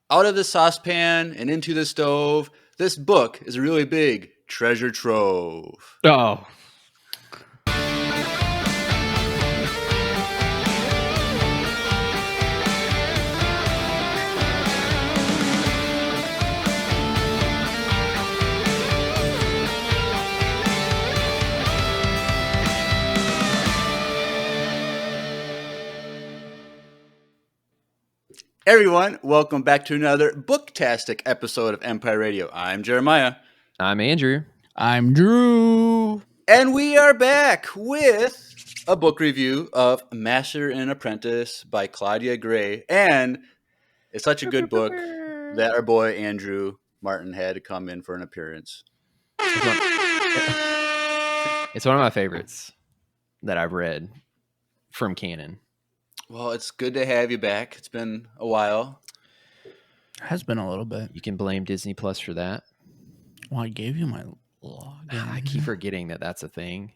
Out of the saucepan and into the stove, this book is a really big treasure trove. Oh. Everyone, welcome back to another booktastic episode of Empire Radio. I'm Jeremiah. I'm Andrew. I'm Drew. And we are back with a book review of Master and Apprentice by Claudia Gray. And it's such a good book that our boy Andrew Martin had to come in for an appearance. It's one of my favorites that I've read from canon. Well, it's good to have you back. It's been a while. Has been a little bit. You can blame Disney Plus for that. Well, I gave you my login. I keep forgetting that that's a thing.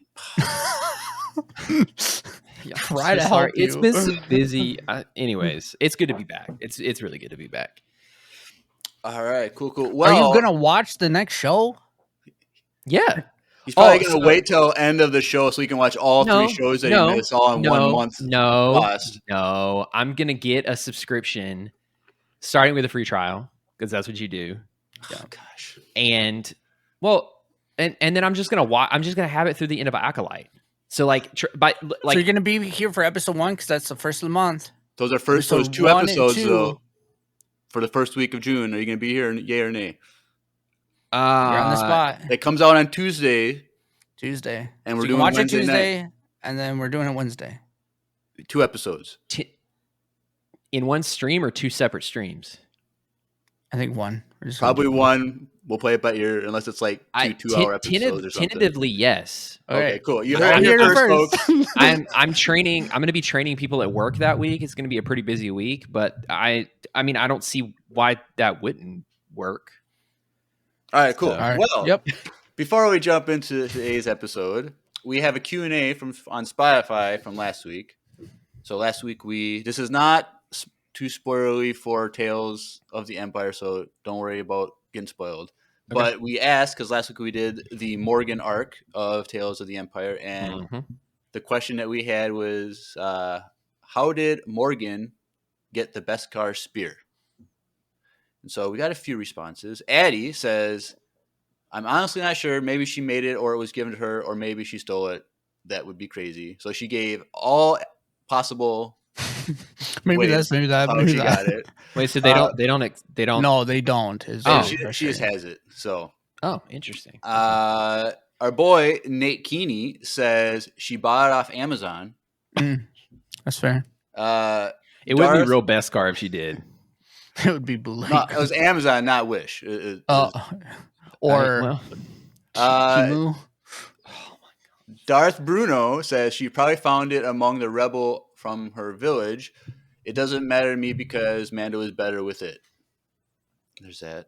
Yeah, Try to help you. It's been so busy. Anyways, it's good to be back. It's really good to be back. All right, cool. Well, are you gonna watch the next show? Yeah. He's probably going to wait till end of the show so he can watch all three shows that he missed all in 1 month. No, I'm going to get a subscription starting with a free trial because that's what you do. Oh, gosh. And, and then I'm just going to watch. I'm just going to have it through the end of Acolyte. So, so you're going to be here for episode 1 because that's the first of the month. Those are those 2 episodes, though, for the first week of June. Are you going to be here, yay or nay? You're on the spot. It comes out on Tuesday. And we're so doing watch Wednesday it Tuesday, night. And then we're doing it Wednesday. 2 episodes. In one stream or 2 separate streams? I think 1. Probably 1. We'll play it by ear unless it's like 2-hour episodes or something. Tentatively, yes. Okay, cool. You heard it here first, folks. I'm training. I'm going to be training people at work that week. It's going to be a pretty busy week, but I mean, I don't see why that wouldn't work. All right, cool. All right. Well, before we jump into today's episode, we have a Q&A on Spotify from last week. So last week this is not too spoilery for Tales of the Empire, so don't worry about getting spoiled. Okay. But we asked, because last week we did the Morgan arc of Tales of the Empire, and the question that we had was, how did Morgan get the Beskar spear? And so we got a few responses. Addie says, I'm honestly not sure. Maybe she made it or it was given to her or maybe she stole it. That would be crazy. So she gave all possible maybe that. She got it. Wait, so they don't. No, they don't. She just has it. So. Oh, interesting. Our boy, Nate Keeney, says she bought it off Amazon. That's fair. It would be real Beskar if she did. It would be blue. No, it was Amazon, not Wish. Or Timu. Oh my God. Darth Bruno says she probably found it among the rebel from her village. It doesn't matter to me because Mando is better with it. There's that.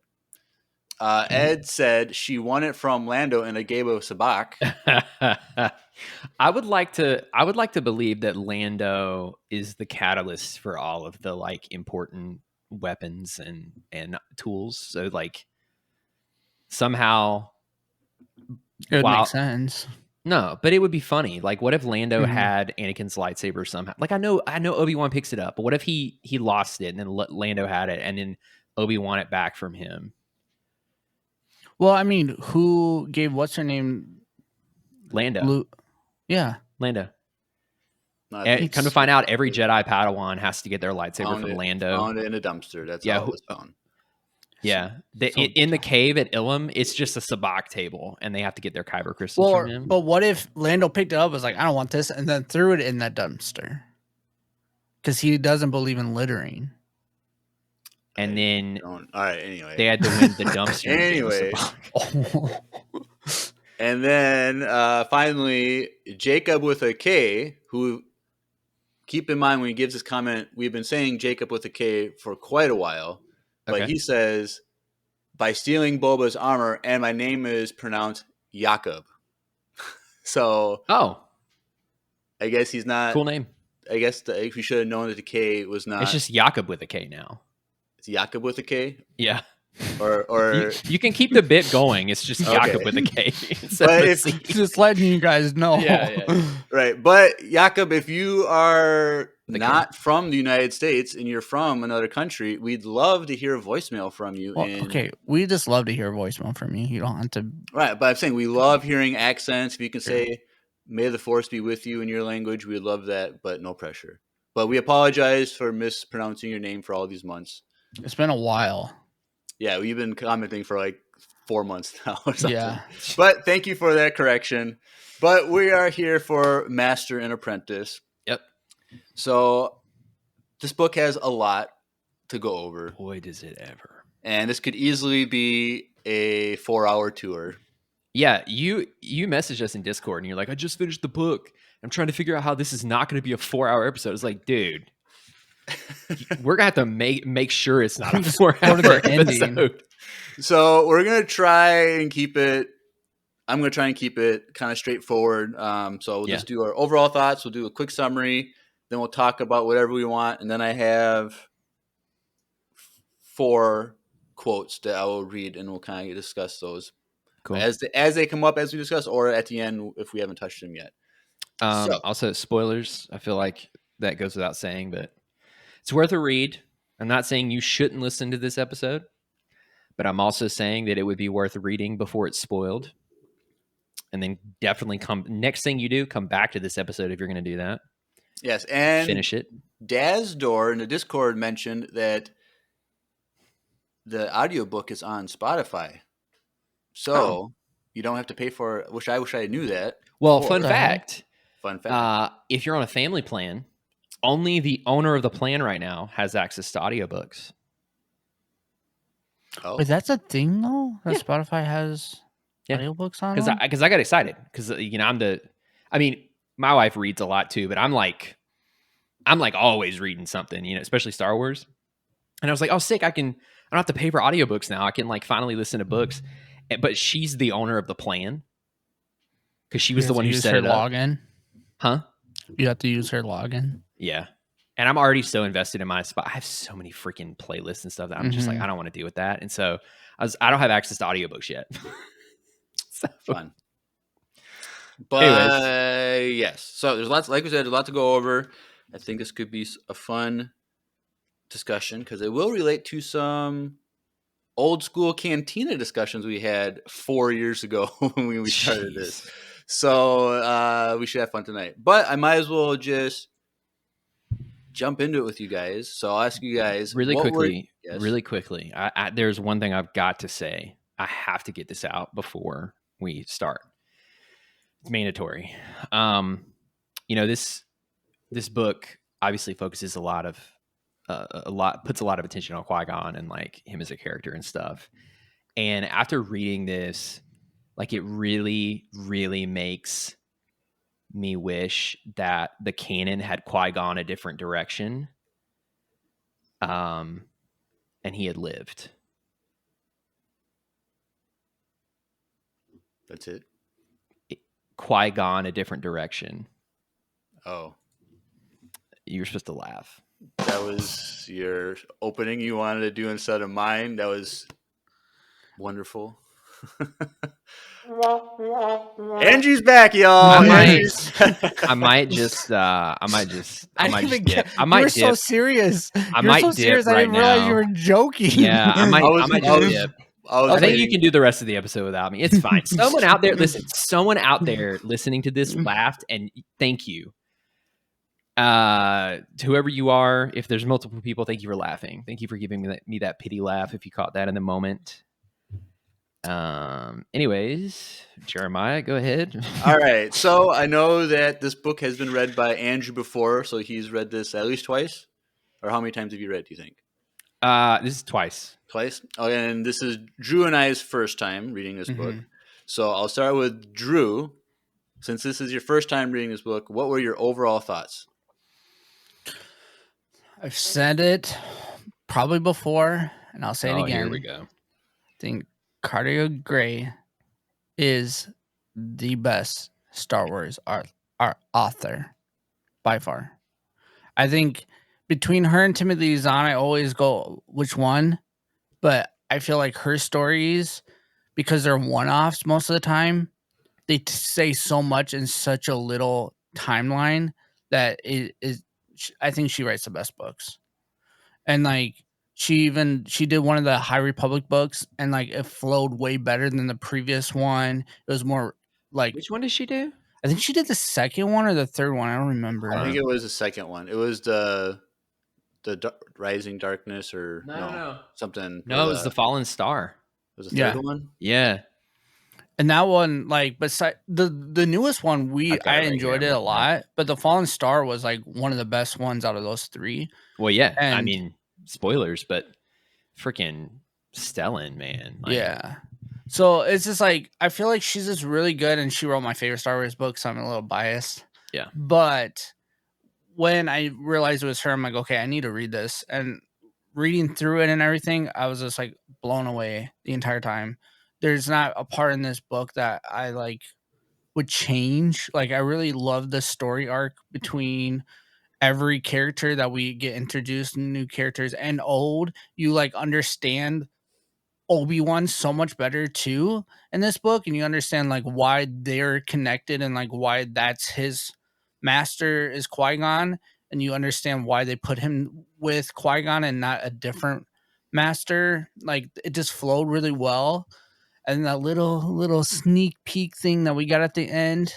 Ed said she won it from Lando in a Gabo Sabak. I would like to believe that Lando is the catalyst for all of the important weapons and tools. So somehow it would make sense. No, but it would be funny. What if Lando had Anakin's lightsaber somehow? I know Obi-Wan picks it up, but what if he lost it and then Lando had it and then Obi-Wan it back from him? Well, I mean, who gave what's her name? Lando. Yeah, Lando. Come to find out, every Jedi Padawan has to get their lightsaber from Lando. Found it in a dumpster. That's how it was found. Yeah. In the cave at Ilum, it's just a sabacc table, and they have to get their kyber crystals from him. But what if Lando picked it up, was like, I don't want this, and then threw it in that dumpster? Because he doesn't believe in littering. And then all right, anyway. They had to win the dumpster. Anyway. And then finally, Jacob with a K, who... Keep in mind when he gives this comment, we've been saying Jacob with a K for quite a while, but he says, by stealing Boba's armor, and my name is pronounced Jakob. So, I guess he's not... Cool name. I guess we should have known that the K was not... It's just Jakob with a K now. It's Jakob with a K, Yeah. or You can keep the bit going. It's just Jakob Okay. with a K instead But of a if- C. Just letting you guys know. Yeah. right. But Jakob, if you are The not from the United States and you're from another country, we'd love to hear a voicemail from you. Well, and, okay, we just love to hear a voicemail from you. You don't have to. Right. But I'm saying we love hearing accents. If you can Sure. say, "May the force be with you" in your language, we'd love that, but no pressure. But we apologize for mispronouncing your name for all these months. It's been a while. Yeah, we've been commenting for like 4 months now or something. Yeah. But thank you for that correction. But we are here for Master and Apprentice. Yep. So this book has a lot to go over. Boy, does it ever. And this could easily be a 4-hour tour. Yeah, you messaged us in Discord and you're like, I just finished the book. I'm trying to figure out how this is not going to be a 4-hour episode. It's like, dude, we're gonna have to make sure it's not a Just 4-hour go to the ending. episode. So we're going to try and keep it. I'm going to try and keep it kind of straightforward. So we'll just do our overall thoughts. We'll do a quick summary. Then we'll talk about whatever we want. And then I have 4 quotes that I will read, and we'll kind of discuss those Cool. as they come up as we discuss, or at the end if we haven't touched them yet. Also, spoilers. I feel like that goes without saying, but it's worth a read. I'm not saying you shouldn't listen to this episode, but I'm also saying that it would be worth reading before it's spoiled. And then definitely next thing you do, come back to this episode if you're going to do that. Yes, and Finish it. Dazdor in the Discord mentioned that the audiobook is on Spotify. So you don't have to pay for it. I wish I knew that. Well, before. fun fact. Fun fact. If you're on a family plan, only the owner of the plan right now has access to audiobooks. Oh. Wait, that's a thing though? That Yeah. Spotify has Yeah. audiobooks on Because them? I got excited because my wife reads a lot too, but I'm like always reading something, especially Star Wars. And I was like, oh, sick! I don't have to pay for audiobooks now. I can like finally listen to books. But she's the owner of the plan because she was the one who set it up. Login. Huh? You have to use her login. Yeah. And I'm already so invested in my spot. I have so many freaking playlists and stuff that I'm just like, I don't want to deal with that. And so I don't have access to audiobooks yet. So Fun. But yes. So there's lots, like we said, there's a lot to go over. I think this could be a fun discussion because it will relate to some old school cantina discussions we had 4 years ago when we started this. So we should have fun tonight. But I might as well just jump into it with you guys. So I'll ask you guys really quickly. Yes. Really quickly. There's one thing I've got to say. I have to get this out before we start. It's mandatory. This book obviously focuses puts a lot of attention on Qui-Gon and like him as a character and stuff. And after reading this, like it really, really makes me wish that the canon had Qui-Gon a different direction. And he had lived. That's it. Qui-Gon a different direction. Oh. You were supposed to laugh. That was your opening you wanted to do instead of mine. That was wonderful. Andrew's back, y'all. I might just dip. I might you were dip. so serious. I might dip serious. I right didn't realize now. you were joking. Yeah, I might just dip. I think you waiting. can do the rest of the episode without me. It's fine. Someone out there listening to this laughed, and thank you. To whoever you are, if there's multiple people, thank you for laughing. Thank you for giving me that pity laugh if you caught that in the moment. Anyways, Jeremiah, go ahead. All right. So I know that this book has been read by Andrew before, so he's read this at least twice. Or how many times have you read, do you think? This is twice. Twice? Oh, and this is Drew and I's first time reading this book. So I'll start with Drew. Since this is your first time reading this book, what were your overall thoughts? I've said it probably before, and I'll say it again. Here we go. I think Carter Gray is the best Star Wars art author by far. I think between her and Timothy Zahn, I always go which one, but I feel like her stories, because they're one-offs most of the time, they say so much in such a little timeline that it is. I think she writes the best books, and like she did one of the High Republic books, and like it flowed way better than the previous one. It was more like, Which one does she do? I think she did the second one or the third one. I don't remember. I think it was the second one. It was the Rising Darkness or No. something. No, or it was the Fallen Star. it was the Yeah. third one. Yeah. And that one, like, besides the newest one, I've got it I right enjoyed here, it I'm a looking at lot. But the Fallen Star was like one of the best ones out of those three. Well, yeah. I And- mean, spoilers, but freaking Stellan, man. Like, Yeah. So it's just like, I feel like she's just really good, and she wrote my favorite Star Wars book, so I'm a little biased. Yeah. But when I realized it was her, I'm like, okay, I need to read this. And reading through it and everything, I was just like blown away the entire time. There's not a part in this book that I like would change. Like, I really love the story arc between every character that we get introduced, new characters and old. You like understand Obi-Wan so much better too in this book, and you understand like why they're connected and like why that's his master is Qui-Gon, and you understand why they put him with Qui-Gon and not a different master. Like, it just flowed really well. And that little sneak peek thing that we got at the end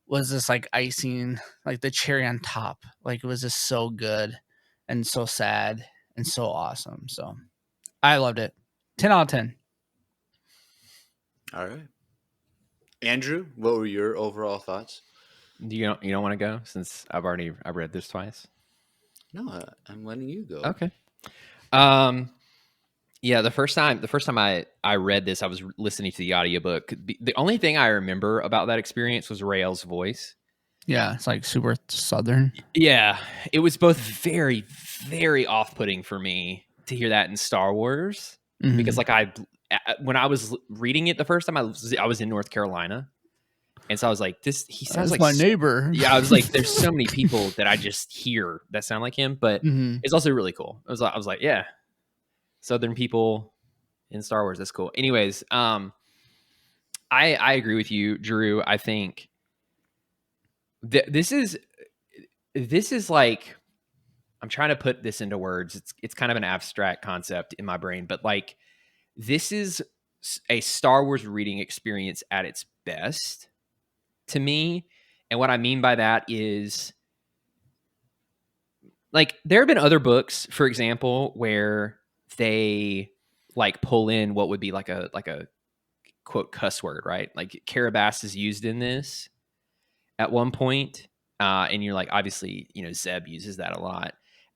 was just like icing, like the cherry on top. Like, it was just so good and so sad and so awesome. So I loved it. 10 out of 10. All right, Andrew, what were your overall thoughts? you don't want to go since I read this twice. No, I'm letting you go. Okay. Yeah, the first time I read this, I was listening to the audiobook. The only thing I remember about that experience was Rael's voice. Yeah, it's like super southern. Yeah, it was both very, very off-putting for me to hear that in Star Wars because, like, when I was reading it the first time, I was in North Carolina, and so I was like, "This he sounds That's like my neighbor." Yeah, I was like, "There's so many people that I just hear that sound like him," but it's also really cool. I was like, "Yeah, Southern people in Star Wars, that's cool." Anyways, I agree with you, Drew. I think this is like, I'm trying to put this into words. It's kind of an abstract concept in my brain, but like, this is a Star Wars reading experience at its best to me. And what I mean by that is, like, there have been other books, for example, where they like pull in what would be like a quote cuss word, right? Like Carabas is used in this at one point, and you're like, obviously, Zeb uses that a lot.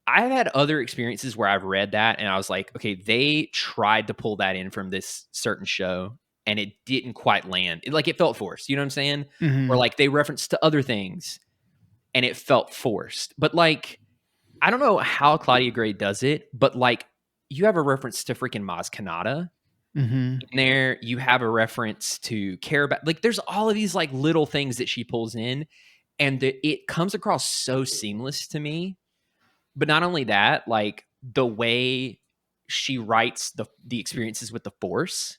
I've had other experiences where I've read that and I was like, okay, they tried to pull that in from this certain show and it didn't quite land. It felt forced. You know what I'm saying? Or like they referenced to other things and it felt forced. But like, I don't know how Claudia Gray does it, but like, you have a reference to freaking Maz Kanata. In there, you have a reference to Carabas. Like, there's all of these like little things that she pulls in, and it comes across so seamless to me. But not only that, like the way she writes the experiences with the Force,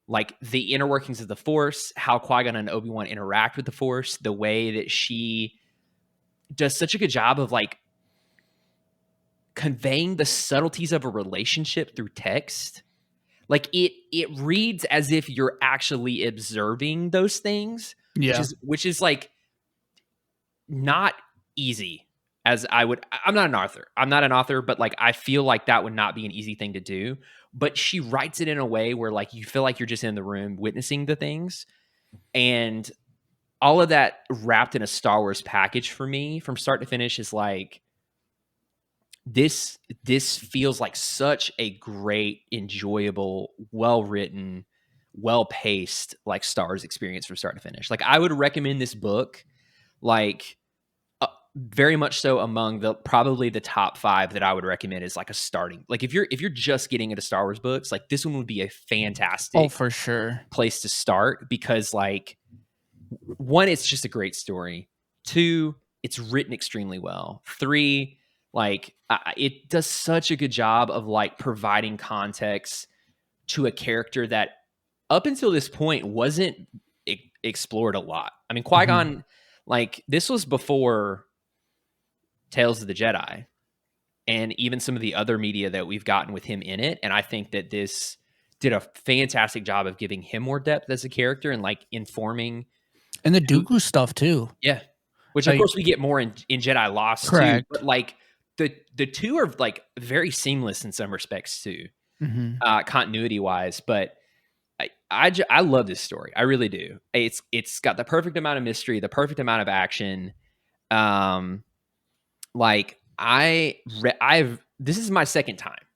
like the inner workings of the Force, how Qui-Gon and Obi-Wan interact with the Force, the way that she does such a good job of like conveying the subtleties of a relationship through text. Like it reads as if you're actually observing those things, which is like not easy. I'm not an author, but like I feel like that would not be an easy thing to do. But she writes it in a way where like you feel like you're just in the room witnessing the things, and all of that wrapped in a Star Wars package for me from start to finish is like, this feels like such a great, enjoyable, well-written, well-paced like Star Wars experience from start to finish. Like, I would recommend this book, like very much so among probably the top 5 that I would recommend as like a starting. Like, if you're just getting into Star Wars books, like this one would be a fantastic, for sure, place to start, because like, 1, it's just a great story. 2, it's written extremely well. 3, Like it does such a good job of like providing context to a character that up until this point wasn't explored a lot. I mean, Qui-Gon, like this was before Tales of the Jedi and even some of the other media that we've gotten with him in it. And I think that this did a fantastic job of giving him more depth as a character and like informing. And the Dooku stuff too. Yeah. Which Like- of course we get more in Jedi Lost too. Correct. But like the two are like very seamless in some respects too, continuity wise. But I love this story. I really do. It's got the perfect amount of mystery, the perfect amount of action. Like I've this is my second time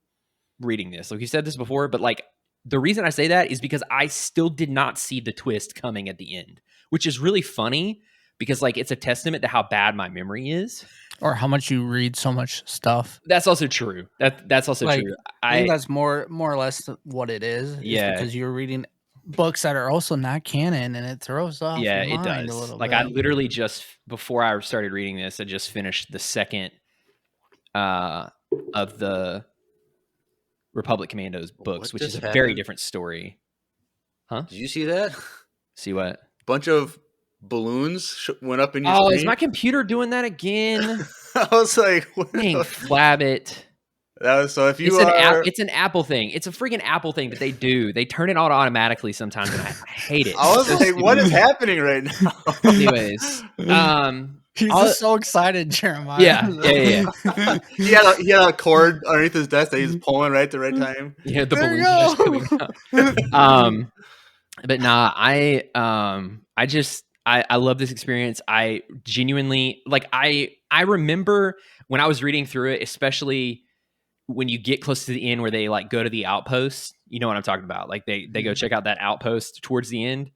reading this. Like you said this before, but like the reason I say that is because I still did not see the twist coming at the end, which is really funny because like it's a testament to how bad my memory is. Or how much you read so much stuff. That's also true. That's also Like, true. I think that's more or less what it is. Yeah. Because you're reading books that are also not canon, and it throws off your it mind does. a little Like bit. I literally just before I started reading this, I just finished the second of the Republic Commandos books, which is a very different story. Huh? Did you see that? See what? Bunch of balloons went up in your Oh, screen. is my computer doing that again? I was like, what Dang, flab it. That was so. If you it's an Apple thing. It's a freaking Apple thing that they do. They turn it on automatically sometimes, and I hate it. I was like, what is happening right now? Anyways, he's just so excited, Jeremiah. Yeah. he had a cord underneath his desk that he's pulling right at the right time. Yeah, the balloons are just coming out. But nah, I love this experience. I genuinely like. I remember when I was reading through it, especially when you get close to the end where they like go to the outpost. You know what I'm talking about? Like they go check out that outpost towards the end.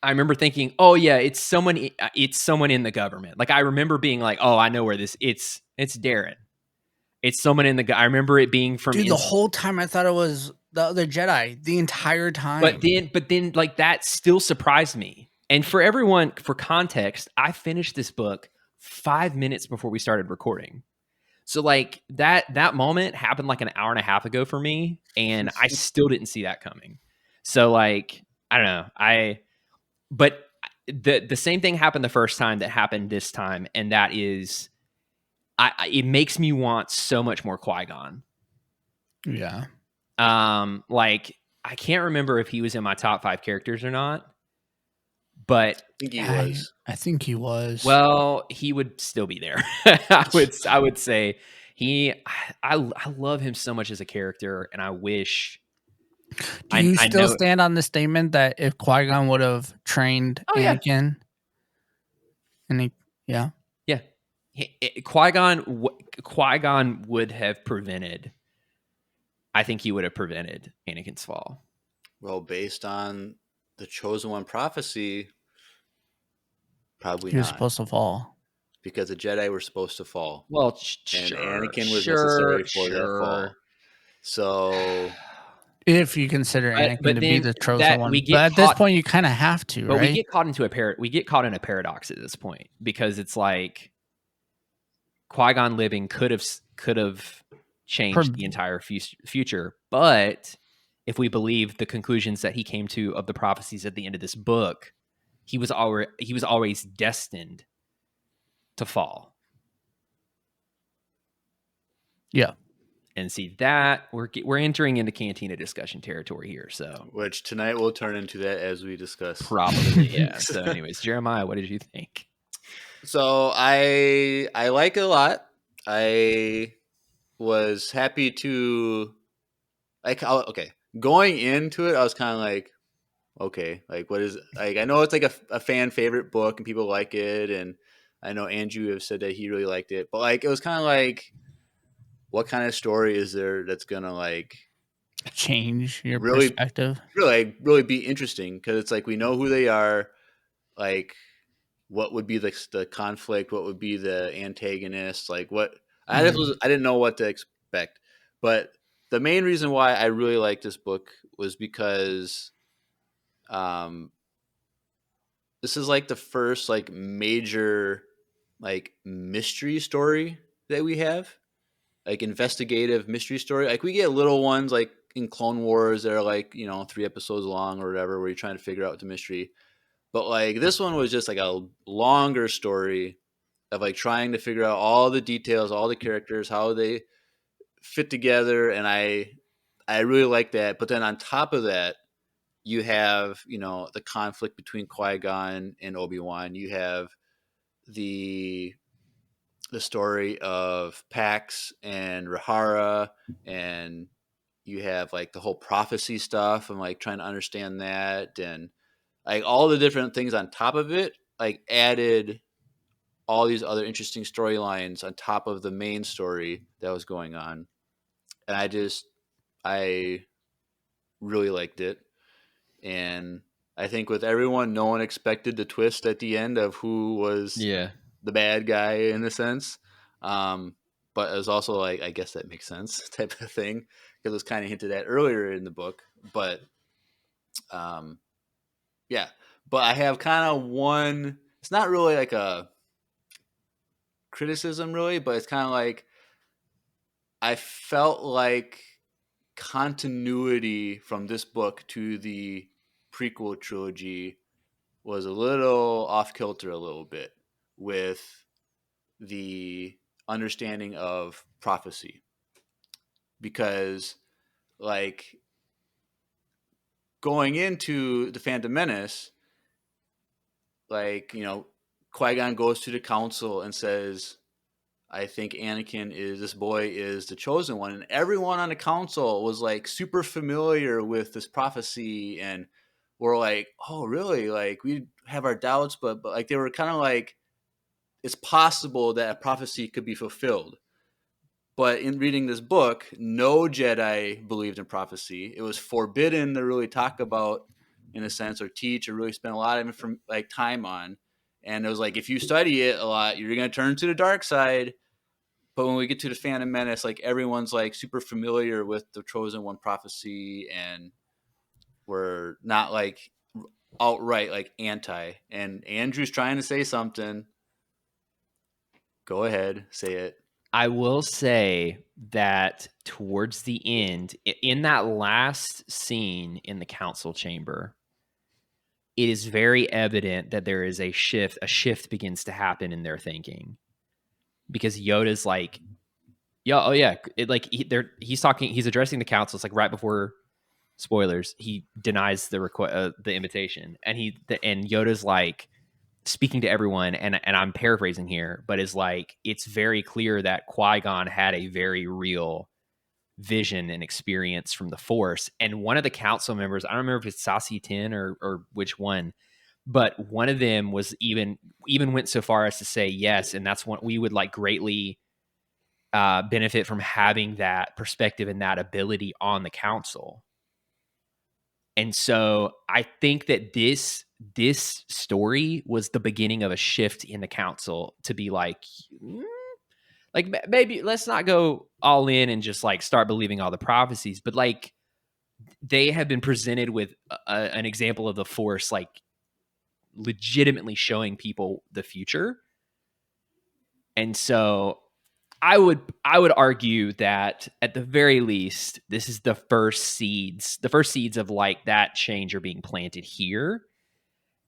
I remember thinking, oh yeah, it's someone in the government. Like I remember being like, oh, I know where this. It's Darren. It's someone in the. I remember it being from. Dude, the whole time I thought it was the other Jedi. The entire time. But then, like that still surprised me. And for everyone, for context, I finished this book 5 minutes before we started recording. So like that moment happened like an hour and a half ago for me, and I still didn't see that coming. So like I don't know. But the same thing happened the first time that happened this time, and that is, it makes me want so much more Qui-Gon. Yeah. Like I can't remember if he was in my top 5 characters or not, but I think he was. I think he was. Well, he would still be there. I would say I love him so much as a character, and I wish. Do you still stand on the statement that if Qui-Gon would have trained Anakin, Qui-Gon would have prevented. I think he would have prevented Anakin's fall. Well, based on the Chosen One prophecy, probably he was not. supposed to fall because the Jedi were supposed to fall. Well, and Anakin was necessary for that fall. So. If you consider Anakin to be the chosen one, but at this point you kind of have to, but right? we get caught in a paradox at this point because it's like Qui-Gon living could have changed the entire future, but if we believe the conclusions that he came to of the prophecies at the end of this book, he was always destined to fall. Yeah. And see that we're entering into Cantina discussion territory here. So, which tonight will turn into that as we discuss. Probably, yeah. So, anyways, Jeremiah, what did you think? So I like it a lot. I was happy to okay. Going into it, I was kind of like, okay, like what is like? I know it's like a fan favorite book and people like it, and I know Andrew have said that he really liked it, but like it was kind of like, what kind of story is there that's gonna like change your perspective? Really be interesting, because it's like we know who they are, like what would be the conflict, what would be the antagonist, like what I didn't know what to expect. But the main reason why I really like this book was because this is like the first like major like mystery story that we have, like investigative mystery story. Like we get little ones like in Clone Wars that are like, 3 episodes long or whatever, where you're trying to figure out the mystery. But like this one was just like a longer story of like trying to figure out all the details, all the characters, how they fit together, and I really like that. But then on top of that, you have the conflict between Qui-Gon and Obi-Wan. You have the story of Pax and Rahara, and you have like the whole prophecy stuff and like trying to understand that, and like all the different things on top of it, like added all these other interesting storylines on top of the main story that was going on. And I really liked it. And I think with everyone, no one expected the twist at the end of who was Yeah. the bad guy in a sense. But it was also like, I guess that makes sense type of thing, because it was kind of hinted at earlier in the book. But yeah, but I have kind of one, it's not really like a criticism really, but it's kind of like, I felt like continuity from this book to the prequel trilogy was a little off kilter a little bit with the understanding of prophecy, because like going into the Phantom Menace, like Qui-Gon goes to the council and says, I think this boy is the chosen one. And everyone on the council was like super familiar with this prophecy, and we're like, oh, really? Like we have our doubts, but like they were kind of like, it's possible that a prophecy could be fulfilled. But in reading this book, no Jedi believed in prophecy. It was forbidden to really talk about, in a sense, or teach, or really spend a lot of time on. And it was like, if you study it a lot, you're going to turn to the dark side. But when we get to the Phantom Menace, like everyone's like super familiar with the Chosen One prophecy, and we're not like outright like anti. And Andrew's trying to say something. Go ahead, say it. I will say that towards the end, in that last scene in the council chamber, it is very evident that there is a shift begins to happen in their thinking, because Yoda's like, yeah, oh yeah, he's addressing the council. It's like right before, spoilers, he denies the invitation, and Yoda's like speaking to everyone, and I'm paraphrasing here, but is like, it's very clear that Qui-Gon had a very real vision and experience from the Force. And one of the council members, I don't remember if it's Sassy 10 or which one, but one of them was even went so far as to say yes, and that's what we would like greatly benefit from having that perspective and that ability on the council. And so I think that this story was the beginning of a shift in the council to be like, maybe let's not go all in and just like start believing all the prophecies, but like they have been presented with an example of the Force, like legitimately showing people the future. And so I would argue that at the very least, this is the first seeds of like that change are being planted here.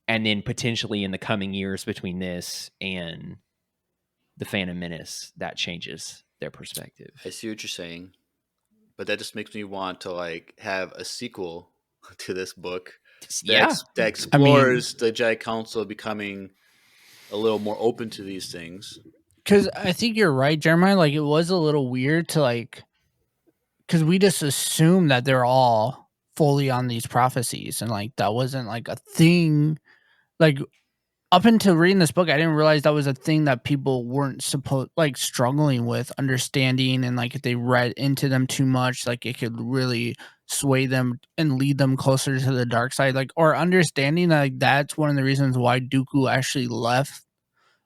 And then potentially in the coming years between this and the Phantom Menace, that changes their perspective. I see what you're saying, but that just makes me want to like have a sequel to this book that explores the Jedi Council becoming a little more open to these things. Because I think you're right, Jeremiah. Like, it was a little weird to like, because we just assumed that they're all fully on these prophecies, and like that wasn't like a thing. Like, up until reading this book, I didn't realize that was a thing that people weren't struggling with understanding, and like if they read into them too much, like it could really sway them and lead them closer to the dark side. Like, or understanding that like that's one of the reasons why Dooku actually left,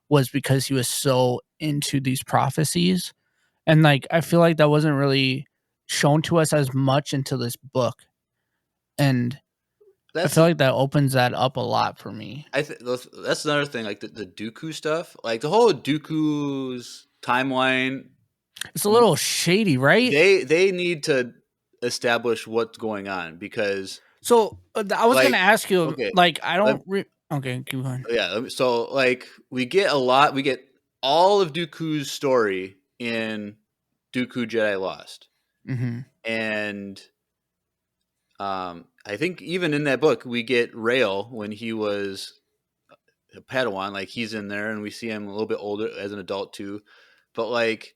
was because he was so into these prophecies. And like I feel like that wasn't really shown to us as much until this book. And I feel like that opens that up a lot for me. That's another thing, like the Dooku stuff, like the whole Dooku's timeline. It's a little shady, right? They need to establish what's going on because So I was like gonna ask you, okay, like, I let- don't. Okay, keep going. yeah. So like we get all of Dooku's story in Dooku Jedi Lost, Mm-hmm. and I think even in that book we get Rail when he was a Padawan, like he's in there, and we see him a little bit older as an adult too, but like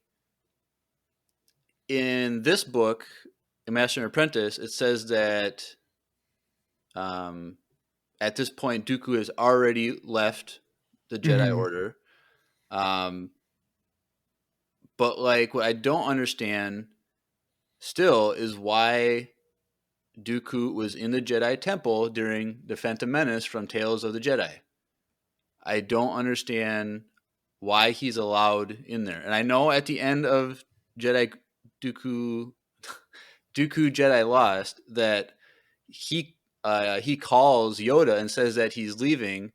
in this book, in Master and Apprentice, it says that at this point, Dooku has already left the Jedi Order. But like, what I don't understand still is why Dooku was in the Jedi Temple during the Phantom Menace from Tales of the Jedi. I don't understand why he's allowed in there. And I know at the end of Jedi Dooku Dooku Jedi Lost that he calls Yoda and says that he's leaving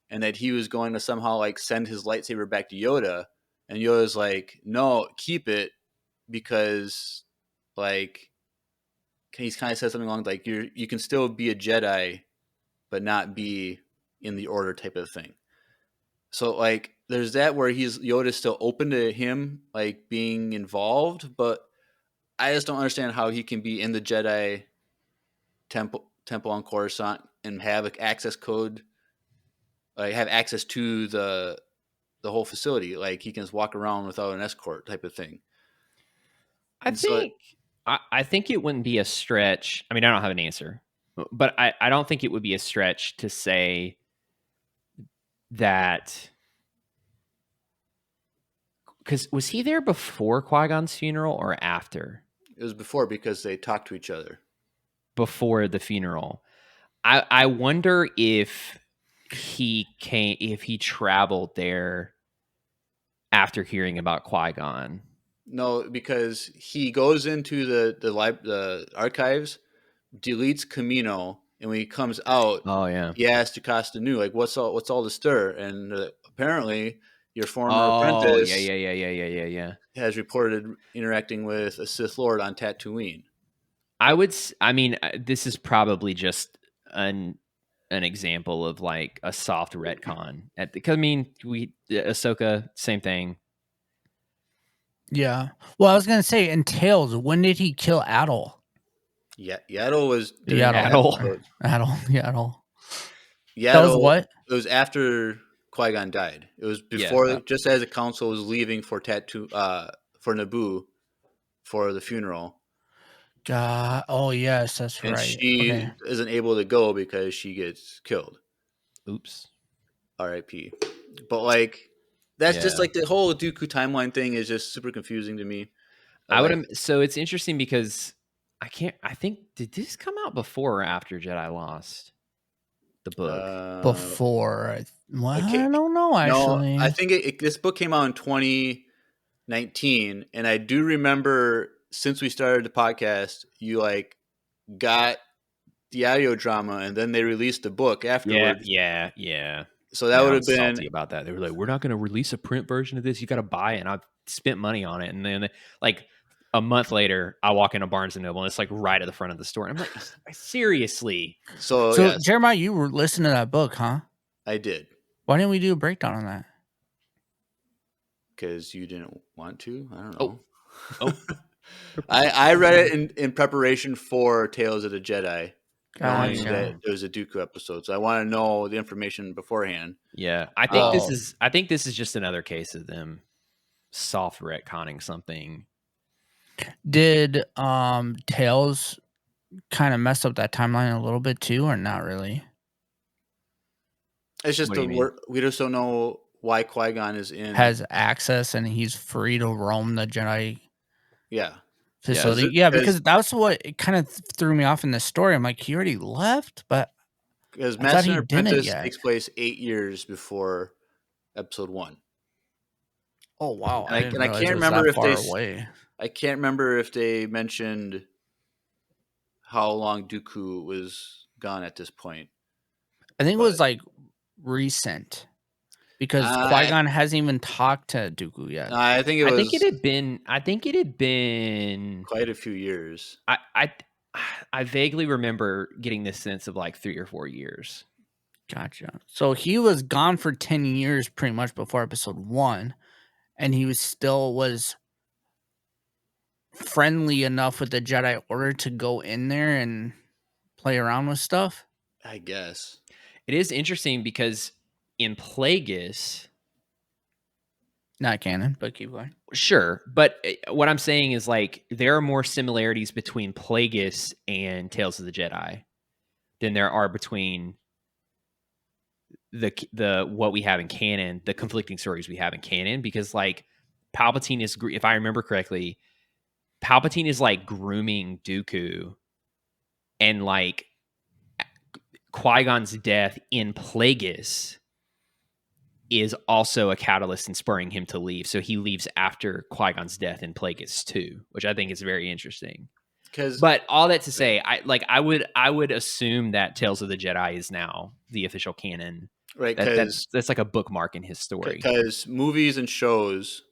and that he was going to somehow like send his lightsaber back to Yoda, and Yoda's like, no, keep it because like he's kind of said something along like you can still be a Jedi but not be in the Order type of thing. So like there's that where Yoda's still open to him like being involved, but I just don't understand how he can be in the Jedi temple on Coruscant and have an access code, like have access to the whole facility. Like he can just walk around without an escort type of thing. I think I think it wouldn't be a stretch. I mean, I don't have an answer, but I don't think it would be a stretch to say that, because was he there before Qui-Gon's funeral or after? It was before because they talked to each other. Before the funeral. I wonder if he traveled there after hearing about Qui-Gon. No, because he goes into the archives, deletes Camino, and when he comes out, Oh yeah. he asks Jocasta Nu, like, what's all the stir? And apparently, your former Oh apprentice yeah. has reported interacting with a Sith Lord on Tatooine. I mean, this is probably just an example of like a soft retcon. Because I mean, Ahsoka, same thing. Yeah. Well, I was gonna say, in Tales, when did he kill Adol? Yeah, Yaddle was during Yaddle. Yaddle. Yaddle. That was what? It was after Qui-Gon died. It was before, Yeah. just as the council was leaving for for Naboo for the funeral. God. Oh yes, that's And right. she Okay. isn't able to go because she gets killed. Oops. R.I.P. But like, that's just Yeah. like the whole Dooku timeline thing is just super confusing to me. So it's interesting because I think, did this come out before or after Jedi Lost? The book. Before. Okay. I don't know No, actually. I think this book came out in 2019, and I do remember since we started the podcast, you like got the audio drama, and then they released the book afterwards. Yeah. So that would I'm have been salty about that. They were like, "We're not going to release a print version of this. You got to buy it." And I've spent money on it, and then like a month later, I walk into Barnes and Noble, and it's like right at the front of the store. And I'm like, seriously? so. So Yes, Jeremiah, you were listening to that book, huh? I did Why didn't we do a breakdown on that? because you didn't want to. I don't know. Oh. I read it in preparation for Tales of the Jedi, knowing Gotcha. that there was a Dooku episode. So I want to know the information beforehand. Yeah, I think Oh. this is just another case of them soft retconning something. Did Tales kind of mess up that timeline a little bit too, or not really? It's just What do you mean? we just don't know why Qui-Gon is in. Has access and he's free to roam the Jedi Yeah. facility. Yeah, because that's what it kind of threw me off in this story. I'm like, he already left, but Because I thought Master he and didn't Apprentice yet. takes place 8 years before Episode 1. Oh wow, And I I didn't can't realize it was remember that if far away. I can't remember if they mentioned how long Dooku was gone at this point. I think it was like recent. because Qui-Gon hasn't even talked to Dooku yet. I think it had been quite a few years. I vaguely remember getting this sense of like 3 or 4 years. Gotcha. So he was gone for 10 years pretty much before episode 1, and he was friendly enough with the Jedi Order to go in there and play around with stuff. I guess. It is interesting because in Plagueis, not canon, but keep going. Sure, but what I'm saying is like there are more similarities between Plagueis and Tales of the Jedi than there are between the what we have in canon, the conflicting stories we have in canon, because like Palpatine is, if I remember correctly, Palpatine is like grooming Dooku, and like Qui-Gon's death in Plagueis is also a catalyst in spurring him to leave. So he leaves after Qui-Gon's death in Plagueis 2, which I think is very interesting. But all that to say, I would assume that Tales of the Jedi is now the official canon. Right, that's like a bookmark in his story. Because movies and shows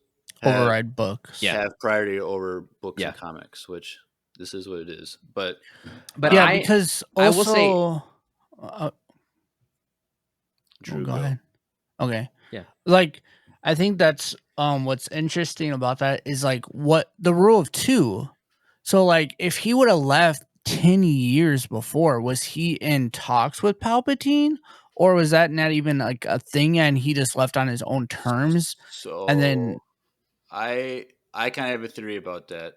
override books. Have priority over books and comics, which this is what it is. But yeah, because also, I will say, Drew, go ahead. Okay. Yeah. Like, I think that's what's interesting about that is like what the rule of 2. So like if he would have left 10 years before, was he in talks with Palpatine, or was that not even like a thing and he just left on his own terms? So and then I kind of have a theory about that.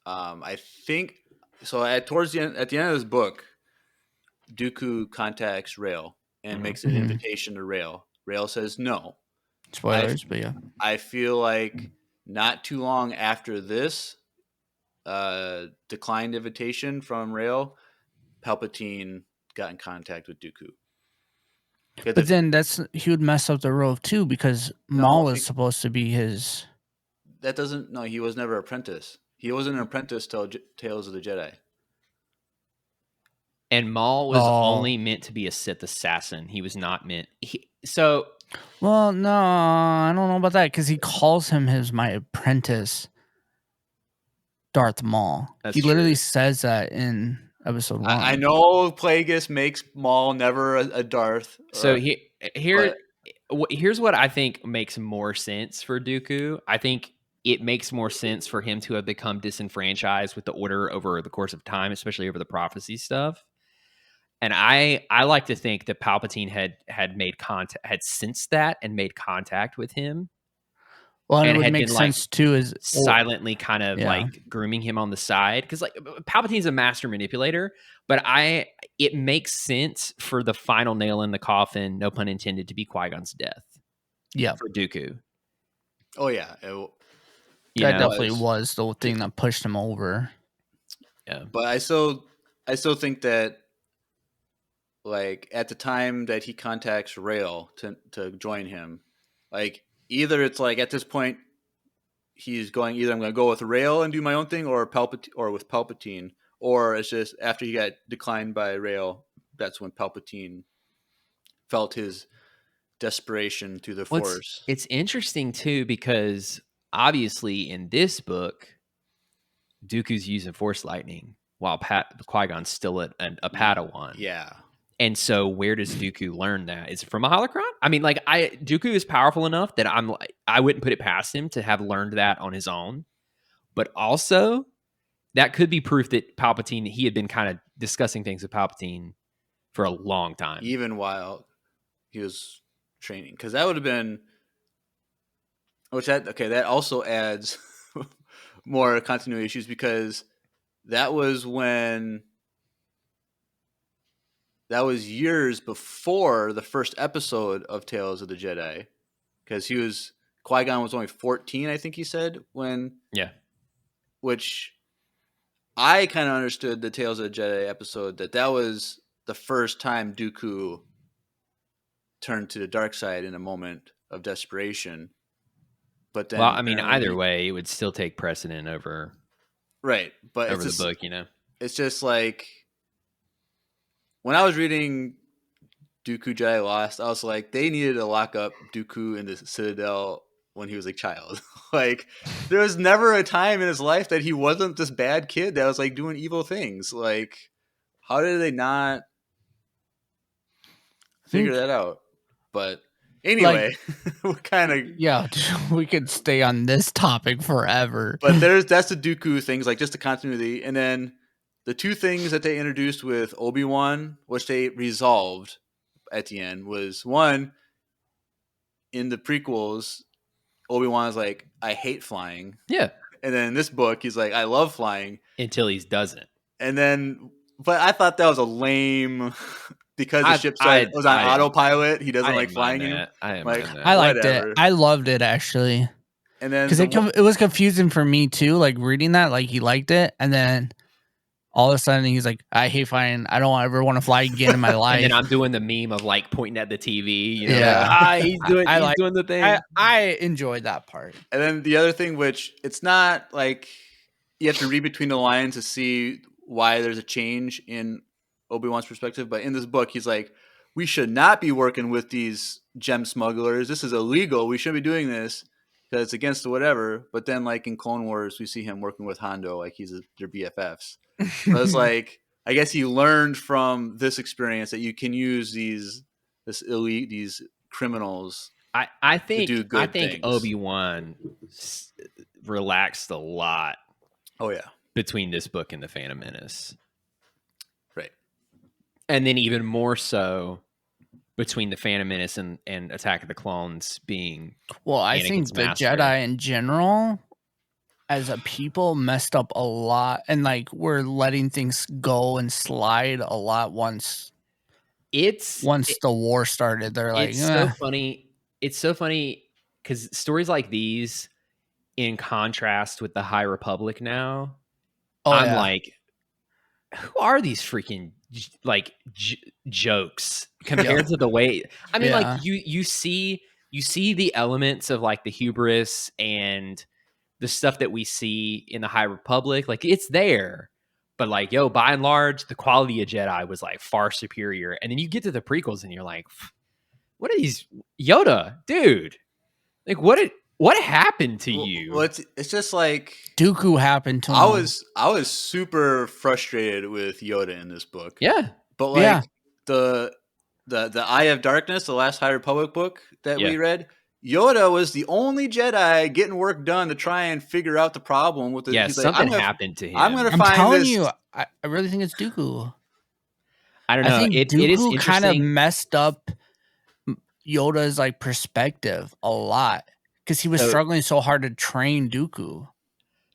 I think so. At the end of this book, Dooku contacts Rael and makes an invitation to Rael. Rael says no. Spoilers, but yeah. I feel like not too long after this declined invitation from Rael, Palpatine got in contact with Dooku. But then he would mess up the role of 2 because Maul is supposed to be his. That doesn't. No, he was never apprentice. He wasn't an apprentice till Tales of the Jedi. And Maul was only meant to be a Sith assassin. He was not meant. Well, no, I don't know about that because he calls him my apprentice, Darth Maul. He literally says that in episode 1. I know Plagueis makes Maul never a Darth. So here's what I think makes more sense for Dooku. I think it makes more sense for him to have become disenfranchised with the Order over the course of time, especially over the prophecy stuff. And I like to think that Palpatine had made contact, had sensed that and made contact with him. Well, and it would make sense too, is silently kind of like grooming him on the side, because like Palpatine's a master manipulator. But it makes sense for the final nail in the coffin, no pun intended, to be Qui-Gon's death. Yeah, for Dooku. Oh yeah, that definitely was the thing that pushed him over. Yeah, but I still think that, like, at the time that he contacts Rael to join him, like, either it's like at this point he's going, either I'm going to go with Rael and do my own thing, or with Palpatine, or it's just after he got declined by Rael, that's when Palpatine felt his desperation through the Force. It's interesting too, because obviously in this book, Dooku's using Force lightning while Qui-Gon's still a Padawan. Yeah. And so where does Dooku learn that? Is it from a holocron? I mean, like, Dooku is powerful enough that I wouldn't put it past him to have learned that on his own. But also, that could be proof that Palpatine, he had been kind of discussing things with Palpatine for a long time. Even while he was training. Because that would have been... that also adds more continuity issues, because that was years before the first episode of Tales of the Jedi, because Qui-Gon was only 14, I think he said, when... Yeah. Which I kind of understood the Tales of the Jedi episode, that was the first time Dooku turned to the dark side in a moment of desperation. But then, well, I mean, either way, it would still take precedent over... Right, but over the book, It's just like... When I was reading Dooku Jedi Lost, I was like, they needed to lock up Dooku in the Citadel when he was a child. Like, there was never a time in his life that he wasn't this bad kid that was like doing evil things. Like, how did they not figure that out? But anyway, we're kind of Yeah, we could stay on this topic forever. But that's the Dooku things, like just the continuity, and then the two things that they introduced with Obi-Wan, which they resolved at the end, was one, in the prequels, Obi-Wan's like, I hate flying. Yeah. And then in this book, he's like, I love flying. Until he doesn't. And then, but I thought that was a lame, because the ship was on autopilot, he doesn't like flying anymore. I liked it. I loved it, actually. And then, because it was confusing for me too, like reading that, like he liked it, and then all of a sudden he's like, I hate flying. I don't ever want to fly again in my life. And then I'm doing the meme of like pointing at the TV. You know, yeah, he's doing the thing. I enjoyed that part. And then the other thing, which it's not like you have to read between the lines to see why there's a change in Obi-Wan's perspective, but in this book, he's like, we should not be working with these gem smugglers. This is illegal. We shouldn't be doing this because it's against the whatever. But then, like in Clone Wars, we see him working with Hondo, like he's their BFFs. So it's like, I guess he learned from this experience that you can use these criminals. I think to do good things. Obi-Wan relaxed a lot. Oh yeah, between this book and the Phantom Menace, right? And then even more so between the Phantom Menace and Attack of the Clones being. Well, I think the Jedi in general, as a people, messed up a lot, and like we're letting things go and slide a lot once the war started. They're like, so funny. It's so funny because stories like these, in contrast with the High Republic now, I'm like, who are these freaking like jokes compared to the way? I mean, like you see the elements of like the hubris and the stuff that we see in the High Republic, like it's there, but like, by and large, the quality of Jedi was like far superior. And then you get to the prequels and you're like, what are these? Yoda, dude, like what happened to you? Well, it's just like Dooku happened to him. I was super frustrated with Yoda in this book. Yeah. But like the Eye of Darkness, the last High Republic book that we read, Yoda was the only Jedi getting work done to try and figure out the problem with the. Yeah, something happened to him. I'm telling you, I really think it's Dooku. I don't know. I think it Dooku is kind of messed up Yoda's like perspective a lot because he was struggling so hard to train Dooku.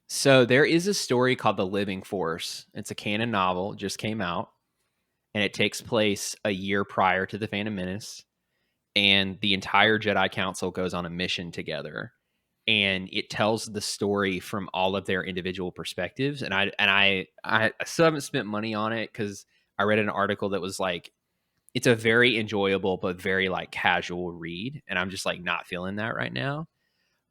So there is a story called The Living Force. It's a canon novel, just came out, and it takes place a year prior to the Phantom Menace. And the entire Jedi Council goes on a mission together, and it tells the story from all of their individual perspectives. And I still haven't spent money on it because I read an article that was like, it's a very enjoyable but very like casual read, and I'm just like not feeling that right now.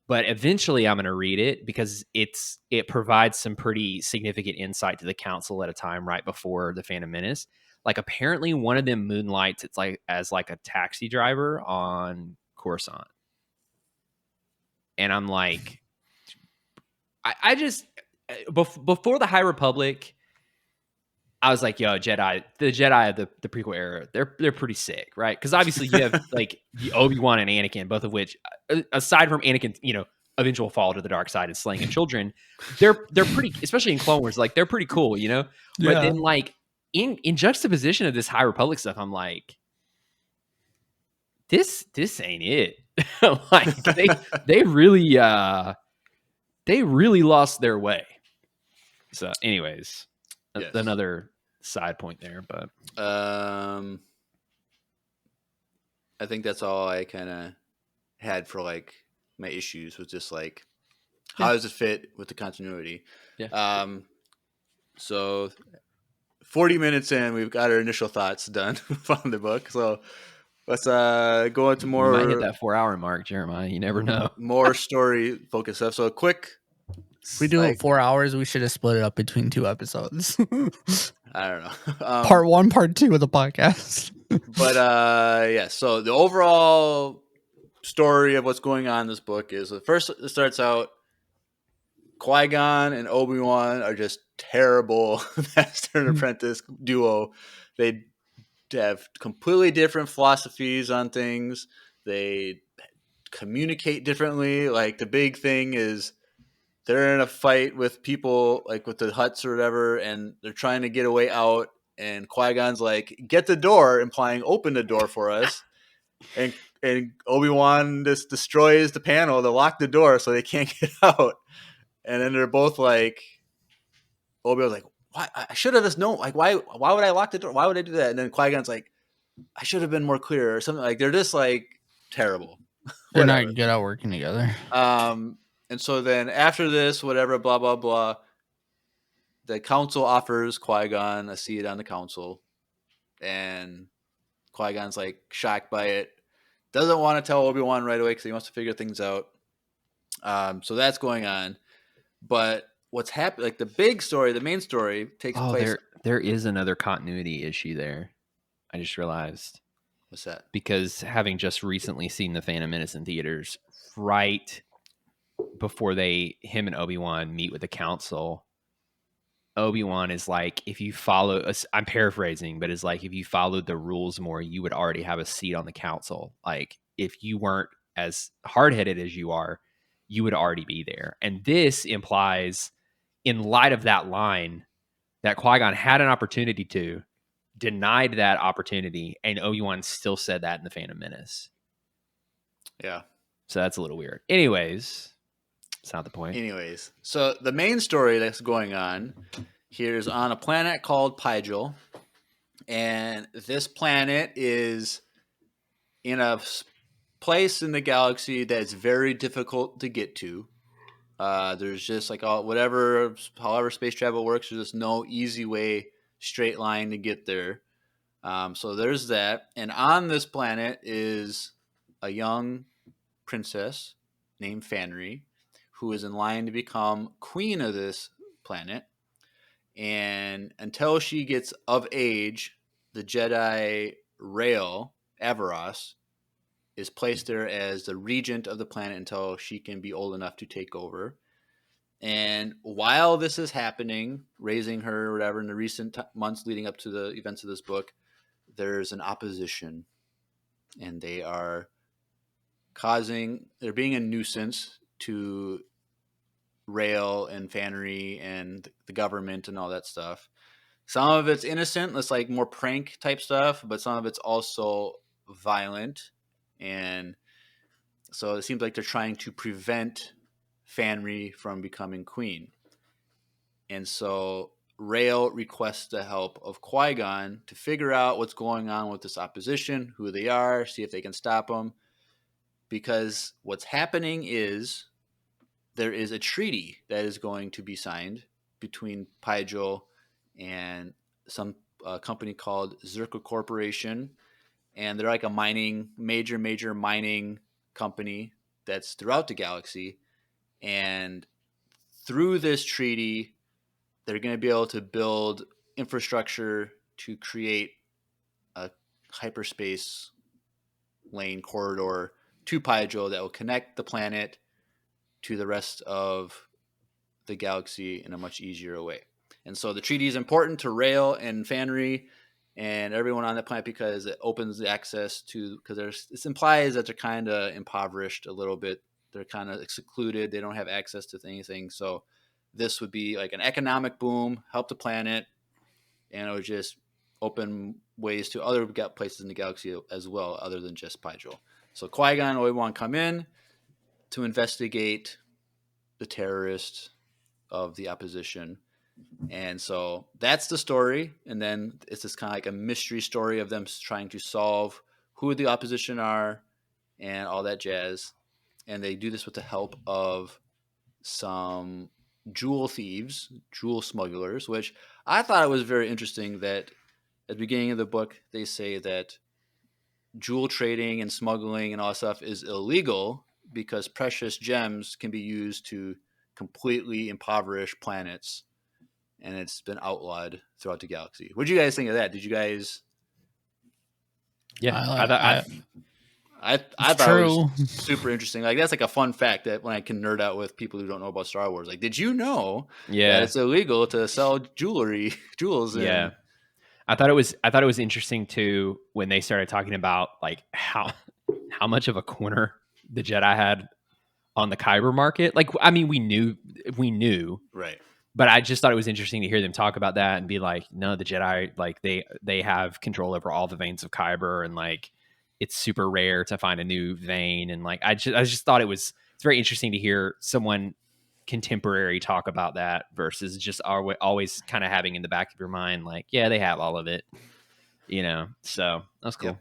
But eventually I'm going to read it because it provides some pretty significant insight to the council at a time right before the Phantom Menace. Like apparently one of them moonlights it's like as like a taxi driver on Coruscant. And I'm like, I just before the High Republic, I was like, yo, the Jedi of the prequel era, they're pretty sick, right? Because obviously you have like Obi-Wan and Anakin, both of which, aside from Anakin, eventual fall to the dark side and slaying of children, they're pretty, especially in Clone Wars, like they're pretty cool, Yeah. But then like in juxtaposition of this High Republic stuff, I'm like, this ain't it. Like they really lost their way. So, anyways. Yes. Another side point there, but I think that's all I kind of had for like my issues was just like how does it fit with the continuity? Yeah. So 40 minutes in, we've got our initial thoughts done on the book. So let's go into more. We might hit that 4-hour mark, Jeremiah. You never know. More story focused stuff. So a quick. If we do it 4 hours, we should have split it up between 2 episodes. I don't know. Part 1, part 2 of the podcast. But yeah. So the overall story of what's going on in this book is first it starts out Qui-Gon and Obi-Wan are just terrible master and apprentice duo. They have completely different philosophies on things. They communicate differently. Like the big thing is they're in a fight with people like with the Hutts or whatever, and they're trying to get a way out. And Qui-Gon's like, "Get the door," implying open the door for us. And Obi-Wan just destroys the panel to lock the door so they can't get out. And then they're both like, Obi-Wan's like, "Why? I should have just known. Like, why would I lock the door? Why would I do that?" And then Qui-Gon's like, "I should have been more clear," or something. Like they're just like terrible. They're Whatever. not good at working together. And so then after this, whatever, blah blah blah, the council offers Qui-Gon a seat on the council, and Qui-Gon's like shocked by it. Doesn't want to tell Obi-Wan right away because he wants to figure things out. So that's going on. But what's happened, like the big story, the main story takes place. There is another continuity issue there. I just realized. What's that? Because having just recently seen The Phantom Menace in theaters, right before him and Obi-Wan meet with the council, Obi-Wan is like, if you follow, I'm paraphrasing, but it's like, if you followed the rules more, you would already have a seat on the council. Like, if you weren't as hard-headed as you are, you would already be there. And this implies, in light of that line, that Qui-Gon had an opportunity to, denied that opportunity, and Obi-Wan still said that in The Phantom Menace. Yeah. So that's a little weird. Anyways, it's not the point. Anyways, so the main story that's going on here is on a planet called Pygel, and this planet is in a place in the galaxy that's very difficult to get to. There's just like however space travel works, there's just no easy way, straight line to get there. So there's that. And on this planet is a young princess named Fanry, who is in line to become queen of this planet. And until she gets of age, the Jedi Rael Averross is placed there as the regent of the planet until she can be old enough to take over. And while this is happening, raising her or whatever in the recent months leading up to the events of this book, there's an opposition, and they're being a nuisance to Rael and Fanry and the government and all that stuff. Some of it's innocent, it's like more prank type stuff, but some of it's also violent. And so it seems like they're trying to prevent Fanry from becoming queen. And so Rael requests the help of Qui-Gon to figure out what's going on with this opposition, who they are, see if they can stop them. Because what's happening is there is a treaty that is going to be signed between Pygel and some company called Zerka Corporation. And they're like a major mining company that's throughout the galaxy. And through this treaty, they're going to be able to build infrastructure to create a hyperspace lane corridor to Pygel that will connect the planet to the rest of the galaxy in a much easier way. And so the treaty is important to Rael and Fanry and everyone on that planet because it opens the access to, because this implies that they're kind of impoverished a little bit. They're kind of secluded. They don't have access to anything. So this would be like an economic boom, help the planet, and it would just open ways to other places in the galaxy as well, other than just Pygel. So Qui-Gon and Obi-Wan come in to investigate the terrorists of the opposition. And so that's the story. And then it's this kind of like a mystery story of them trying to solve who the opposition are and all that jazz. And they do this with the help of some jewel thieves, jewel smugglers, which I thought it was very interesting that at the beginning of the book, they say that jewel trading and smuggling and all that stuff is illegal because precious gems can be used to completely impoverish planets, and it's been outlawed throughout the galaxy. What did you guys think of that? Did you guys Yeah, I thought it was super interesting. Like that's like a fun fact that when I can nerd out with people who don't know about Star Wars. Like, did you know that it's illegal to sell jewels? Yeah. I thought it was interesting too when they started talking about like how much of a corner the Jedi had on the Kyber market. Like, I mean, we knew, right? But I just thought it was interesting to hear them talk about that and be like, no, the Jedi, like they have control over all the veins of Kyber, and like it's super rare to find a new vein, and like I just thought it's very interesting to hear someone contemporary talk about that versus just always kind of having in the back of your mind like, yeah, they have all of it, so that's cool. Yep.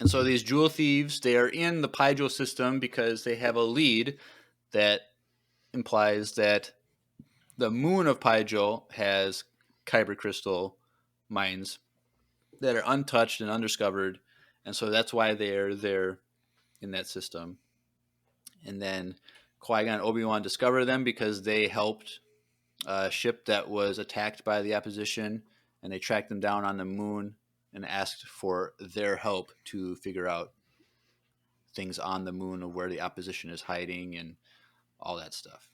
And so these jewel thieves, they are in the Pygel system because they have a lead that implies that the moon of Pygel has kyber crystal mines that are untouched and undiscovered, and so that's why they're there in that system. And then Qui-Gon and Obi-Wan discover them because they helped a ship that was attacked by the opposition, and they tracked them down on the moon and asked for their help to figure out things on the moon of where the opposition is hiding and all that stuff.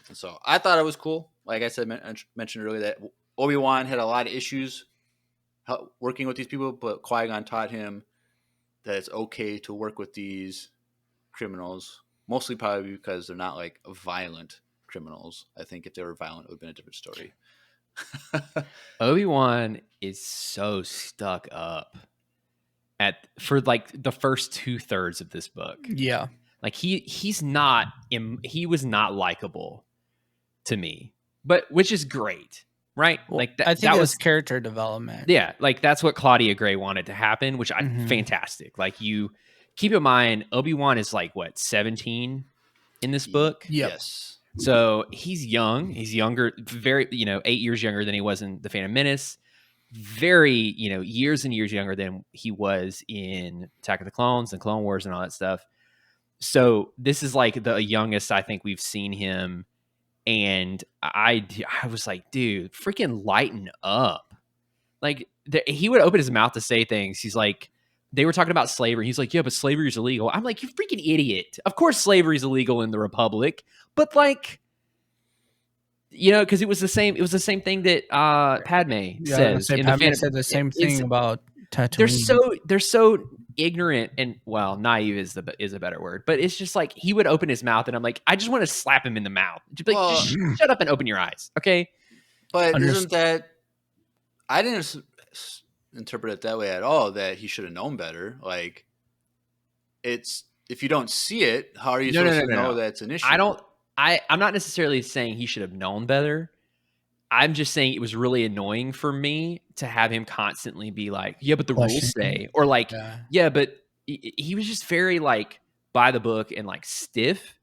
And so I thought it was cool. Like I said, mentioned earlier that Obi-Wan had a lot of issues working with these people, but Qui-Gon taught him that it's okay to work with these criminals, mostly probably because they're not like violent criminals. I think if they were violent, it would have been a different story. Obi-Wan is so stuck up for like the first 2/3 of this book. Yeah. Like he was not likable to me, but which is great, right? Well, like I think that was character development. Yeah, like that's what Claudia Gray wanted to happen, which fantastic. Like you keep in mind, Obi-Wan is like what 17 in this book. Yep. Yes. So he's young. He's younger, very 8 years younger than he was in The Phantom Menace. Very years and years younger than he was in Attack of the Clones and Clone Wars and all that stuff. So this is like the youngest I think we've seen him. And I was like, dude, freaking lighten up. Like he would open his mouth to say things. He's like, they were talking about slavery. He's like, yeah, but slavery is illegal. I'm like, you freaking idiot. Of course slavery is illegal in the Republic. But like, because it was the same thing that Padme says. Padme said the same thing about Tatooine. They're so ignorant and naive is a better word, but it's just like he would open his mouth and I'm like, I just want to slap him in the mouth. Just be like, just shut up and open your eyes, okay? But isn't that? I didn't interpret it that way at all. That he should have known better. Like, it's if you don't see it, how are you supposed to know that's an issue? I'm not necessarily saying he should have known better. I'm just saying it was really annoying for me to have him constantly be like, yeah, but the rules say, or like, yeah, but he was just very like by the book and like stiff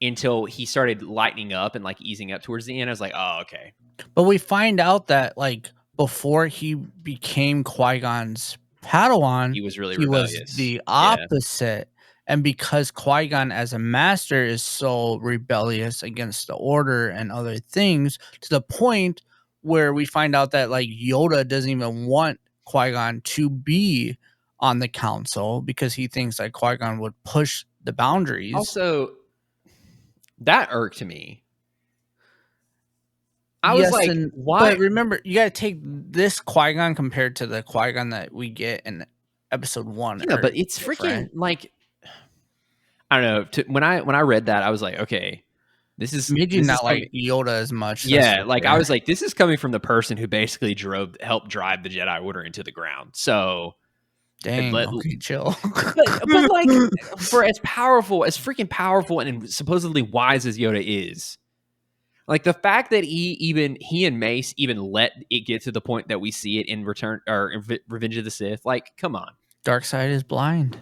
until he started lightening up and like easing up towards the end. I was like, oh, okay. But we find out that like before he became Qui-Gon's Padawan, he was really rebellious. Was the opposite. Yeah. And because Qui-Gon as a master is so rebellious against the order and other things, to the point where we find out that like Yoda doesn't even want Qui-Gon to be on the council because he thinks that Qui-Gon would push the boundaries. Also, that irked me. I was like, why? But remember, you got to take this Qui-Gon compared to the Qui-Gon that we get in episode 1. Yeah, but it's freaking like, I don't know. When I read that, I was like, okay, this is made you not like Yoda as much. Yeah, like I was like, this is coming from the person who basically helped drive the Jedi Order into the ground. So, dang, okay, chill. but like, for as freaking powerful and supposedly wise as Yoda is, like the fact that he and Mace even let it get to the point that we see it in Revenge of the Sith, like, come on, dark side is blind.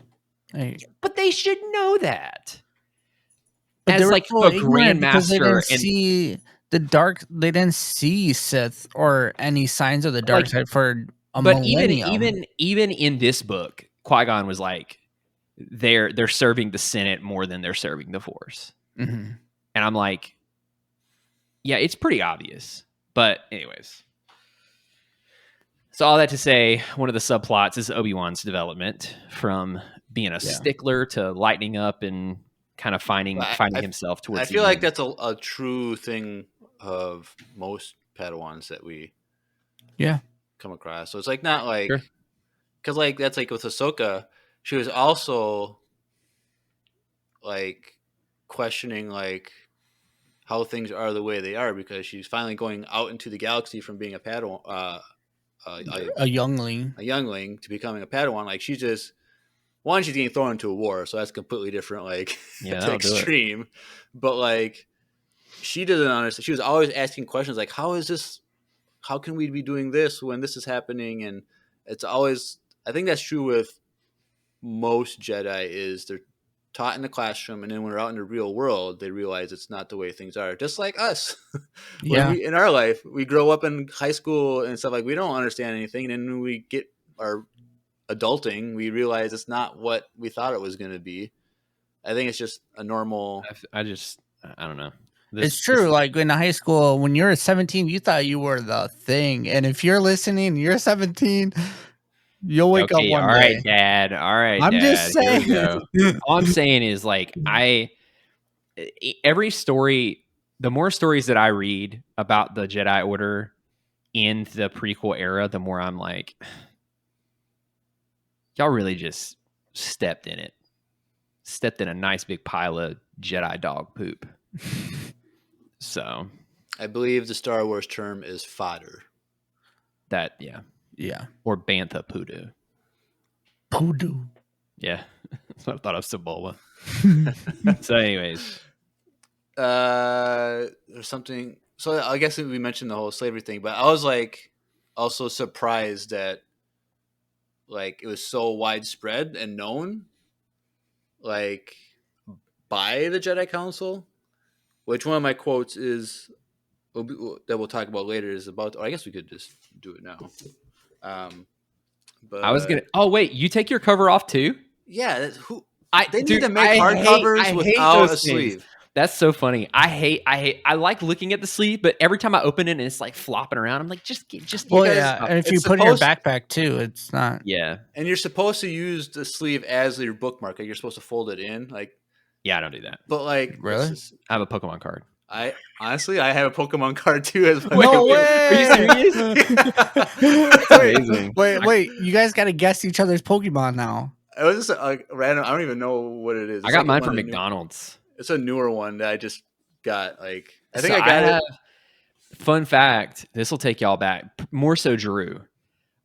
Hey. But they should know that. But as like a grandmaster, they didn't see the dark. They didn't see Sith or any signs of the dark side for a millennium. But even in this book, Qui-Gon was like, they're serving the Senate more than they're serving the Force, and I'm like, yeah, it's pretty obvious. But anyways, So all that to say, one of the subplots is Obi-Wan's development from being a stickler to lightening up and kind of finding himself towards I feel like that's a true thing of most Padawans that we come across. So it's like not like because like that's like with Ahsoka, she was also like questioning like how things are the way they are because she's finally going out into the galaxy from being a Padawan, a youngling to becoming a Padawan. Like she's just she's getting thrown into a war, so that's completely different. Like to extreme, but like she doesn't understand. She was always asking questions like, "How is this? How can we be doing this when this is happening?" And it's always. I think that's true with most Jedi. Is they're taught in the classroom, and then when they're out in the real world, they realize it's not the way things are. Just like us, in our life, we grow up in high school and stuff like we don't understand anything, and then when we get our adulting, we realize it's not what we thought it was going to be. I think it's just a normal. I don't know. It's true. Like in high school, when you were 17, you thought you were the thing, and if you're listening, you're 17. You'll wake up one day. All right, Dad. All right, I'm just saying. All I'm saying is, like, every story, the more stories that I read about the Jedi Order in the prequel era, the more I'm like, y'all really just stepped in a nice big pile of Jedi dog poop. So, I believe the Star Wars term is fodder. Yeah. Or Bantha Poodoo. Yeah. That's what I thought of Sebulba. So anyways. There's something. So I guess we mentioned the whole slavery thing, but I was like also surprised that like it was so widespread and known like by the Jedi Council, which one of my quotes is that we'll talk about later is about, I guess we could just do it now. But I was gonna. Oh wait, you take your cover off too? Yeah, they need to make hardcovers without a sleeve. That's so funny. I like looking at the sleeve, but every time I open it and it's like flopping around, I'm like, just. Well, yeah, and if you put it in your backpack too, it's not. Yeah, and you're supposed to use the sleeve as your bookmark. Like you're supposed to fold it in, like. Yeah, I don't do that. But like, really, I have a Pokemon card. I have a Pokemon card too. As well. No way! Are you serious? That's amazing. Wait! You guys got to guess each other's Pokemon now. It was just like random. I don't even know what it is. I got mine from McDonald's. It's a newer one that I just got. Like I think I got it. Fun fact: this will take y'all back more so, Drew.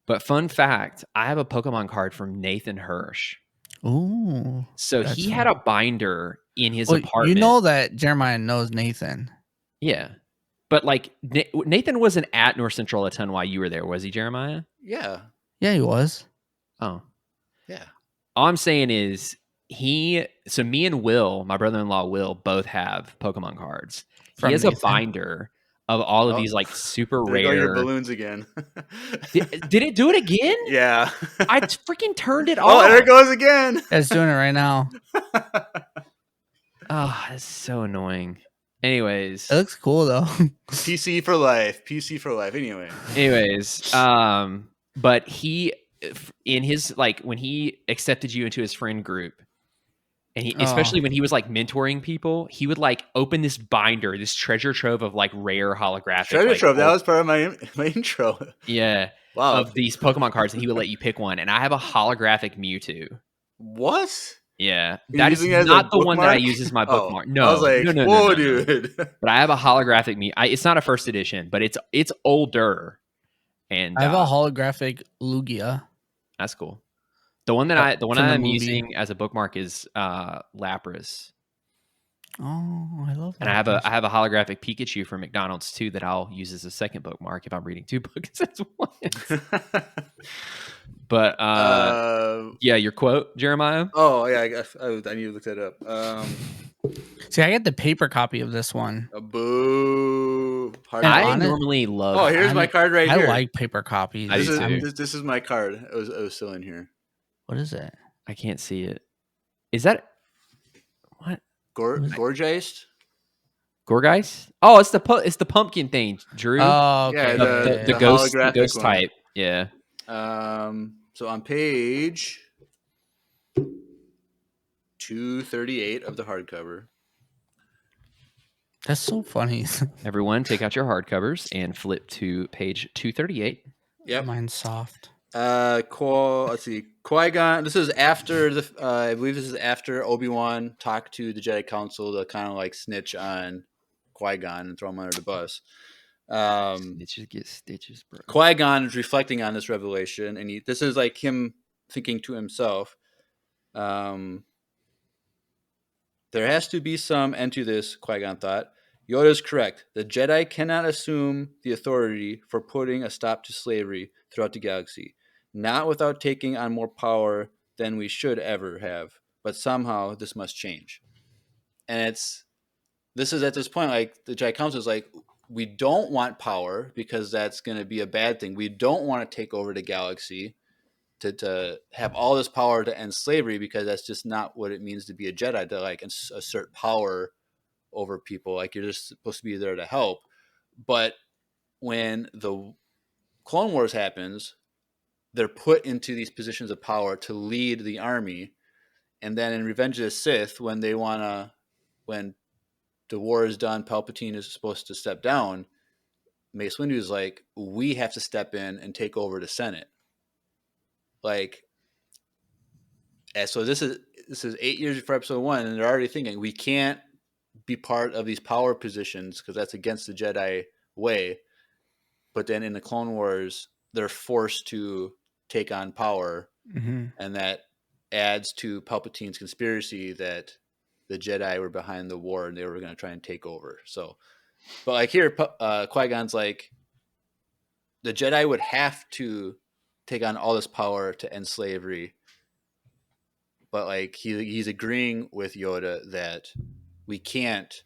But fun fact: I have a Pokemon card from Nathan Hirsch. Ooh! So he had a binder in his apartment. You know that Jeremiah knows Nathan. Yeah. But like Nathan wasn't at North Central a ton while you were there, was he, Jeremiah? Yeah. Yeah, he was. Oh. Yeah. All I'm saying is so me and Will, my brother-in-law Will, both have Pokemon cards. He has a binder of all of these like super rare. There go your balloons again. Did it do it again? Yeah. I freaking turned it off. Oh, there it goes again. It's doing it right now. Oh, that's so annoying. Anyways. It looks cool though. PC for life. Anyways, but he in his like when he accepted you into his friend group, and he especially when he was like mentoring people, he would like open this binder, this treasure trove of like rare holographic treasure trove. That was part of my intro. Yeah. Wow. Of these Pokemon cards, and he would let you pick one. And I have a holographic Mewtwo. What? Yeah, that is not the one that I use as my bookmark. No, I was like, no, whoa, dude. But I have a holographic Mew. It's not a first edition, but it's older. And I have a holographic Lugia. That's cool. The one that I'm using as a bookmark is Lapras. Oh, I love that. And I have a holographic Pikachu from McDonald's too that I'll use as a second bookmark if I'm reading two books at once. But yeah, your quote, Jeremiah. Oh yeah, I need to look that up. See, I get the paper copy of this one. Boo! I normally love. Oh, here's my card right here. I like paper copies. This is my card. It was still in here. What is it? I can't see it. Is that what? Gorgeist? Gorgeist? Oh, it's the pumpkin thing, Drew. Oh, okay. Yeah, the ghost type. Yeah. So on page 238 of the hardcover. That's so funny. Everyone, take out your hardcovers and flip to page 238. Yep. Mine's soft. Let's see. Qui-Gon. This is after I believe this is after Obi-Wan talked to the Jedi Council to kind of like snitch on Qui-Gon and throw him under the bus. Snitches get stitches, bro. Qui-Gon is reflecting on this revelation, and this is like him thinking to himself. There has to be some end to this, Qui-Gon thought. Yoda is correct. The Jedi cannot assume the authority for putting a stop to slavery throughout the galaxy, not without taking on more power than we should ever have. But somehow this must change. And this is at this point, like the Jedi Council is like, we don't want power because that's going to be a bad thing. We don't want to take over the galaxy to have all this power to end slavery because that's just not what it means to be a Jedi, to like assert power over people. Like you're just supposed to be there to help. But when the Clone Wars happens, they're put into these positions of power to lead the army. And then in Revenge of the Sith, when the war is done, Palpatine is supposed to step down. Mace Windu is like, we have to step in and take over the Senate. Like, and so this is 8 years before Episode 1, and they're already thinking we can't be part of these power positions because that's against the Jedi way. But then in the Clone Wars, they're forced to take on power, and that adds to Palpatine's conspiracy that the Jedi were behind the war and they were going to try and take over. So, but like here, Qui-Gon's like, the Jedi would have to take on all this power to end slavery, but like he's agreeing with Yoda that we can't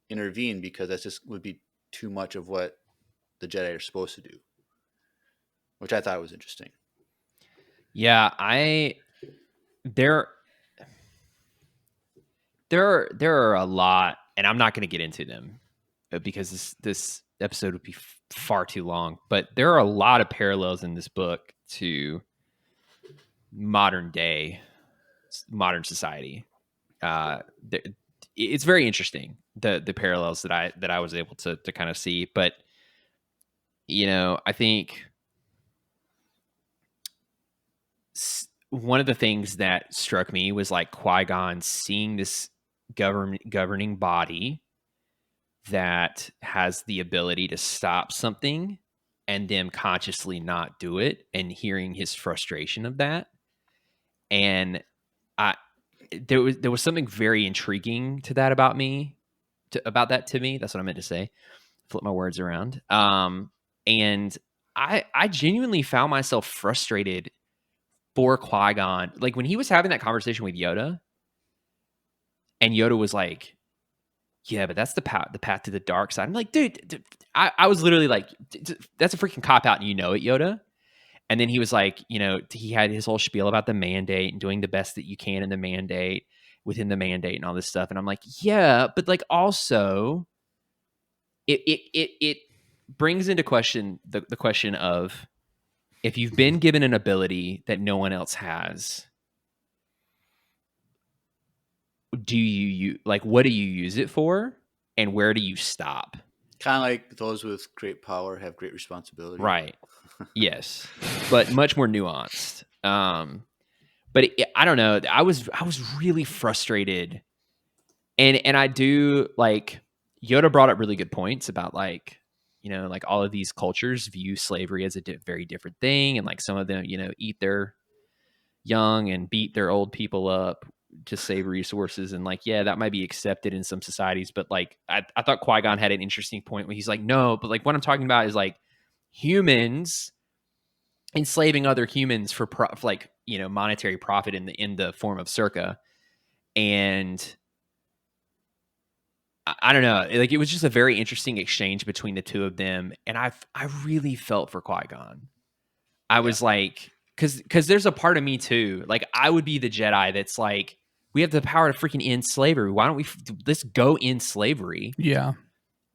intervene because that just would be too much of what the Jedi are supposed to do, which I thought was interesting. Yeah, there are a lot, and I'm not going to get into them because this episode would be far too long. But there are a lot of parallels in this book to modern society. It's very interesting, the parallels that I was able to kind of see. But I think one of the things that struck me was like Qui-Gon seeing this governing body that has the ability to stop something and them consciously not do it, and hearing his frustration of that. And there was something very intriguing to that about me. To me, that's what I meant to say. Flip my words around. And I genuinely found myself frustrated for Qui-Gon. Like when he was having that conversation with Yoda, and Yoda was like, yeah, but that's the path to the dark side. I'm like, dude, I was literally like, that's a freaking cop-out and you know it, Yoda. And then he was like, he had his whole spiel about the mandate and doing the best that you can in the mandate, within the mandate and all this stuff. And I'm like, yeah, but like also it brings into question the question of, if you've been given an ability that no one else has, what do you use it for, and where do you stop? Kind of like those with great power have great responsibility. Right. Yes, but much more nuanced. But I don't know. I was really frustrated, and I do like Yoda brought up really good points about like all of these cultures view slavery as a very different thing, and like some of them eat their young and beat their old people up to save resources, and like that might be accepted in some societies, but like I thought Qui-Gon had an interesting point when he's like, no, but like what I'm talking about is like humans enslaving other humans for monetary profit in the form of circa. And I don't know, like it was just a very interesting exchange between the two of them, and I really felt for Qui-Gon. I was like, because there's a part of me too, like I would be the Jedi that's like, we have the power to freaking end slavery. Why don't we let's go end slavery? Yeah.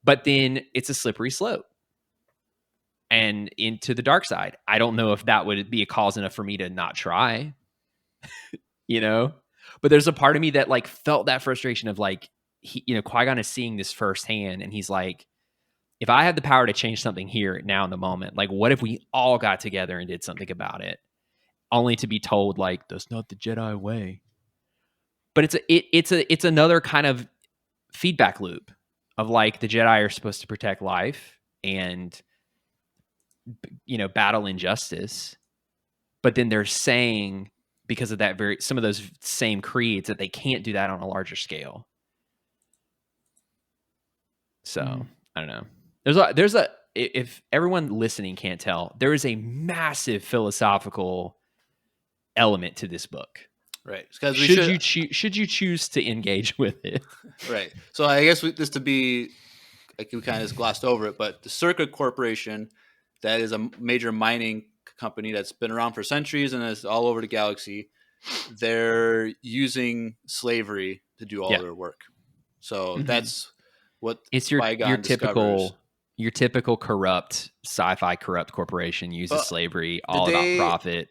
But then it's a slippery slope. and into the dark side. I don't know if that would be a cause enough for me to not try, you know? But there's a part of me that like felt that frustration of like, Qui-Gon is seeing this firsthand, and he's like, if I had the power to change something here now in the moment, like what if we all got together and did something about it? Only to be told like, that's not the Jedi way. But it's another kind of feedback loop of like the Jedi are supposed to protect life and battle injustice, but then they're saying, because of that some of those same creeds, that they can't do that on a larger scale. So I don't know. There's a if everyone listening can't tell, there is a massive philosophical element to this book. Right. Because should you choose to engage with it. Right. So I guess just to be like, we kind of just glossed over it, but the Circa Corporation, that is a major mining company that's been around for centuries and is all over the galaxy. They're using slavery to do all their work. So that's what it's your typical corrupt sci-fi corrupt corporation uses slavery, all about profit.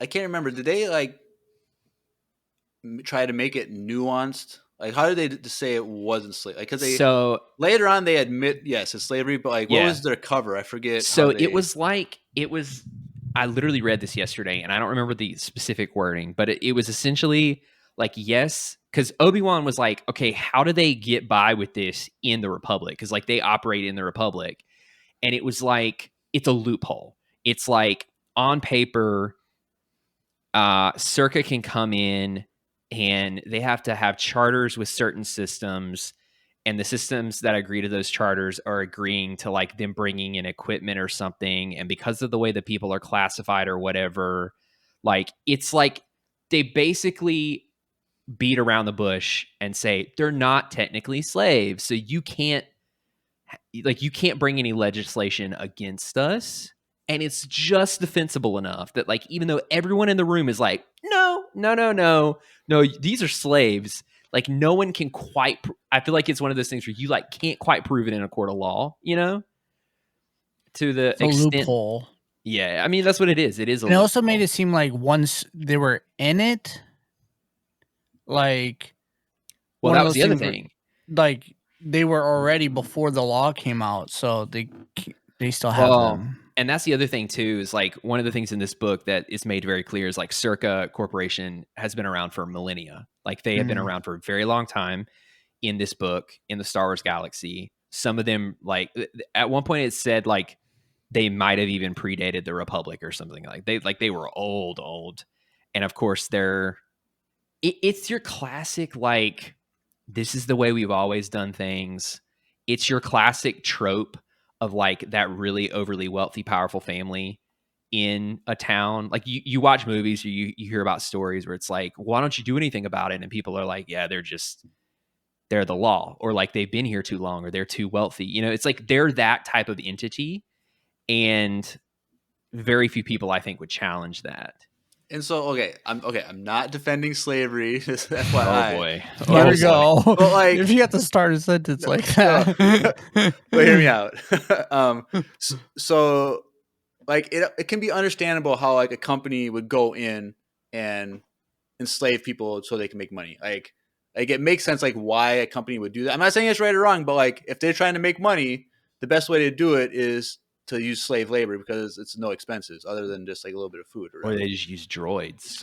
I can't remember. Did they like try to make it nuanced? Like, how did they say it wasn't slavery? Like, because later on they admit yes, it's slavery, but like, what was their cover? I forget. So it was. I literally read this yesterday, and I don't remember the specific wording, but it was essentially like, yes, because Obi-Wan was like, okay, how do they get by with this in the Republic? Because like they operate in the Republic, and it was like it's a loophole. It's like on paper, Circa can come in, and they have to have charters with certain systems, and the systems that agree to those charters are agreeing to like them bringing in equipment or something. And because of the way that people are classified or whatever, like it's like they basically beat around the bush and say they're not technically slaves. So you can't bring any legislation against us. And it's just defensible enough that like, even though everyone in the room is like, no, these are slaves. Like no one can quite, I feel like it's one of those things where you like can't quite prove it in a court of law, to the extent. Loophole. Yeah. I mean, that's what it is. It is. And it also made it seem like once they were in it, like, well, that was the other thing. Like they were already before the law came out. So they still have them. And that's the other thing too, is like one of the things in this book that is made very clear is like Circa Corporation has been around for millennia. Like they have been around for a very long time in this book, in the Star Wars galaxy. Some of them, like at one point it said like they might have even predated the Republic or something. Like they were old. And of course it's your classic, like, this is the way we've always done things. It's your classic trope of like that really overly wealthy, powerful family in a town. Like you watch movies or you hear about stories where it's like, why don't you do anything about it? And people are like, yeah, they're the law, or like they've been here too long, or they're too wealthy. It's like they're that type of entity. And very few people, I think, would challenge that. And so, I'm not defending slavery. Just FYI. Oh boy, there we go. But like, if you have to start a sentence like that, but hear me out. So, like, it can be understandable how like a company would go in and enslave people so they can make money. Like it makes sense, like why a company would do that. I'm not saying it's right or wrong, but like if they're trying to make money, the best way to do it is to use slave labor because it's no expenses other than just like a little bit of food. Or they just use droids.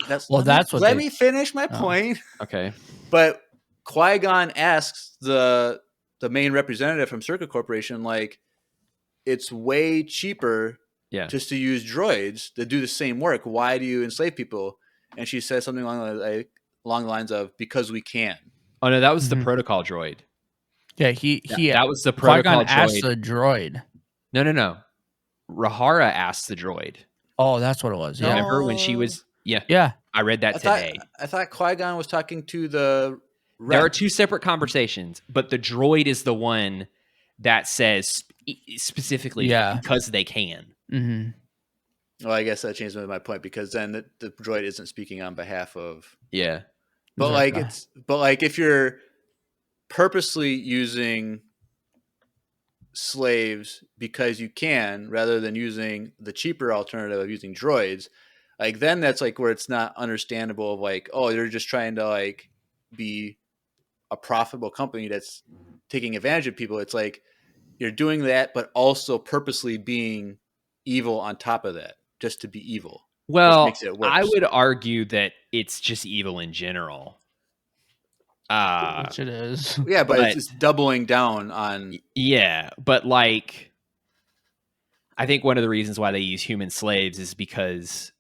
Let me finish my point. Okay. But Qui-Gon asks the main representative from Circa Corporation, like, it's way cheaper just to use droids to do the same work. Why do you enslave people? And she says something along the lines of, because we can. Oh no, that was the protocol droid. Yeah, that was the protocol Qui-Gon asked the droid. No. Rahara asked the droid. Oh, that's what it was. Yeah. Remember when she was? Yeah. Yeah. I read that today. I thought Qui-Gon was talking to the rep. There are two separate conversations, but the droid is the one that says specifically because they can. Mm-hmm. Well, I guess that changes my point, because then the droid isn't speaking on behalf of. Yeah. But like if you're purposely using slaves because you can, rather than using the cheaper alternative of using droids, like then that's like where it's not understandable of like, oh, you're just trying to like be a profitable company that's taking advantage of people. It's like you're doing that, but also purposely being evil on top of that, just to be evil, which Well, makes it I worse. would argue that it's just evil in general. Which it is. Yeah, but it's but just doubling down on. yeah, but like I think one of the reasons why they use human slaves is because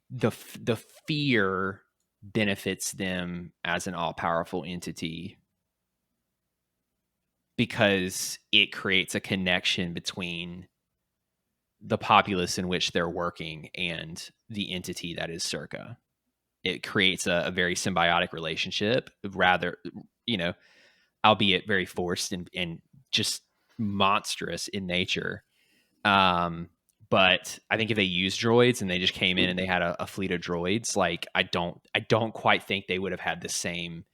the fear benefits them as an all-powerful entity, because it creates a connection between the populace in which they're working and the entity that is Circa. It creates a very symbiotic relationship, rather, albeit very forced and just monstrous in nature. But I think if they used droids and they just came in and they had a fleet of droids, like I don't quite think they would have had the same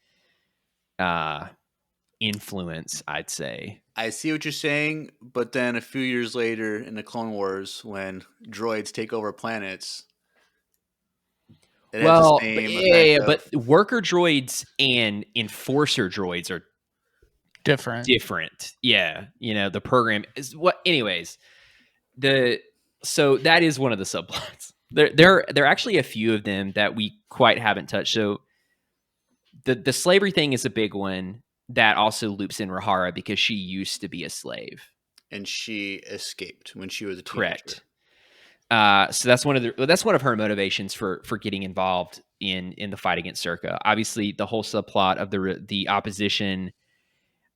influence, I'd say. I see what you're saying, but then a few years later in the Clone Wars, when droids take over planets, it has the Well, same effect but of. worker droids and enforcer droids are Different. different. Yeah, the program is what. Anyways, so that is one of the subplots. There are actually a few of them that we quite haven't touched. So the slavery thing is a big one that also loops in Rahara because she used to be a slave. And she escaped when she was a teenager. Correct. So that's one of her motivations for getting involved in the fight against Circa. Obviously, the whole subplot of the opposition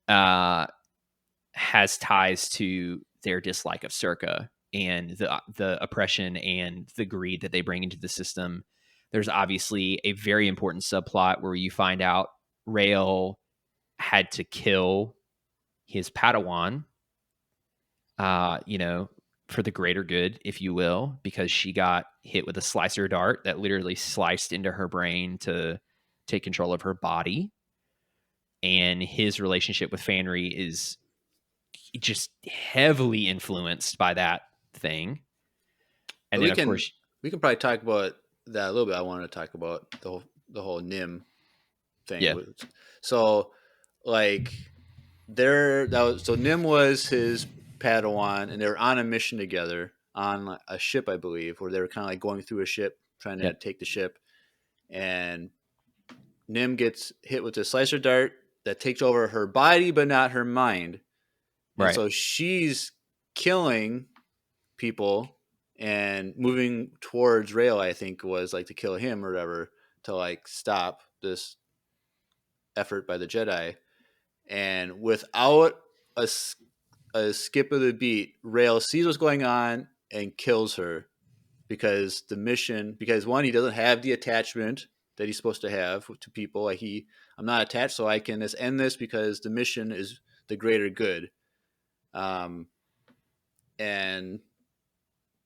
has ties to their dislike of Circa and the oppression and the greed that they bring into the system. There's obviously a very important subplot where you find out Rael had to kill his Padawan, for the greater good, if you will, because she got hit with a slicer dart that literally sliced into her brain to take control of her body. And his relationship with Fanry is just heavily influenced by that thing. And then, of course, we can probably talk about that a little bit. I wanted to talk about the whole Nim thing. Yeah. So, like, so Nim was his Padawan, and they were on a mission together on a ship, I believe, where they were kind of like going through a ship, trying to take the ship, and Nim gets hit with a slicer dart that takes over her body, but not her mind. And right. so she's killing people and moving towards Rael, I think was like to kill him or whatever, to like stop this effort by the Jedi. And without a skip of the beat, Rael sees what's going on and kills her because one, he doesn't have the attachment that he's supposed to have to people. Like I'm not attached, so I can just end this because the mission is the greater good. But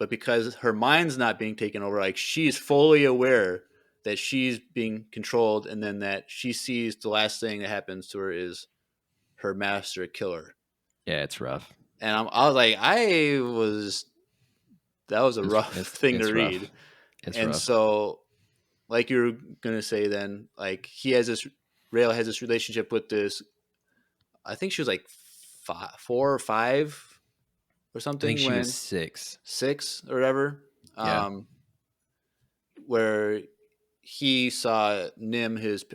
because her mind's not being taken over, like she's fully aware that she's being controlled, and then that she sees the last thing that happens to her is her master killer. Yeah, it's rough. And I was like, that was a rough thing to read. Rough. It's and rough. So, like you're gonna say, then like Rael has this relationship with this. I think she was like 4 or 5 or something. I think she was 6 or whatever. Yeah. Where he saw Nim, his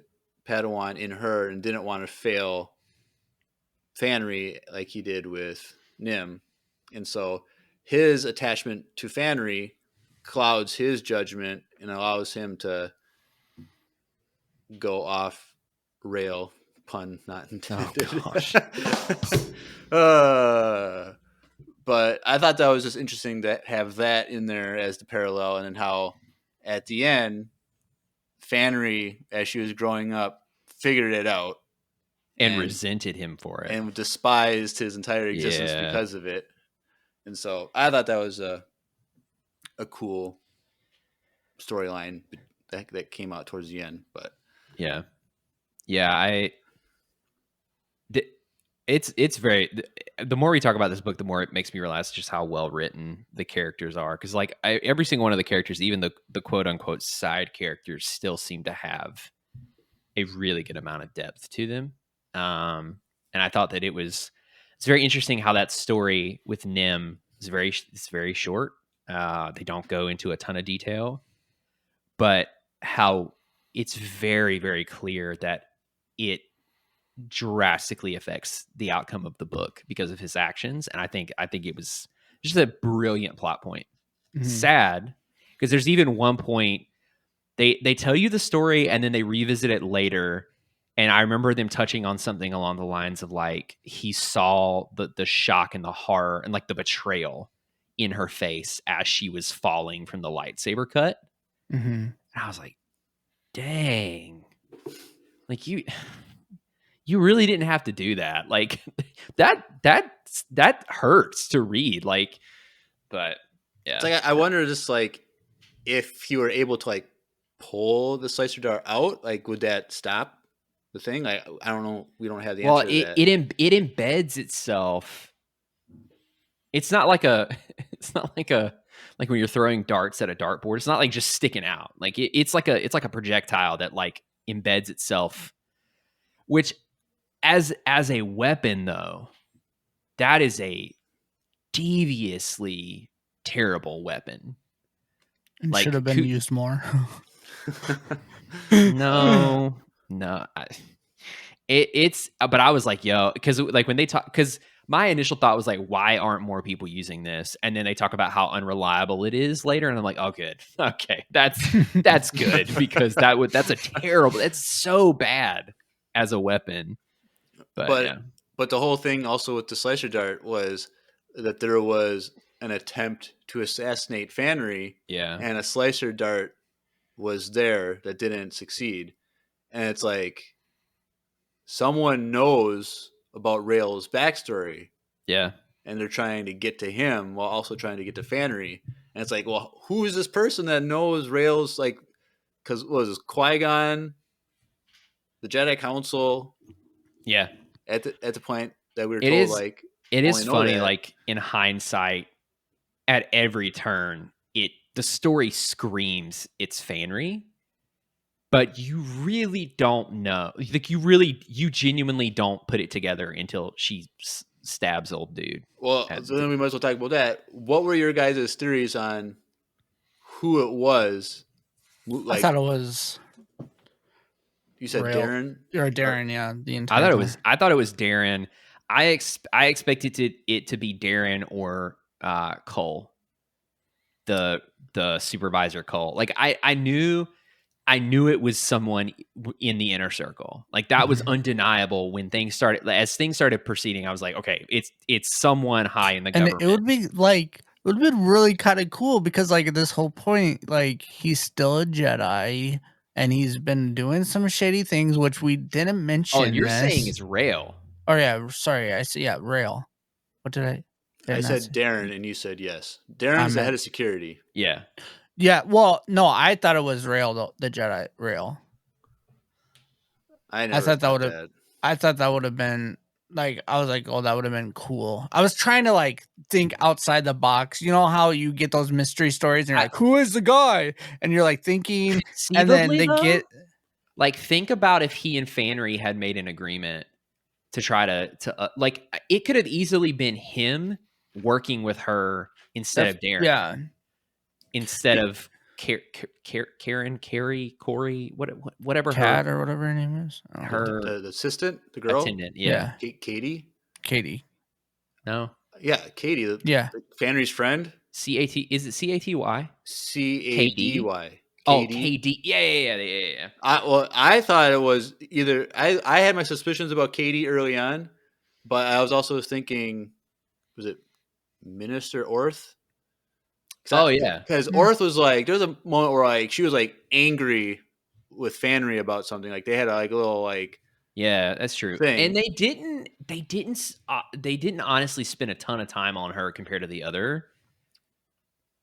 Padawan, in her and didn't want to fail Fanry like he did with Nim. And so his attachment to Fanry clouds his judgment and allows him to go off rail, pun not intended. Oh, gosh. But I thought that was just interesting to have that in there as the parallel, and then how at the end Fanry, as she was growing up, figured it out and resented him for it and despised his entire existence because of it. And so I thought that was a cool storyline that came out towards the end. But It's very. The more we talk about this book, the more it makes me realize just how well written the characters are. Because like every single one of the characters, even the quote unquote side characters, still seem to have a really good amount of depth to them. And I thought that it's very interesting how that story with Nim is very short. They don't go into a ton of detail, but how it's very, very clear that it drastically affects the outcome of the book because of his actions. And I think it was just a brilliant plot point. Mhm. Sad because there's even one point they tell you the story and then they revisit it later. And I remember them touching on something along the lines of like he saw the shock and the horror and like the betrayal in her face as she was falling from the lightsaber cut. Mhm. And I was like, dang, like you really didn't have to do that. Like that hurts to read. Like, but yeah, It's like I wonder just like if you were able to like pull the slicer dart out, like would that stop the thing? Like I don't know. We don't have the answer to that. it embeds itself. It's not like like when you're throwing darts at a dartboard. It's not like just sticking out. Like it's like a projectile that like embeds itself. Which, as a weapon though, that is a deviously terrible weapon. It Like, should have been used more. No. It's but I was like, yo, because like when they talk, because my initial thought was like, why aren't more people using this? And then they talk about how unreliable it is later, and I'm like, oh, good, okay, that's good because that's a terrible, that's so bad as a weapon. But yeah. But the whole thing also with the slicer dart was that there was an attempt to assassinate Fanry, Yeah. and a slicer dart was there that didn't succeed. And it's like someone knows about Rail's backstory. Yeah. And they're trying to get to him while also trying to get to Fanry. And it's like, well, who is this person that knows Rail's, like, because what was this, Qui-Gon, the Jedi Council? Yeah. At the point that we were It told, is, like, it is only know funny, that. like in hindsight, at every turn, the story screams it's Fanry, but you really don't know. Like you genuinely don't put it together until she stabs old dude. Well, so then we might as well talk about that. What were your guys' theories on who it was? Like, I thought it was you said Rail. Darren? Or Darren, yeah. The entire I time. thought it was Darren. I expected it to be Darren or Cole, the supervisor Cole. Like I knew it was someone in the inner circle. Like that was undeniable when things started proceeding. I was like, okay, it's someone high in the government. It would be like, it would have been really kind of cool because like at this whole point, like he's still a Jedi and he's been doing some shady things, which we didn't mention. Oh, you're saying it's Rail. Oh yeah, sorry. I said, yeah, Rail. What did I? I said Darren, and you said yes. Darren's the head of security. Yeah. Yeah. Well, no, I thought it was Rail, the Jedi Rail. I thought that would have. I thought that would have been like, I was like, oh, that would have been cool. I was trying to like think outside the box. You know how you get those mystery stories and you're like, who is the guy? And you're like thinking, and then they get like, think about if he and Fanry had made an agreement to try to like, it could have easily been him working with her instead of Darren. Yeah. Instead of Karen, Carrie, Corey, whatever Cat her, or whatever her name is. Her the assistant, the girl, attendant, yeah. Katie. No. Yeah, Katie. The Fanry's friend. CAT, is it CATY? CADY. Oh, KD. Yeah. I thought it was either. I had my suspicions about Katie early on, but I was also thinking, was it Minister Orth? Yeah, because Orth was like, there was a moment where like she was like angry with Fanry about something. Like they had like a little like, yeah, that's true. Thing. And they didn't honestly spend a ton of time on her compared to the other.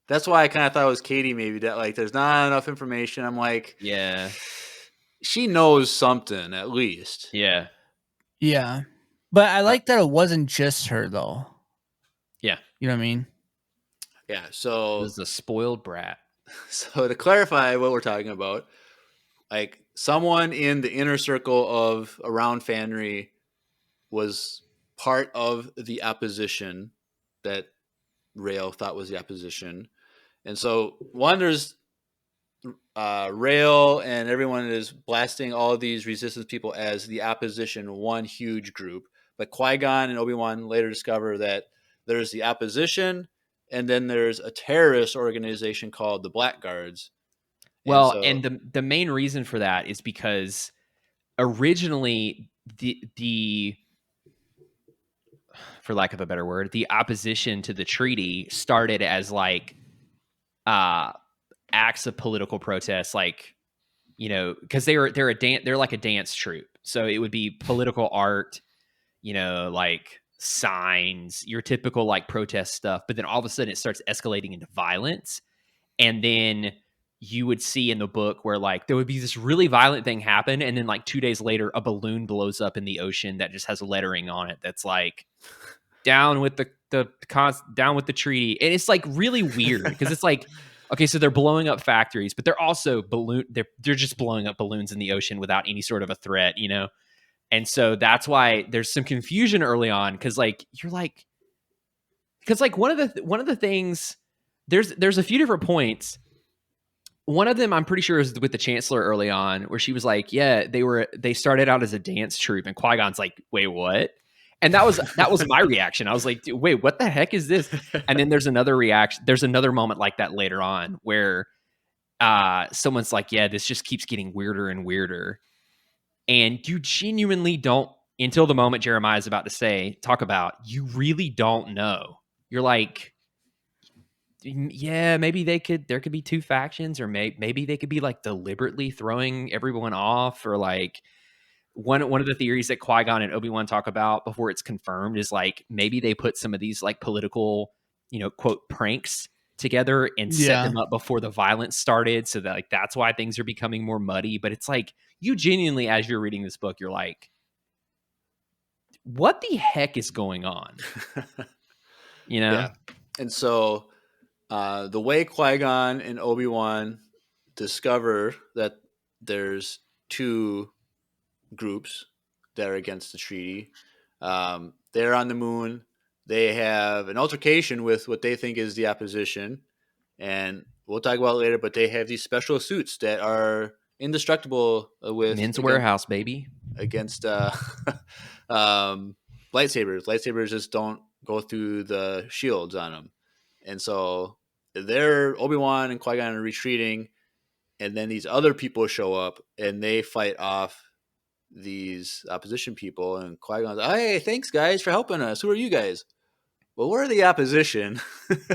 That's why I kind of thought it was Katie. Maybe that like there's not enough information. I'm like, yeah, she knows something at least. Yeah. Yeah. But I like that it wasn't just her though. Yeah. You know what I mean? Yeah. It So was a spoiled brat. to clarify what we're talking about, like someone in the inner circle of around Fanry was part of the opposition that Rail thought was the opposition. And so one, there's Rail and everyone is blasting all of these resistance people as the opposition, one huge group. But Qui-Gon and Obi-Wan later discover that there's the opposition, and then there's a terrorist organization called the Blackguards. And Well, so, and the main reason for that is because originally the for lack of a better word, the opposition to the treaty started as like uh acts of political protest, like, you know, because they're like a dance troupe, so it would be political art, you know, like signs, your typical like protest stuff, but then all of a sudden it starts escalating into violence. And then you would see in the book where like there would be this really violent thing happen, and then like 2 days later a balloon blows up in the ocean that just has lettering on it that's like down with down with the treaty. And it's like really weird because it's like, okay, so they're blowing up factories, but they're also they're just blowing up balloons in the ocean without any sort of a threat, you know. And so that's why there's some confusion early on, because like you're like, because like one of the things, there's a few different points. One of them I'm pretty sure is with the Chancellor early on, where she was like, yeah, they started out as a dance troupe, and Qui-Gon's like, wait, what? And that was my reaction. I was like, wait, what the heck is this? And then there's another reaction. There's another moment like that later on where someone's like, yeah, this just keeps getting weirder and weirder. And you genuinely don't, until the moment Jeremiah's about to talk about, you really don't know. You're like, yeah, maybe there could be two factions, or maybe they could be like deliberately throwing everyone off, or like one of the theories that Qui-Gon and Obi-Wan talk about before it's confirmed is like maybe they put some of these like political, you know, quote, pranks together and set Yeah. them up before the violence started, so that like that's why things are becoming more muddy. But it's like you genuinely, as you're reading this book, you're like, what the heck is going on? You know? yeah. And so the way Qui-Gon and Obi-Wan discover that there's two groups that are against the treaty, they're on the moon. They have an altercation with what they think is the opposition, and we'll talk about it later. But they have these special suits that are indestructible Men's Warehouse, baby. against lightsabers. Lightsabers just don't go through the shields on them, and so they're Obi-Wan and Qui-Gon are retreating, and then these other people show up and they fight off these opposition people. And Qui-Gon's like, hey, thanks guys for helping us. Who are you guys? Well, we're the opposition.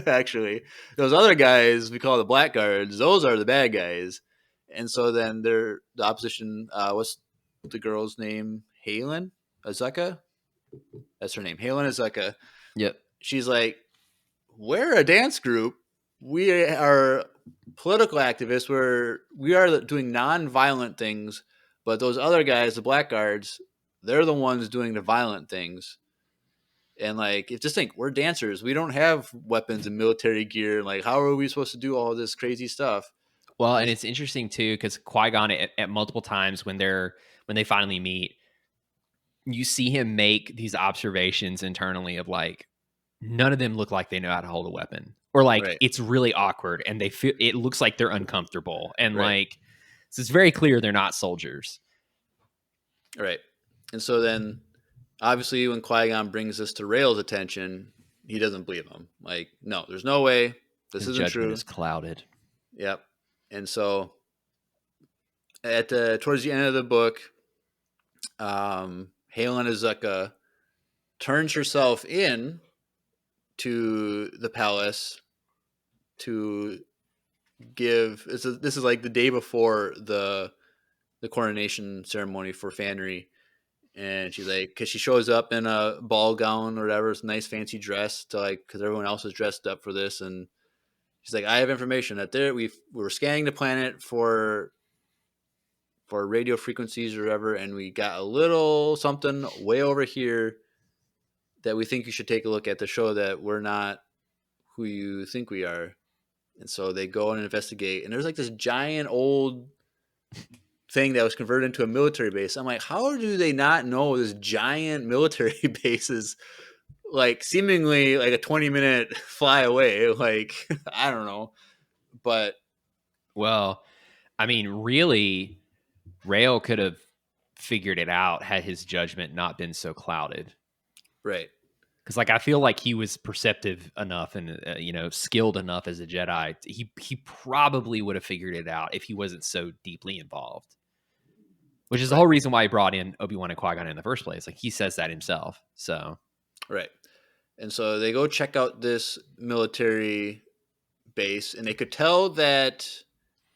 Actually, those other guys we call the Blackguards, those are the bad guys. And so then they're the opposition. What's the girl's name? Halen Azeka. That's her name. Halen Azeka. Yep. She's like, we're a dance group. We are political activists. We are doing non-violent things, but those other guys, the Blackguards, they're the ones doing the violent things. And like, just think, we're dancers. We don't have weapons and military gear. Like, how are we supposed to do all this crazy stuff? Well, and it's interesting too, because Qui-Gon at multiple times when they finally meet, you see him make these observations internally of like, none of them look like they know how to hold a weapon, or like Right. it's really awkward and it looks like they're uncomfortable, and Right. like, so it's very clear they're not soldiers. Right. And so then, obviously, when Qui-Gon brings this to Rail's attention, he doesn't believe him. Like, no, there's no way. This His isn't judgment true. is clouded. Yep. And so, towards the end of the book, Halen Azeka turns herself in to the palace to give. This is like the day before the coronation ceremony for Fanry. And she's like, because she shows up in a ball gown or whatever, it's a nice fancy dress to like, because everyone else is dressed up for this. And she's like, I have information that we were scanning the planet for for radio frequencies or whatever, and we got a little something way over here that we think you should take a look at to show that we're not who you think we are. And so they go and investigate, and there's like this giant old thing that was converted into a military base. I'm like, how do they not know this giant military base is like seemingly like a 20-minute fly away? Like, I don't know. But Well, I mean, really, Rail could have figured it out had his judgment not been so clouded. right. Because, like, I feel like he was perceptive enough and skilled enough as a Jedi. He probably would have figured it out if he wasn't so deeply involved. Which is the whole reason why he brought in Obi-Wan and Qui-Gon in the first place. Like, he says that himself. So, right. And so they go check out this military base, and they could tell that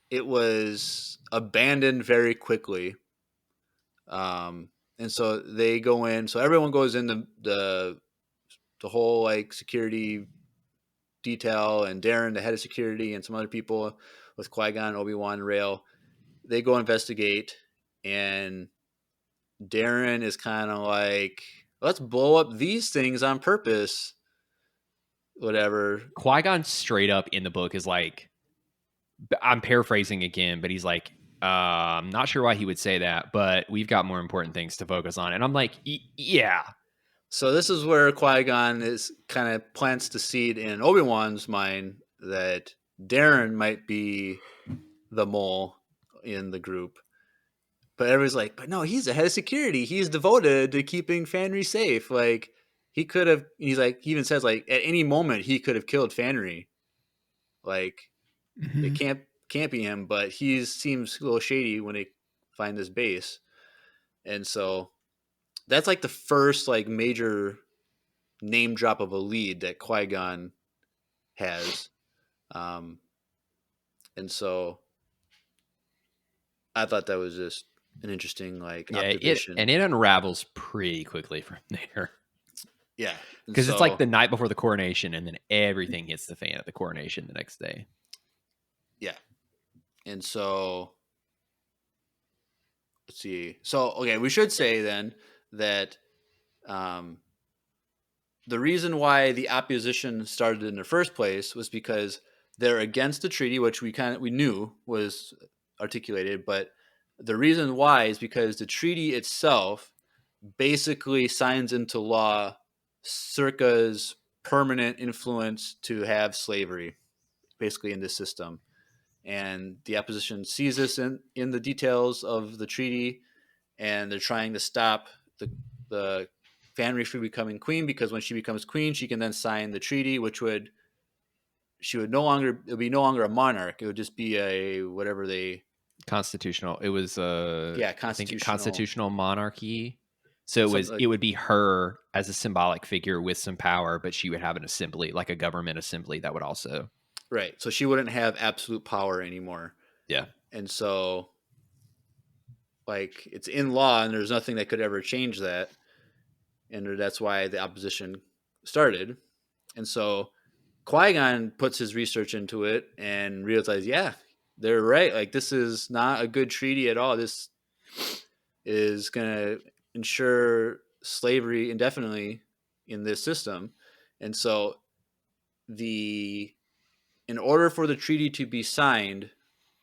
it was abandoned very quickly. And so they go in. So everyone goes in the whole like security detail, and Darren, the head of security, and some other people with Qui-Gon, Obi-Wan, Rail. They go investigate, and Darren is kind of like, let's blow up these things on purpose. Whatever. Qui-Gon straight up in the book is like, I'm paraphrasing again, but he's like, I'm not sure why he would say that, but we've got more important things to focus on. And I'm like, yeah. So this is where Qui-Gon is kind of plants the seed in Obi-Wan's mind that Darren might be the mole in the group. But everybody's like, but no, he's the head of security. He's devoted to keeping Fanry safe. Like, he could have, he's like, he even says, like, at any moment he could have killed Fanry. Like, it can't be him, but he seems a little shady when they find this base. And so that's like the first like major name drop of a lead that Qui-Gon has. And so I thought that was just an interesting like observation. It unravels pretty quickly from there. Yeah. Because it's like the night before the coronation, and then everything hits the fan at the coronation the next day. Yeah. And so let's see. So, okay, we should say then that the reason why the opposition started in the first place was because they're against the treaty, which we knew was articulated, but the reason why is because the treaty itself basically signs into law Circa's permanent influence to have slavery, basically in this system. And the opposition sees this in the details of the treaty, and they're trying to stop the Fanry from becoming queen, because when she becomes queen, she can then sign the treaty, which would be no longer a monarch. It would just be a whatever they constitutional. It was constitutional monarchy. So it would be her as a symbolic figure with some power, but she would have an assembly, like a government assembly that would also. Right. So she wouldn't have absolute power anymore. Yeah. And so like it's in law, and there's nothing that could ever change that. And that's why the opposition started. And so Qui-Gon puts his research into it and realizes, yeah, they're right. Like, this is not a good treaty at all. This is going to ensure slavery indefinitely in this system. And so in order for the treaty to be signed,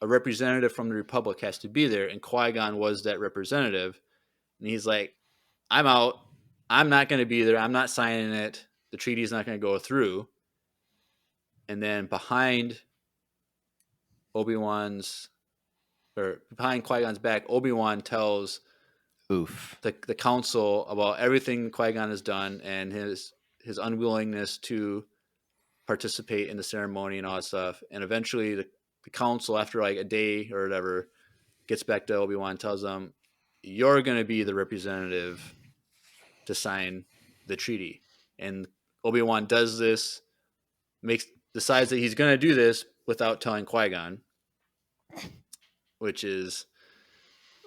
a representative from the Republic has to be there. And Qui-Gon was that representative. And he's like, I'm out. I'm not going to be there. I'm not signing it. The treaty is not going to go through. And then behind Qui-Gon's back, Obi-Wan tells the council about everything Qui-Gon has done and his unwillingness to participate in the ceremony and all that stuff. And eventually the council, after like a day or whatever, gets back to Obi-Wan and tells them, you're going to be the representative to sign the treaty. And Obi-Wan does this, decides that he's going to do this without telling Qui-Gon, which is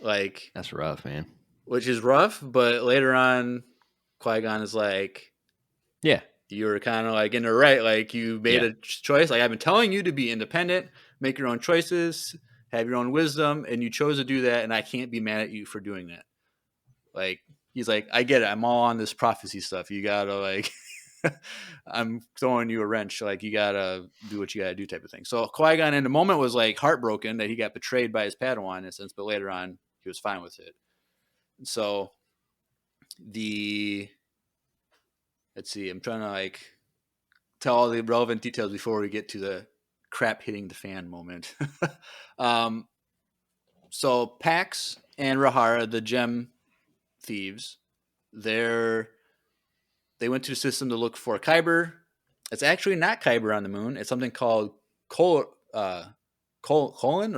like, that's rough, man. Which is rough, but later on, Qui-Gon is like, yeah, you were kind of like in the right. Like, you made a choice. Like, I've been telling you to be independent, make your own choices, have your own wisdom, and you chose to do that, and I can't be mad at you for doing that. Like, he's like, I get it. I'm all on this prophecy stuff. You gotta like, I'm throwing you a wrench. Like, you gotta do what you gotta do, type of thing. So Qui-Gon in the moment was like heartbroken that he got betrayed by his Padawan in a sense, but later on he was fine with it. And so let's see, I'm trying to like tell all the relevant details before we get to the crap hitting the fan moment. So Pax and Rahara, the gem thieves, they went to the system to look for Kyber. It's actually not Kyber on the moon. It's something called colon or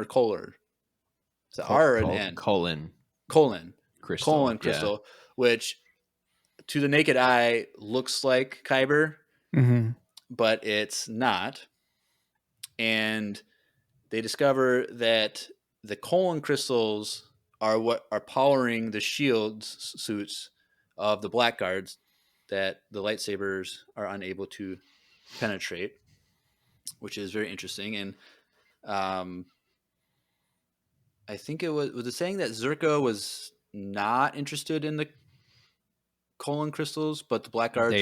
Kohler. It's an R or an N? Colon Crystal. Colon crystal, yeah. which to the naked eye looks like Kyber, but it's not. And they discover that the colon crystals are what are powering the shields suits of the blackguards that the lightsabers are unable to penetrate, which is very interesting. And I think it was it saying that Zerka was not interested in the colon crystals, but the blackguards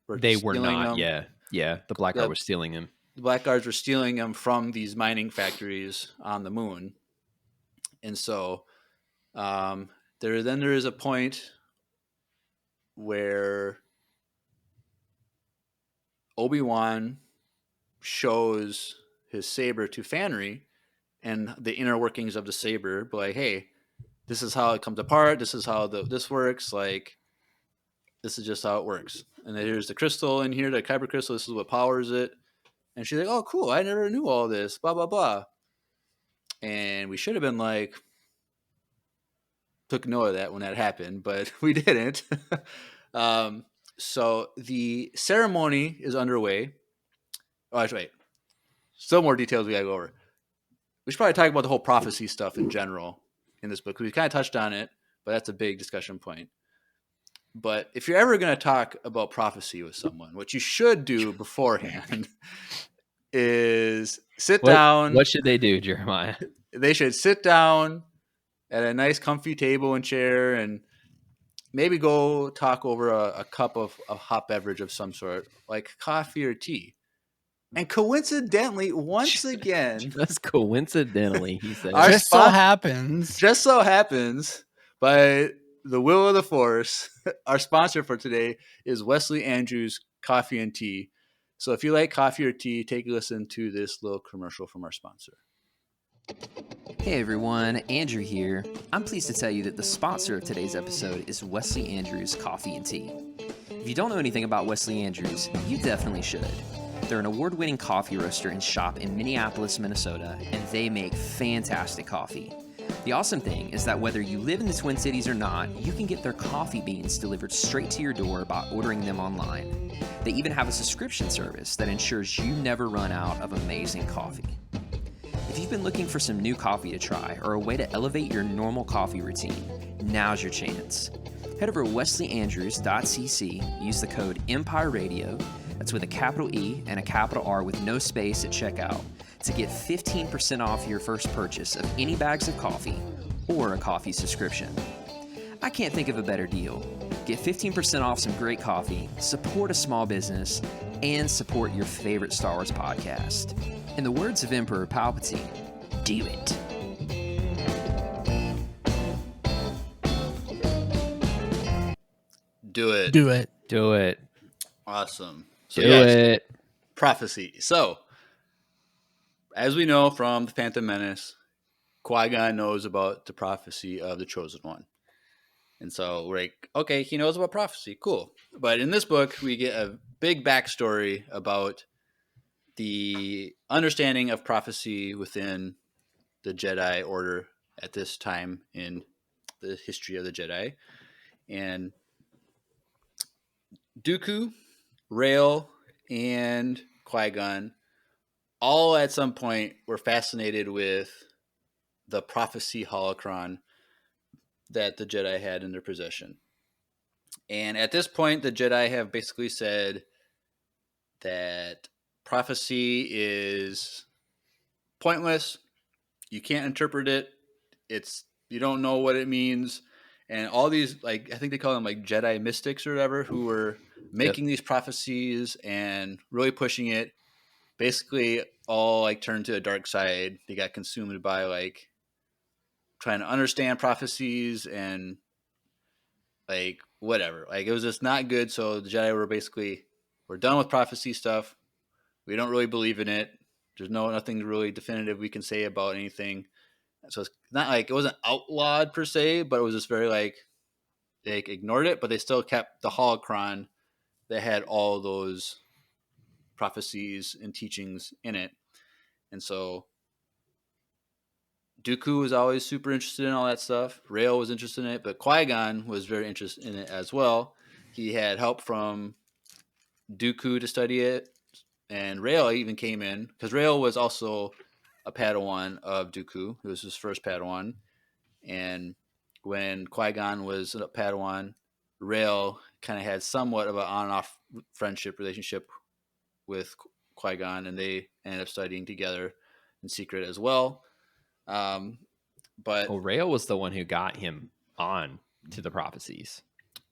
were stealing not. them. Yeah. The blackguard was stealing them. The blackguards were stealing them from these mining factories on the moon. And so there is a point where Obi-Wan shows his saber to Fanry and the inner workings of the saber, but like, hey, this is how it comes apart. This is how this works. Like, this is just how it works. And then here's the crystal in here, the Kyber crystal. This is what powers it. And she's like, oh, cool. I never knew all this. Blah, blah, blah. And we should have been like, took note of that when that happened, but we didn't. So the ceremony is underway. Oh, that's right. Still more details we got to go over. We should probably talk about the whole prophecy stuff in general in this book. We kind of touched on it, but that's a big discussion point. But if you're ever going to talk about prophecy with someone, what you should do beforehand is sit down. What should they do, Jeremiah? They should sit down at a nice comfy table and chair and maybe go talk over a cup of a hot beverage of some sort, like coffee or tea. And coincidentally, once again, just coincidentally, he said, just so happens, by the will of the Force, our sponsor for today is Wesley Andrews Coffee and Tea. So if you like coffee or tea, take a listen to this little commercial from our sponsor. Hey everyone, Andrew here. I'm pleased to tell you that the sponsor of today's episode is Wesley Andrews Coffee and Tea. If you don't know anything about Wesley Andrews, you definitely should. They're an award-winning coffee roaster and shop in Minneapolis, Minnesota, and they make fantastic coffee. The awesome thing is that whether you live in the Twin Cities or not, you can get their coffee beans delivered straight to your door by ordering them online. They even have a subscription service that ensures you never run out of amazing coffee. If you've been looking for some new coffee to try or a way to elevate your normal coffee routine, now's your chance. Head over to wesleyandrews.cc, use the code EMPIRERADIO, that's with a capital E and a capital R with no space at checkout, to get 15% off your first purchase of any bags of coffee or a coffee subscription. I can't think of a better deal. Get 15% off some great coffee, support a small business, and support your favorite Star Wars podcast. In the words of Emperor Palpatine, do it. Do it. Do it. Do it. Awesome. So Do it. Prophecy. So, as we know from The Phantom Menace, Qui-Gon knows about the prophecy of the Chosen One. And so we're like, okay, he knows about prophecy. Cool. But in this book, we get a big backstory about the understanding of prophecy within the Jedi Order at this time in the history of the Jedi. And Dooku, Rael, and Qui-Gon all at some point were fascinated with the prophecy holocron that the Jedi had in their possession. And at this point, the Jedi have basically said that prophecy is pointless. you can't interpret it. You don't know what it means. And all these, like, I think they call them like Jedi mystics or whatever, who were making these prophecies and really pushing it, basically all like turned to the dark side. They got consumed by like trying to understand prophecies and like whatever. Like it was just not good. So the Jedi were basically, we're done with prophecy stuff. We don't really believe in it. There's nothing really definitive we can say about anything. So it's not like it wasn't outlawed per se, but it was just very like they ignored it, but they still kept the holocron that had all those prophecies and teachings in it. And so Dooku was always super interested in all that stuff. Rael was interested in it, but Qui-Gon was very interested in it as well. He had help from Dooku to study it, and Rael even came in because Rael was also a Padawan of Dooku. It was his first Padawan, and when Qui-Gon was a Padawan, Rael kind of had somewhat of an on-off friendship relationship with Qui-Gon, and they ended up studying together in secret as well. But Rael was the one who got him on to the prophecies,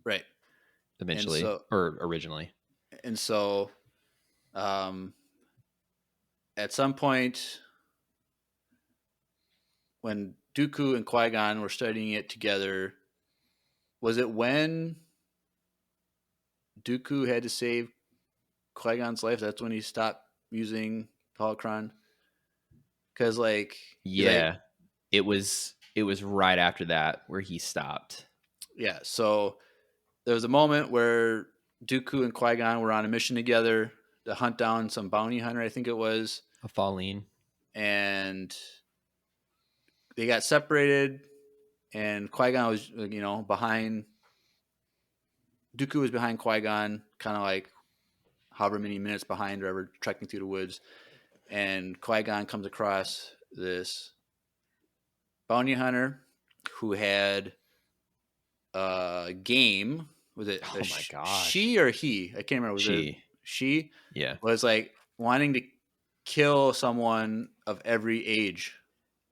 right, eventually, or originally. And so, at some point, when Dooku and Qui-Gon were studying it together, was it when Dooku had to save Qui-Gon's life? That's when he stopped using holocron. Because, like, yeah, it was right after that where he stopped. Yeah, so there was a moment where Dooku and Qui-Gon were on a mission together to hunt down some bounty hunter, I think it was. A Falleen. And they got separated, and Qui-Gon was, behind. Dooku was behind Qui-Gon, kind of like however many minutes behind, or ever trekking through the woods. And Qui-Gon comes across this bounty hunter who had a game. Was it my gosh. She or he? I can't remember. Was it she? Yeah. Was like wanting to kill someone of every age.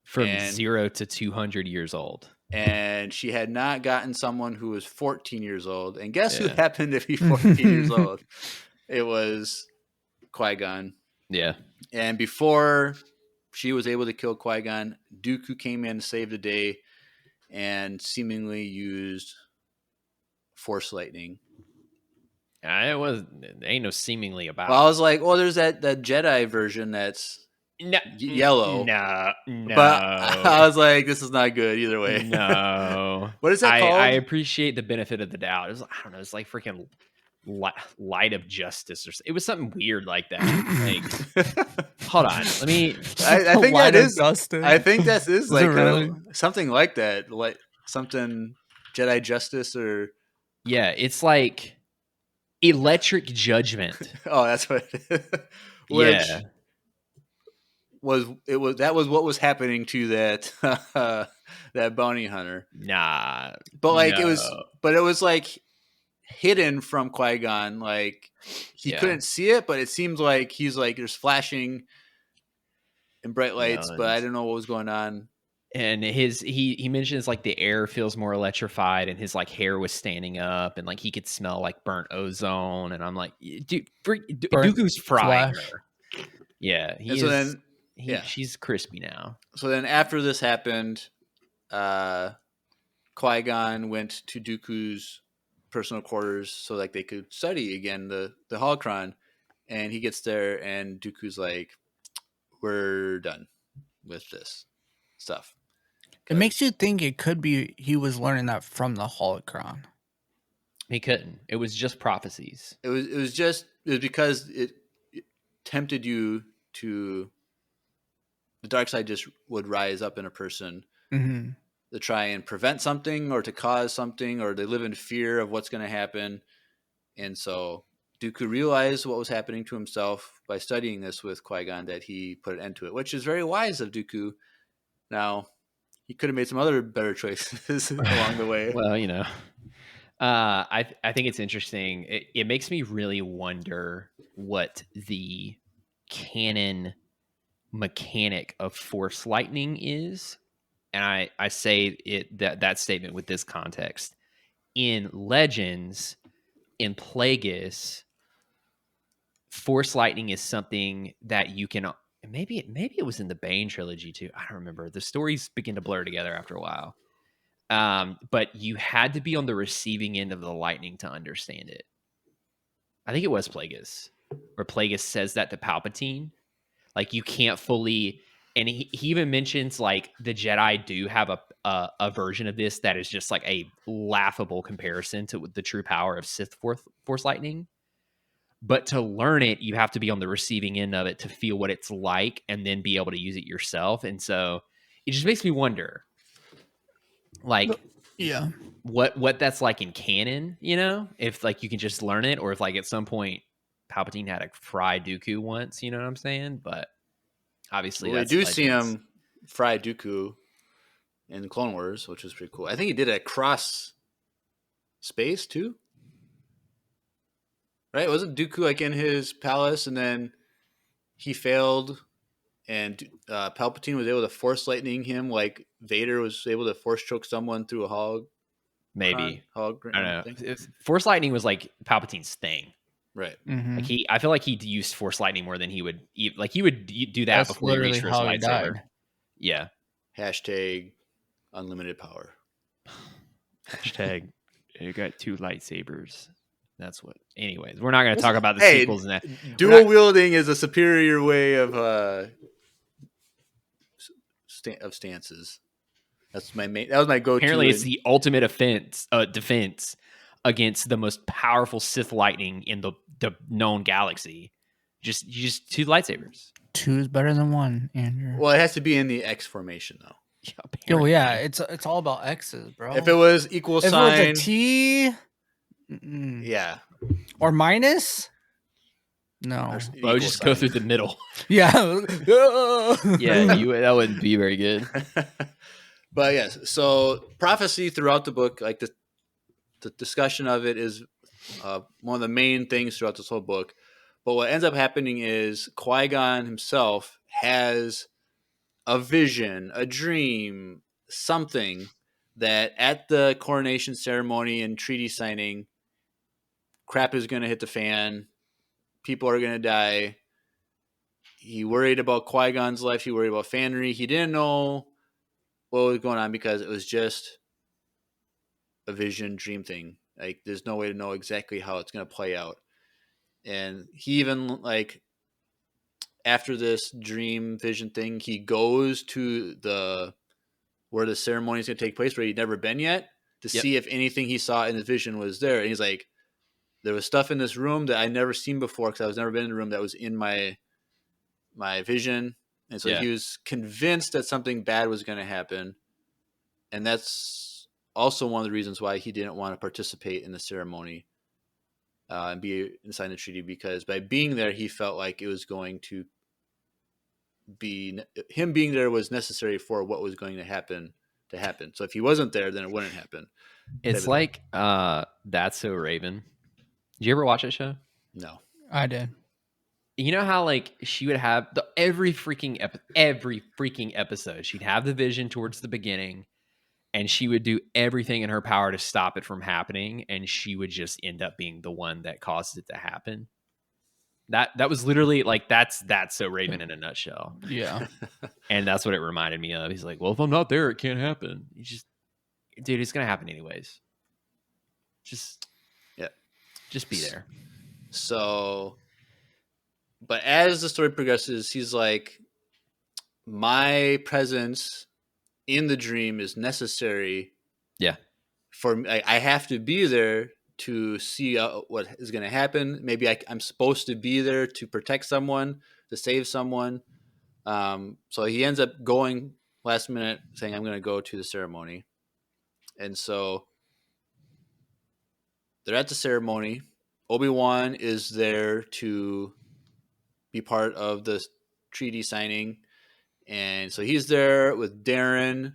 From 0 to 200 years old. And she had not gotten someone who was 14 years old. And guess who happened to be 14 years old? It was Qui-Gon. Yeah. And before she was able to kill Qui-Gon, Dooku came in to save the day and seemingly used Force lightning. There ain't no seemingly about. Well, I was like, well, there's that Jedi version that's yellow. No. But I was like, this is not good either way. No. What is that called? I appreciate the benefit of the doubt. It was, I don't know. It's like freaking light of justice, or it was something weird like that. Like, hold on, let me. I think that is justice. I think that is like really? something like that, like something Jedi justice or it's like electric judgment. Oh, that's what. Which was what was happening to that that bounty hunter. Nah, but like it was like hidden from Qui-Gon. Like he couldn't see it, but it seems like he's like there's flashing and bright lights, but I don't know what was going on. And he mentions like the air feels more electrified, and his like hair was standing up, and like he could smell like burnt ozone. And I'm like, dude, Dooku's frying her. Yeah, she's crispy now. So then after this happened, Qui-Gon went to Dooku's personal quarters so like they could study again the holocron, and he gets there and Dooku's like, we're done with this stuff. It makes you think it could be he was learning that from the holocron. He couldn't. It was just prophecies. It was because it tempted you to the dark side just would rise up in a person to try and prevent something or to cause something, or they live in fear of what's going to happen. And so Dooku realized what was happening to himself by studying this with Qui-Gon, that he put an end to it, which is very wise of Dooku. Now, he could have made some other better choices along the way. Well, I think it's interesting. It makes me really wonder what the canon mechanic of Force lightning is. And I say that statement with this context. In Legends, in Plagueis, Force lightning is something that you can maybe it was in the Bane trilogy too. I don't remember. The stories begin to blur together after a while. But you had to be on the receiving end of the lightning to understand it. I think it was Plagueis, where Plagueis says that to Palpatine. Like, you can't fully, and he even mentions like the Jedi do have a version of this that is just like a laughable comparison to the true power of Sith Force lightning. But to learn it, you have to be on the receiving end of it to feel what it's like and then be able to use it yourself. And so it just makes me wonder, like, Yeah. what that's like in canon, you know, if like you can just learn it, or if like at some point Palpatine had to fry Dooku once, you know what I'm saying? But obviously, Well, we that's do Legends. see him fry Dooku in Clone Wars, which was pretty cool. I think he did it across space too. Right? Wasn't Dooku like in his palace, and then he failed, and Palpatine was able to force lightning him, like Vader was able to force choke someone through a hog. Maybe I don't know. Thing? Force lightning was like Palpatine's thing. Right. Mm-hmm. Like I feel like he'd used Force lightning more than he would. Like he would do that That's before he reached for his literally how he lightsaber. died. Yeah. Hashtag unlimited power. Hashtag you got 2 lightsabers. That's what. Anyways, we're not going to talk about the sequels and that. Dual wielding is a superior way of stances. That's my main. That was my go-to. Apparently, it's the ultimate defense against the most powerful Sith lightning in the known galaxy. Just 2 lightsabers. 2 is better than 1, Andrew. Well, it has to be in the X formation though. Yeah, Oh yeah, it's all about X's, bro. If it was equal if sign, it was a T, yeah, or minus, no. Bro, just go through the middle. Yeah, Yeah, that wouldn't be very good. But yes, so prophecy throughout the book, like the discussion of it is one of the main things throughout this whole book. But what ends up happening is Qui-Gon himself has a vision, a dream, something that at the coronation ceremony and treaty signing, crap is going to hit the fan. People are going to die. He worried about Qui-Gon's life. He worried about Fanry. He didn't know what was going on because it was just a vision, dream thing. Like, there's no way to know exactly how it's going to play out. And he even, like, after this dream vision thing, he goes to where the ceremony is going to take place, where he'd never been yet, to see if anything he saw in the vision was there. And he's like, there was stuff in this room that I'd never seen before because I was never been in the room that was in my vision. And so he was convinced that something bad was going to happen. And that's also one of the reasons why he didn't want to participate in the ceremony and be inside the treaty, because by being there, he felt like it was going to be, him being there was necessary for what was going to happen. So if he wasn't there, then it wouldn't happen. It's like That's So Raven. Did you ever watch that show? No. I did. You know how like she would have every freaking episode, she'd have the vision towards the beginning, and she would do everything in her power to stop it from happening, and she would just end up being the one that caused it to happen. That was literally like that's So Raven in a nutshell. Yeah. And that's what it reminded me of. He's like, well, if I'm not there, it can't happen. Dude, it's gonna happen anyways. Just be there. So, but as the story progresses, he's like, my presence in the dream is necessary. Yeah. For me, I have to be there to see what is going to happen. Maybe I'm supposed to be there to protect someone, to save someone. So he ends up going last minute, saying, I'm going to go to the ceremony. And so they're at the ceremony. Obi-Wan is there to be part of the treaty signing. And so he's there with Darren,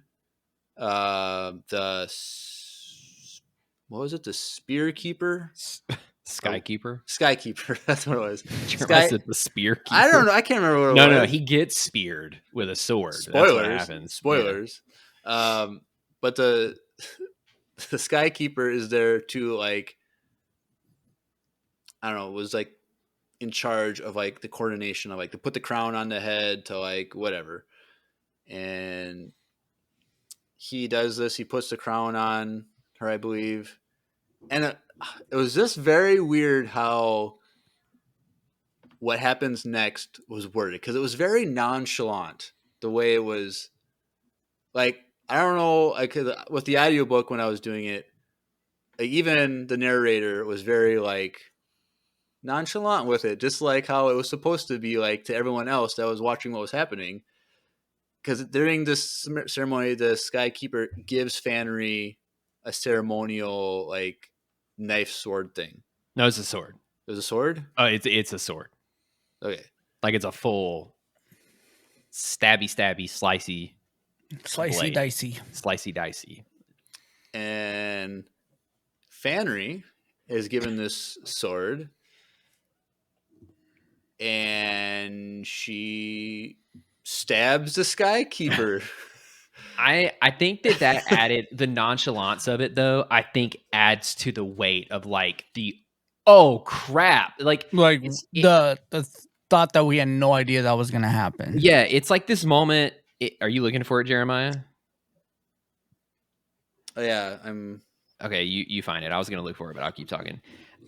what was it? The Spear Keeper? Skykeeper. Skykeeper. That's what it was. Jeremiah said the spear keeper. I don't know. I can't remember what it was. No, he gets speared with a sword. Spoilers. That's what happens. Spoilers. Yeah. But the Skykeeper is there to like, I don't know, was like in charge of like the coordination of like to put the crown on the head to like whatever. And he does this. He puts the crown on her, I believe. And it was just very weird how what happens next was worded, because it was very nonchalant the way it was. Like, I don't know, with the audiobook when I was doing it, like, even the narrator was very like nonchalant with it, just like how it was supposed to be like to everyone else that was watching what was happening. Because during this ceremony, the Skykeeper gives Fanry a ceremonial like knife sword thing. No, it's a sword. It was a sword? Oh, it's a sword. Okay. Like it's a full stabby, slicey blade. Slicey dicey. And Fanry is given this sword, and she stabs the Skykeeper. I think that added the nonchalance of it, though. I think adds to the weight of like the oh crap, like the thought that we had no idea that was gonna happen. Yeah, it's like this moment. Are you looking for it, Jeremiah? Oh, yeah, I'm okay. You find it. I was gonna look for it, but I'll keep talking.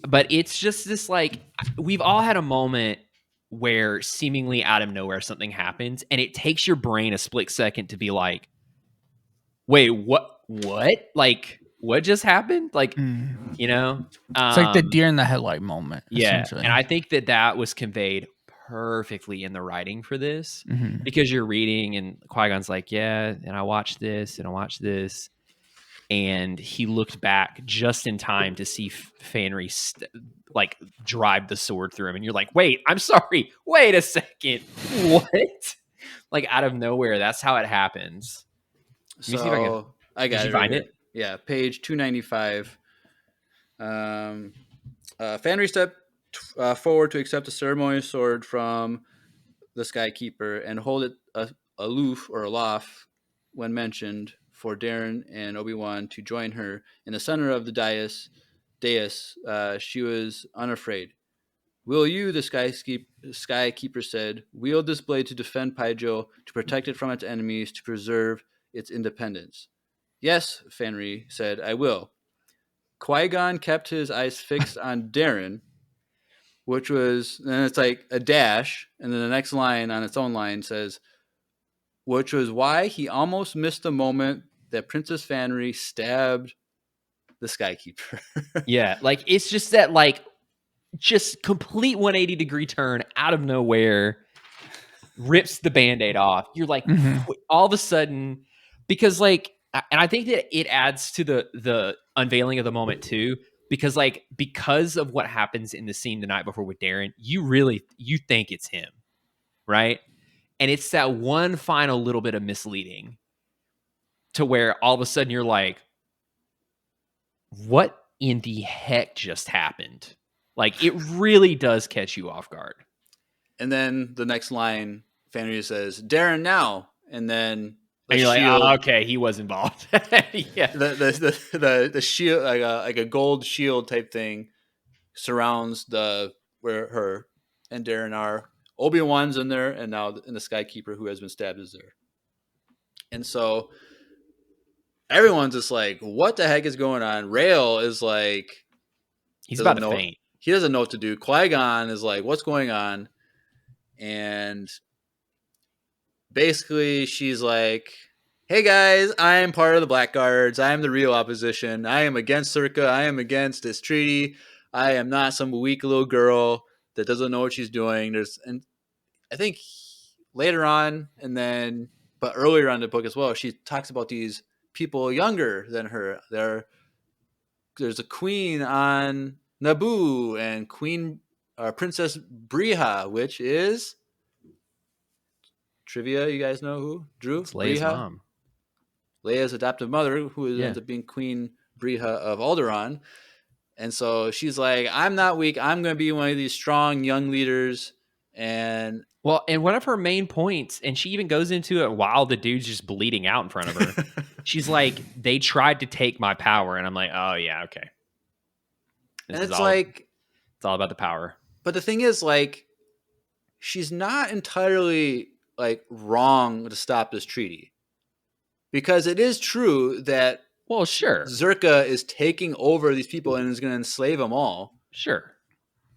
But it's just this like we've all had a moment where seemingly out of nowhere something happens, and it takes your brain a split second to be like, wait, what? Like, what just happened? Like, you know, it's like the deer in the headlight moment. Yeah, and I think that was conveyed perfectly in the writing for this, because you're reading, and Qui-Gon's like, yeah, and I watched this, and he looked back just in time to see Fanry like drive the sword through him, and you're like, wait, I'm sorry, wait a second, what? Like out of nowhere, that's how it happens. So I got it. Did you find it? Yeah, page 295. Fanry stepped forward to accept the ceremonial sword from the Skykeeper and hold it aloft when mentioned for Darren and Obi-Wan to join her in the center of the dais. She was unafraid. Will you, the Skykeeper said, wield this blade to defend Pyjo, to protect it from its enemies, to preserve its independence? Yes, Fanry said, I will. Qui-Gon kept his eyes fixed on Darren, which was, and it's like a dash, and then the next line on its own line says, which was why he almost missed the moment that Princess Fanry stabbed the Skykeeper. Yeah, like it's just that like just complete 180-degree turn out of nowhere, rips the Band-Aid off. You're like, all of a sudden, because like, and I think that it adds to the unveiling of the moment too, because of what happens in the scene the night before with Darren, you think it's him, right? And it's that one final little bit of misleading to where all of a sudden you're like, what in the heck just happened? Like, it really does catch you off guard. And then the next line, Fanry says, Darren now. And then and you're shield, like, oh, okay, he was involved. Yeah. The shield, like a gold shield type thing, surrounds where her and Darren are. Obi-Wan's in there, and now the Skykeeper who has been stabbed is there. And so everyone's just like, what the heck is going on? Rael is like, he's about to faint. He doesn't know what to do. Qui-Gon is like, what's going on? And basically she's like, hey guys, I am part of the Blackguards. I am the real opposition. I am against Circa. I am against this treaty. I am not some weak little girl that doesn't know what she's doing. And I think later on, but earlier on in the book as well, she talks about these people younger than her. There's a queen on Naboo and Princess Briha, which is trivia. You guys know who? Drew? It's Leia's mom. Leia's adoptive mother, who ends up being Queen Briha of Alderaan. And so she's like, I'm not weak. I'm going to be one of these strong young leaders. And Well, and one of her main points, and she even goes into it while the dude's just bleeding out in front of her. She's like, they tried to take my power. And I'm like, oh, yeah, okay. and it's like, it's all about the power. But the thing is, like, she's not entirely like wrong to stop this treaty, because it is true that Well, sure. Zerka is taking over these people and is going to enslave them all. Sure.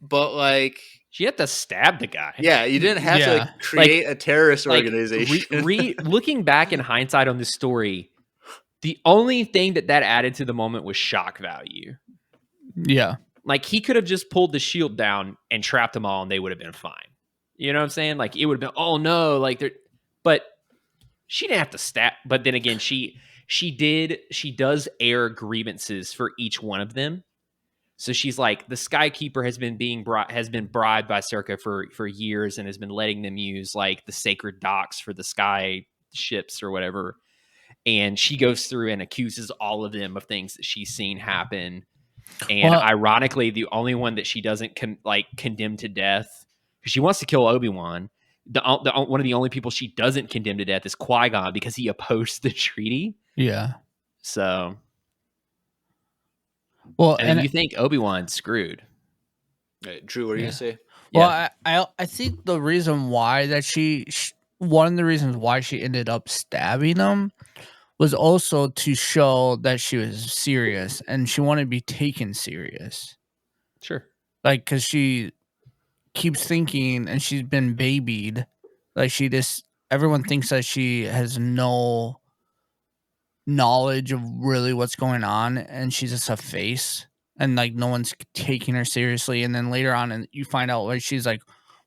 But like, she had to stab the guy. Yeah, you didn't have to like, create a terrorist organization. Looking back in hindsight on this story, the only thing that added to the moment was shock value. Yeah. Like, he could have just pulled the shield down and trapped them all and they would have been fine. You know what I'm saying? Like, it would have been, oh no, like they're, but she didn't have to stab. But then again, she does air grievances for each one of them. So she's like, the Skykeeper has been bribed by Circa for years and has been letting them use like the sacred docks for the sky ships or whatever. And she goes through and accuses all of them of things that she's seen happen. And ironically, the only one that she doesn't condemn to death, because she wants to kill Obi-Wan. One of the only people she doesn't condemn to death is Qui-Gon, because he opposed the treaty. Yeah. So, well, and you think Obi-Wan's screwed. Drew, what are you gonna say? Well, I think the reason why that one of the reasons why she ended up stabbing him was also to show that she was serious and she wanted to be taken serious. Sure. Like, because she keeps thinking, and she's been babied. Like, everyone thinks that she has no knowledge of really what's going on, and she's just a face, and like no one's taking her seriously. And then later on, and you find out, like, she's like,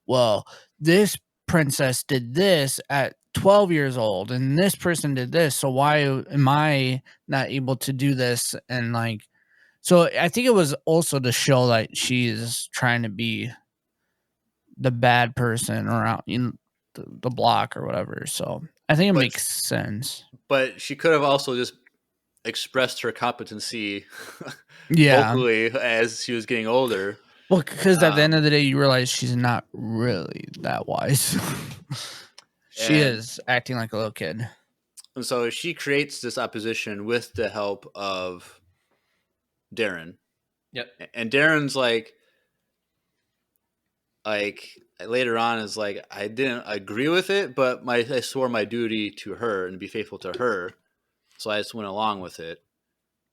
well, this princess did this at 12 years old, and this person did this, so why am I not able to do this? And like, so I think it was also to show that she's trying to be the bad person around in the block or whatever. So I think it makes sense. But she could have also just expressed her competency vocally as she was getting older. Well, because at the end of the day, you realize she's not really that wise. She is acting like a little kid. And so she creates this opposition with the help of Darren. Yep. And Darren's like later on is like, I didn't agree with it, but I swore my duty to her and be faithful to her. So I just went along with it.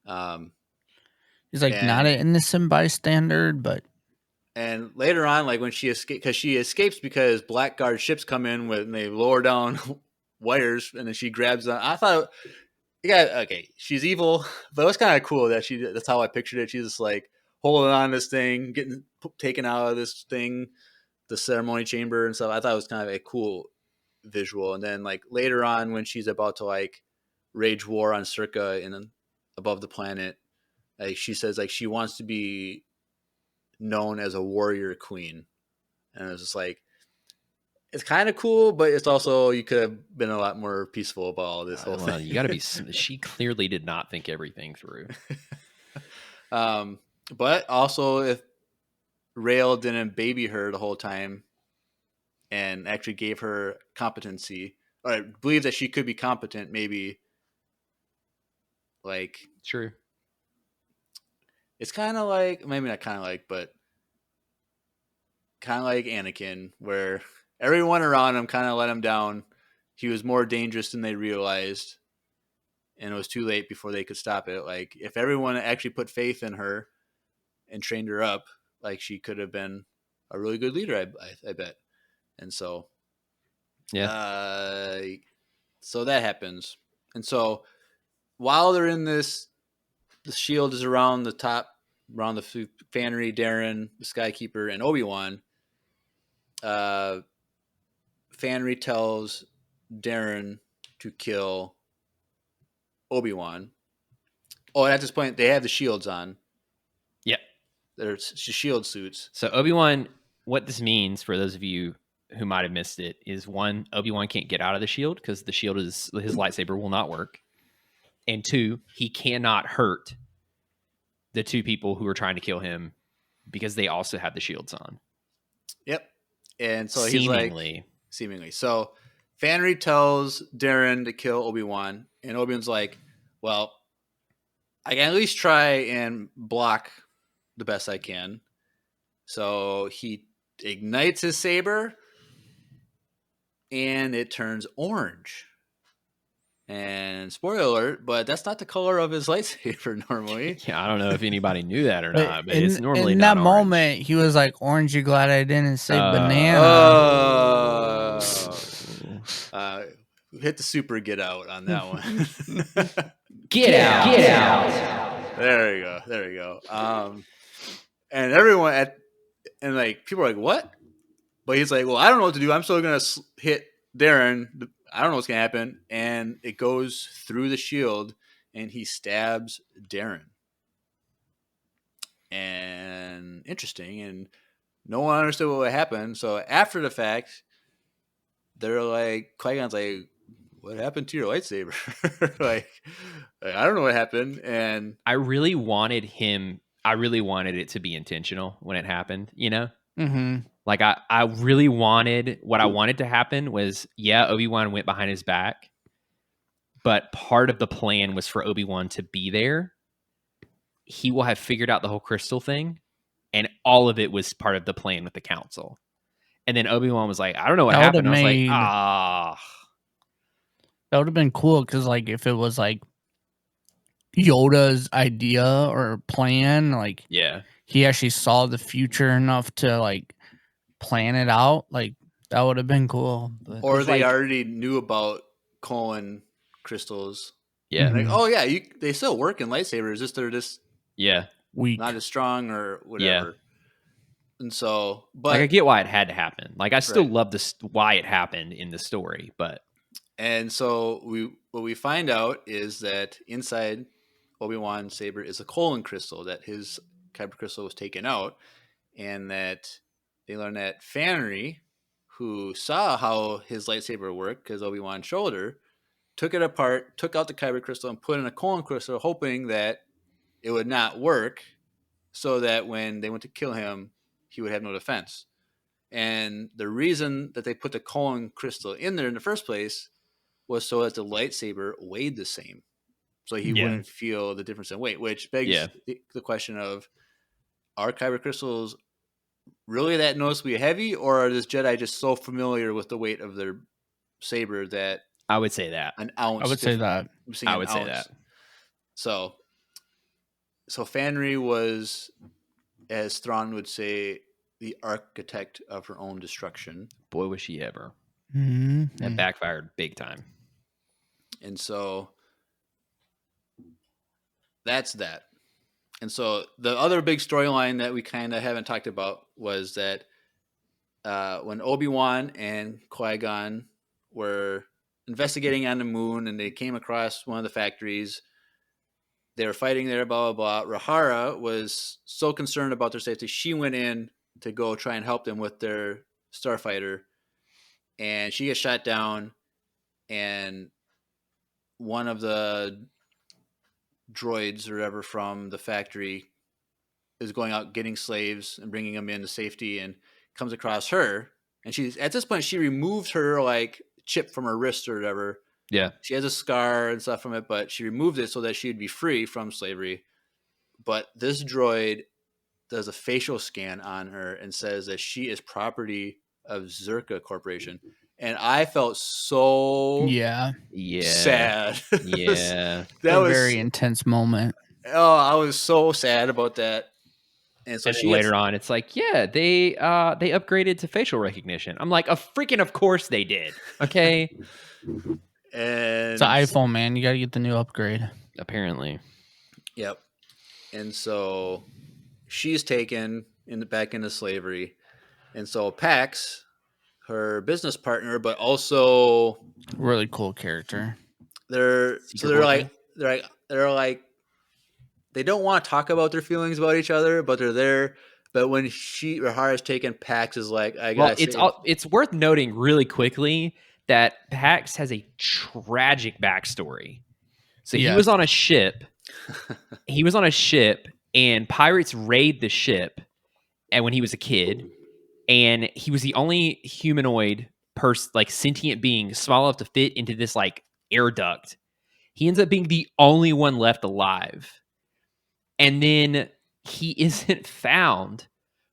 He's like, not an innocent bystander, but. And later on, like when she escapes because Blackguard ships come in and they lower down wires, and then she grabs them. I thought, she's evil, but it was kind of cool that that's how I pictured it. She's just like holding on to this thing, getting taken out of this thing, the ceremony chamber and stuff. I thought it was kind of a cool visual. And then like later on, when she's about to like rage war on Circa above the planet, like she says like she wants to be known as a warrior queen, and it's just like, it's kind of cool, but it's also, you could have been a lot more peaceful about all this whole thing. You got to be. She clearly did not think everything through. But also, if Rael didn't baby her the whole time and actually gave her competency, or I believe that she could be competent, maybe. Like, true. It's kind of like, maybe not kind of like, but kind of like Anakin, where everyone around him kind of let him down. He was more dangerous than they realized, and it was too late before they could stop it. Like, if everyone actually put faith in her and trained her up, like, she could have been a really good leader, I bet. And so, so that happens. And so, while they're in this, the shield is around the top, around the Fanry, Darren, the Skykeeper, and Obi-Wan. Fanry tells Darren to kill Obi-Wan. Oh, and at this point, they have the shields on. Yeah. They're shield suits. So Obi-Wan, what this means for those of you who might have missed it is, one, Obi-Wan can't get out of the shield because the shield his lightsaber will not work. And two, he cannot hurt the two people who were trying to kill him because they also had the shields on. Yep. And so Seemingly. Seemingly. So Fanry tells Darren to kill Obi-Wan, and Obi-Wan's like, well, I can at least try and block the best I can. So he ignites his saber, and it turns orange. And spoiler alert, but that's not the color of his lightsaber normally. Yeah, I don't know if anybody knew that or not, but it's normally in not that orange. moment, he was like, "Orange, you glad I didn't say banana?" Hit the super get out on that one. Get out. There you go. And everyone and like people are like, what? But he's like, well, I don't know what to do. I'm still gonna hit Darren. I don't know what's gonna happen. And it goes through the shield, and he stabs Darren. And interesting, and no one understood what would happen. So after the fact, they're like, Qui-Gon's like, what happened to your lightsaber? like, I don't know what happened. And I really wanted it to be intentional when it happened, you know? Mm-hmm. Like I really wanted, what I wanted to happen was, yeah, Obi-Wan went behind his back, but part of the plan was for Obi-Wan to be there. He will have figured out the whole crystal thing, and all of it was part of the plan with the council. And then Obi-Wan was like, I don't know what happened. I was like, that would have been cool, because like if it was like Yoda's idea or plan, like yeah, he actually saw the future enough to like plan it out, like that would have been cool. But or they already knew about colon crystals. yeah, like, oh yeah, they still work in lightsabers, just they're just weak, not as strong or whatever. Yeah. And so, but like I get why it had to happen. Like I still love this why it happened in the story, but and so what we find out is that inside Obi-Wan's saber is a colon crystal, that his kyber crystal was taken out, and that they learn that Fanry, who saw how his lightsaber worked because Obi-Wan showed her, took it apart, took out the kyber crystal, and put in a colon crystal, hoping that it would not work, so that when they went to kill him, he would have no defense. And the reason that they put the colon crystal in there in the first place was so that the lightsaber weighed the same, so he wouldn't feel the difference in weight, which begs the question of, are kyber crystals really that noticeably heavy, or are this Jedi just so familiar with the weight of their saber that I would say that. An ounce. I would say that. So Fanry was, as Thrawn would say, the architect of her own destruction. Boy, was she ever. Mm-hmm. That backfired big time. And so that's that. And so the other big storyline that we kind of haven't talked about was that when Obi-Wan and Qui-Gon were investigating on the moon, and they came across one of the factories, they were fighting there, blah, blah, blah. Rahara was so concerned about their safety, she went in to go try and help them with their starfighter, and she gets shot down, and one of the droids or whatever from the factory is going out getting slaves and bringing them into safety, and comes across her, and she's at this point she removes her like chip from her wrist or whatever. Yeah, she has a scar and stuff from it, but she removed it so that she'd be free from slavery. But this droid does a facial scan on her and says that she is property of Zerka Corporation. And I felt so sad. Yeah. That was a very intense moment. Oh, I was so sad about that. And so later on, it's like, yeah, they upgraded to facial recognition. I'm like, of course they did. Okay. And it's an iPhone, man. You got to get the new upgrade. Apparently. Yep. And so she's taken back into slavery. And so Pax, her business partner, but also really cool character. They're like they don't want to talk about their feelings about each other, but they're there. But when Rahara's taken, Pax is like, it's worth noting really quickly that Pax has a tragic backstory. So he was on a ship. and pirates raid the ship. And when he was a kid, and he was the only humanoid person, like sentient being, small enough to fit into this like air duct. He ends up being the only one left alive, and then he isn't found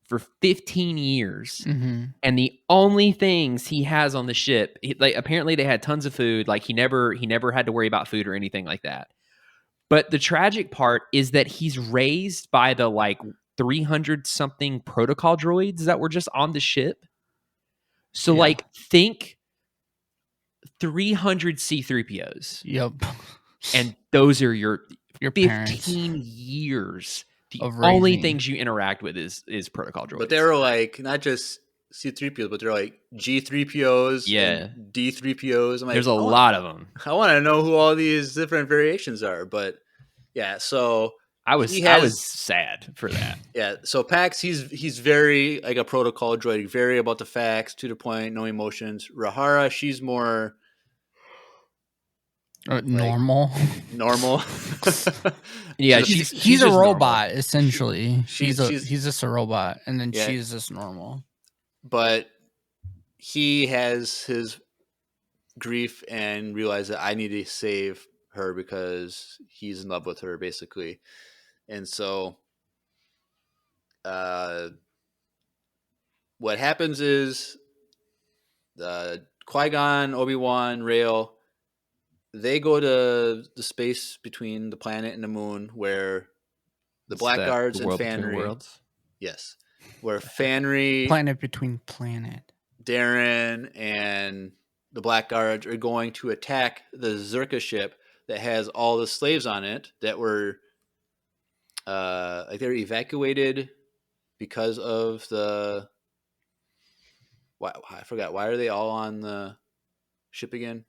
for 15 years. Mm-hmm. And the only things he has on the ship, like apparently they had tons of food. Like he never had to worry about food or anything like that. But the tragic part is that he's raised by the like 300 something protocol droids that were just on the ship. So Yeah. like think 300 C3POs. Yep. And those are your Your 15 parents. years. The Of only raising. things you interact with is protocol droids. But they were like not just C3POs, but they're like G3POs, Yeah. and D3POs. I'm like, There's a lot of them. I want to know who all these different variations are, but yeah. So I was sad for that. yeah. So Pax, he's very like a protocol droid, very about the facts, to the point, no emotions. Rahara, she's more Normal. normal. Yeah, he's she's a just robot normal. essentially. He's she's- just a robot, and then Yeah. she's just normal. But he has his grief and realizes that I need to save her because he's in love with her, basically. And so what happens is Qui-Gon, Obi-Wan, Rael, they go to the space between the planet and the moon where the Blackguards and Fanry. Yes. Where Fanry, Planet between planet. Darren, and the Blackguards are going to attack the Zerka ship that has all the slaves on it that were like they were evacuated because of the I forgot, why are they all on the ship again?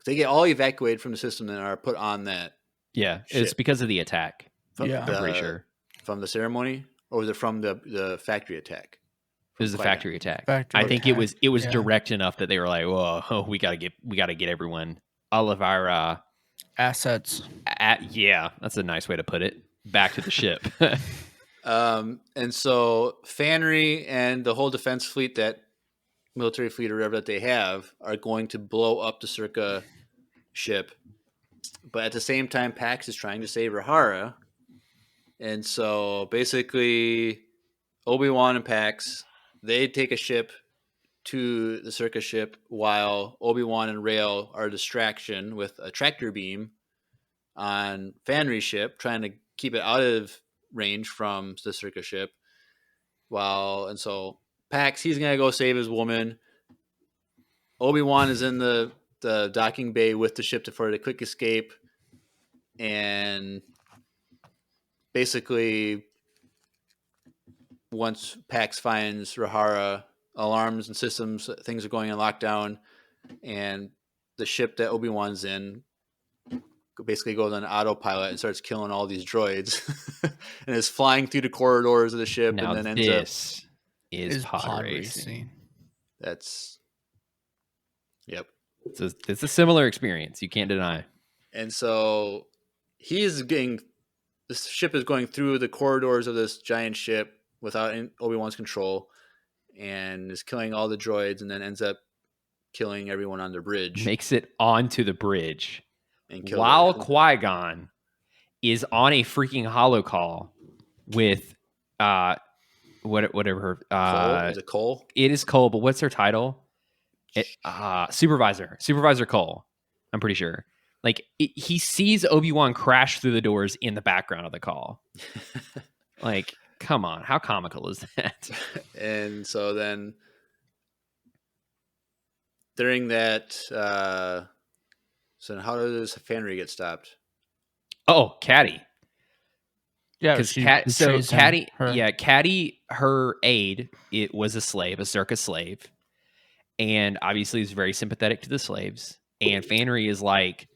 They get all evacuated from the system and are put on that. Yeah, it's ship. because of the attack. Yeah. I'm pretty sure. From the ceremony, or was it from the factory attack? It was the Qui-Gon. factory attack. Factory I think attack, it was yeah. direct enough that they were like, "Whoa, we gotta get everyone, all of our Assets. yeah, that's a nice way to put it. Back to the ship." And so Fanry and the whole defense fleet, that military fleet or whatever that they have, are going to blow up the Circa ship. But at the same time, Pax is trying to save Rahara. And so basically, Obi-Wan and Pax, they take a ship to the Circa ship while Obi-Wan and Rael are a distraction with a tractor beam on Fanry's ship, trying to keep it out of range from the Circa ship. And so Pax, he's gonna go save his woman. Obi-Wan is in the docking bay with the ship for the quick escape, and basically once Pax finds Rahara, alarms and systems, things are going in lockdown, and the ship that Obi-Wan's in basically goes on autopilot and starts killing all these droids and is flying through the corridors of the ship. Now and then ends up is pod racing. That's yep. It's a similar experience. You can't deny. And so this ship is going through the corridors of this giant ship without Obi-Wan's control, and is killing all the droids, and then ends up killing everyone on the bridge. Makes it onto the bridge. And While Qui-Gon is on a freaking holo call with whatever Cole? Is it Cole? It is Cole, but what's her title? Supervisor Cole. I'm pretty sure. Like he sees Obi-Wan crash through the doors in the background of the call. Like, come on, how comical is that? And so then during that, so how does Fanry get stopped? Oh, Caddy. Yeah, Because Caddy, her aide, it was a slave, a Circa slave, and obviously is very sympathetic to the slaves. And Fanry is like,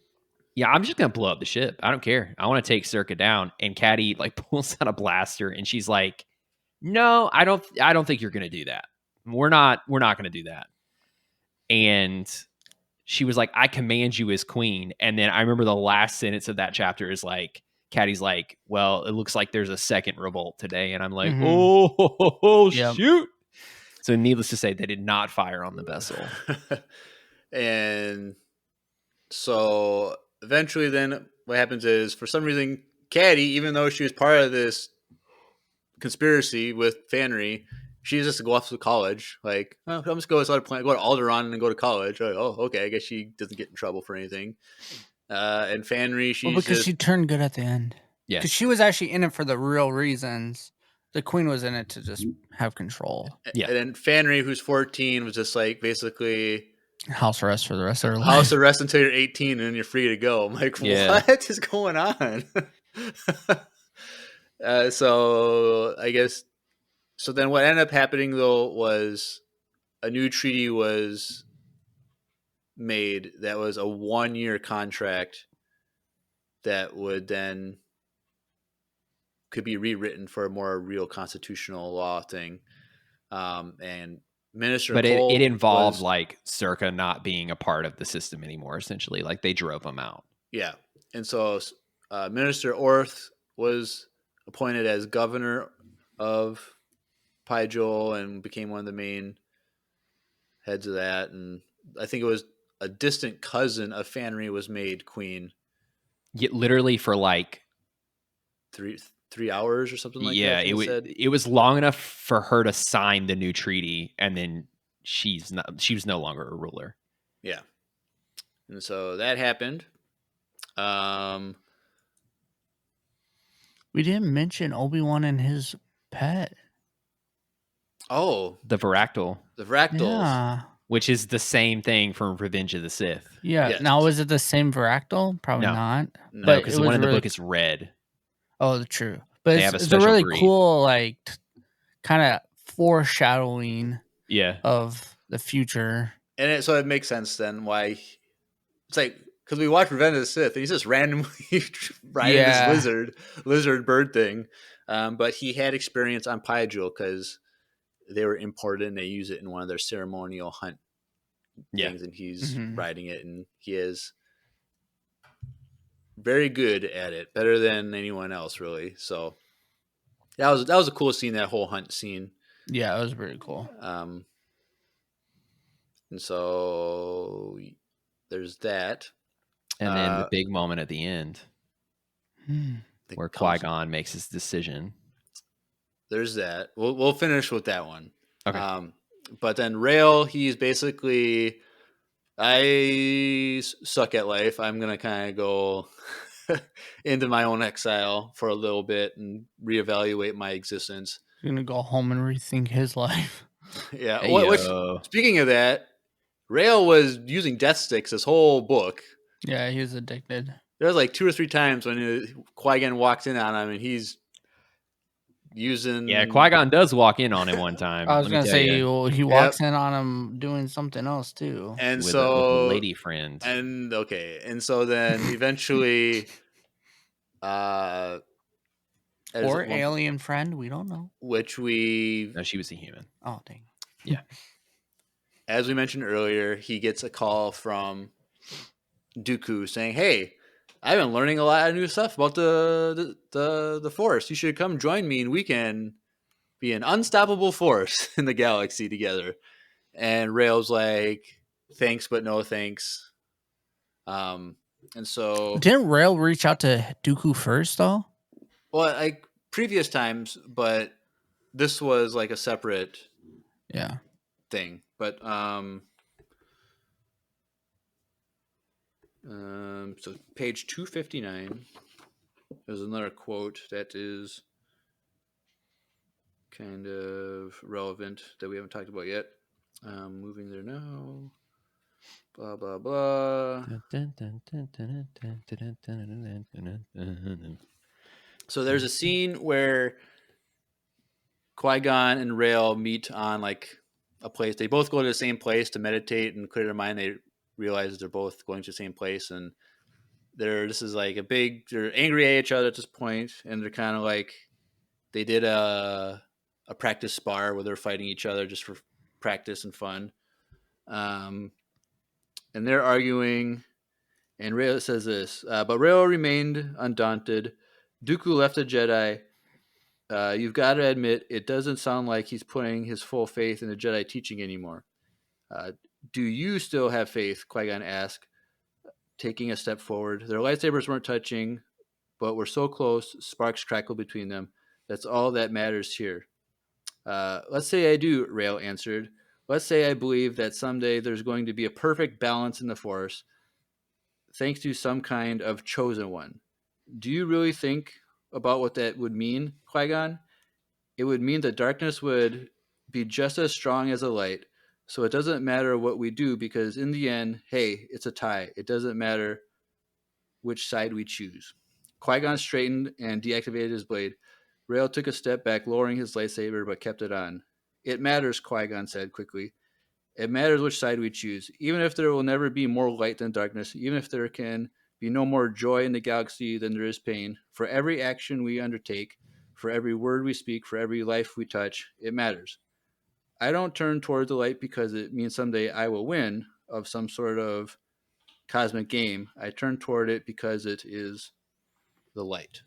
"Yeah, I'm just gonna blow up the ship. I don't care. I want to take Circa down." And Caddy like pulls out a blaster, and she's like, "No, I don't think you're gonna do that. We're not gonna do that." And she was like, "I command you as queen." And then I remember the last sentence of that chapter is like, Caddy's like, well, it looks like there's a second revolt today. And I'm like, Mhm. Yep. shoot. So needless to say, they did not fire on the vessel. And so eventually then what happens is, for some reason, Caddy, even though she was part of this conspiracy with Fanry, she just to go off to college. Like, oh, I'm just go to Alderaan and go to college. Like, oh, okay. I guess she doesn't get in trouble for anything. And Fanry, she's because just, she turned good at the end. Yeah. Because she was actually in it for the real reasons. The queen was in it to just have control. Yeah. And then Fanry, who's 14, was just like basically House arrest for the rest of her life. house arrest until you're 18 and then you're free to go. I'm like, Yeah. what is going on? So I guess, so then what ended up happening though was a new treaty was made that was a 1-year contract that would then could be rewritten for a more real constitutional law thing. And Minister But Cole it involved was, like Circa not being a part of the system anymore, essentially. Like they drove him out. yeah. And so Minister Orth was appointed as governor of Pygel and became one of the main heads of that. And I think it was a distant cousin of Fanry was made queen. Yet literally for like 3 hours or something like that. yeah, I think it was long enough for her to sign the new treaty, and then she was no longer a ruler. Yeah. And so that happened. We didn't mention Obi-Wan and his pet. Oh, The Varactyl, the Fractals. Yeah. which is the same thing from Revenge of the Sith. Yeah. Yes. Now, is it the same Varactyl? Probably No. not. No, But because it the one was in the really- book is red. Oh, true. But They have a it's a special really breed. cool, like, kind of foreshadowing Yeah. of the future. And so it makes sense then why it's like, because we watched Revenge of the Sith and he's just randomly riding Yeah. this lizard bird thing. But he had experience on Pygel because they were imported and they use it in one of their ceremonial hunt Yeah. things, and he's Mhm. riding it, and he is very good at it, better than anyone else, really. So that was a cool scene, that whole hunt scene. Yeah, it was pretty cool. And so there's that. And then the big moment at the end The where council- Qui-Gon makes his decision. There's that. We'll finish with that one. Okay. But then Rail, he's basically, I suck at life. I'm gonna kind of go into my own exile for a little bit and reevaluate my existence. He's going to go home and rethink his life. Yeah. Hey, Which, yo. speaking of that, Rail was using death sticks this whole book. Yeah, he was addicted. There was like 2 or 3 times when Qui-Gon walked in on him and he's using. Yeah, Qui-Gon does walk in on him one time. I was let me going to tell say, ya, well, he walks in on him doing something else, too. And with so a lady friend. And so then eventually, Or alien friend, we don't know. which we, No, she was a human. Oh, dang. as we mentioned earlier, he gets a call from Dooku saying, "Hey, I've been learning a lot of new stuff about the Force. You should come join me, and we can be an unstoppable force in the galaxy together." And Rail's like, "Thanks, but no thanks." And so, Didn't Rail reach out to Dooku first, though? well, like previous times, but this was like a separate Yeah. thing. But so page 259, there's another quote that is kind of relevant that we haven't talked about yet. Moving there now. Blah blah blah. So there's a scene where Qui-Gon and Rail meet on like a place. They both go to the same place to meditate and clear their mind. They realize they're both going to the same place, and they're angry at each other at this point, and they're kind of like, they did a practice spar where they're fighting each other just for practice and fun. And they're arguing, and Rail says this, but Rail remained undaunted. Dooku left the Jedi. You've got to admit, it doesn't sound like he's putting his full faith in the Jedi teaching anymore. Do you still have faith? Qui-Gon asked, taking a step forward. Their lightsabers weren't touching, but were so close, sparks crackled between them. That's all that matters here. Let's say I do, Rael answered. Let's say I believe that someday there's going to be a perfect balance in the Force, thanks to some kind of chosen one. Do you really think about what that would mean, Qui-Gon? It would mean that darkness would be just as strong as the light, so it doesn't matter what we do, because in the end, hey, it's a tie. It doesn't matter which side we choose. Qui-Gon straightened and deactivated his blade. Rael took a step back, lowering his lightsaber, but kept it on. It matters, Qui-Gon said quickly. It matters which side we choose. Even if there will never be more light than darkness, even if there can be no more joy in the galaxy than there is pain, for every action we undertake, for every word we speak, for every life we touch, it matters. I don't turn toward the light because it means someday I will win of some sort of cosmic game. I turn toward it because it is the light.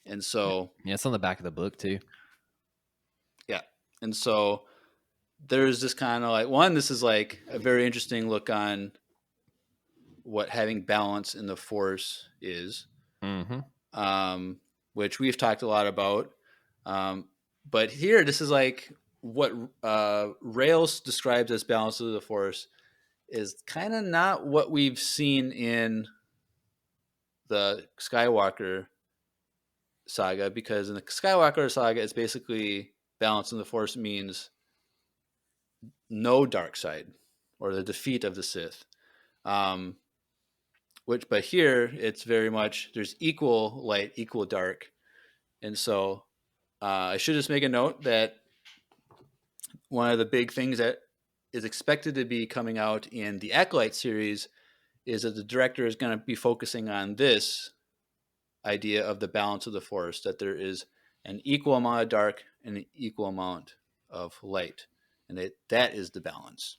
And so, Yeah, it's on the back of the book too. yeah. And so there's this kind of like, one, this is like a very interesting look on what having balance in the Force is, which we've talked a lot about. But here, this is like what Rails describes as balance of the Force is kind of not what we've seen in the Skywalker saga, because in the Skywalker saga, it's basically balance in the Force means no dark side or the defeat of the Sith. But here it's very much there's equal light, equal dark, and so I should just make a note that one of the big things that is expected to be coming out in the Acolyte series is that the director is going to be focusing on this idea of the balance of the Force, that there is an equal amount of dark and an equal amount of light, and that is the balance.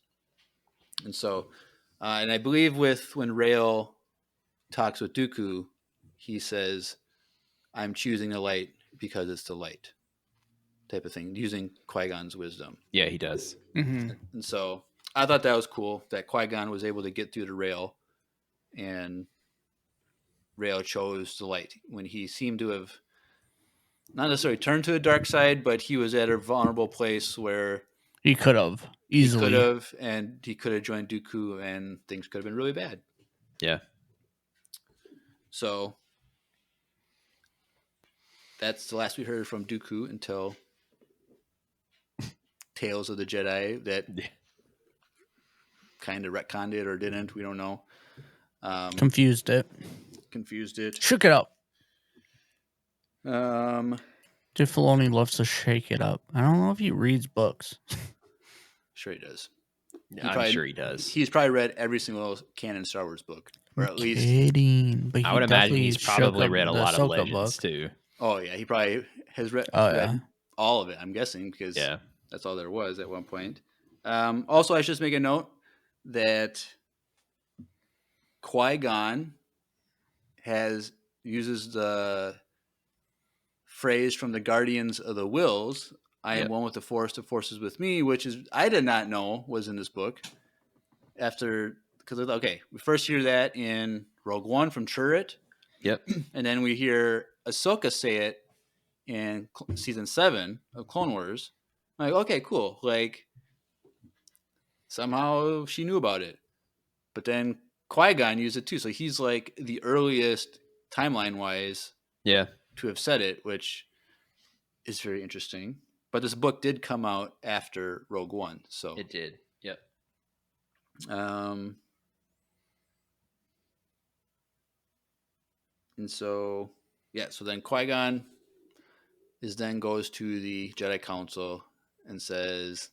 And so, and I believe when Rael talks with Dooku, he says, "I'm choosing the light because it's the light," type of thing, using Qui-Gon's wisdom. Yeah, he does. Mm-hmm. And so I thought that was cool that Qui-Gon was able to get through to Rael, and Rael chose the light when he seemed to have not necessarily turned to the dark side, but he was at a vulnerable place where He could have easily. He could have joined Dooku, and things could have been really bad. Yeah. So that's the last we heard from Dooku until Tales of the Jedi that kind of retconned it or didn't. We don't know. Confused it. Shook Shook it up. it. Dave Filoni loves to shake it up. I don't know if he reads books. Sure he does. I'm sure he does. He's probably read every single canon Star Wars book, or at least. Kidding, but I would imagine he's probably read a the lot of Ahsoka Legends book. too. Oh yeah, he probably has read all of it. I'm guessing because that's all there was at one point. Also, I should just make a note that Qui-Gon uses the phrase from the Guardians of the Wills, "I am one with the Force is with me," which is I did not know was in this book. Because we first hear that in Rogue One from Chirrut. Yep. And then we hear Ahsoka say it in season 7 of Clone Wars. I'm like, okay, cool. Like, somehow she knew about it. But then Qui-Gon used it too. So he's like the earliest timeline-wise to have said it, which is very interesting. But this book did come out after Rogue One. So It did. Yep. And so, so then Qui-Gon goes to the Jedi Council and says,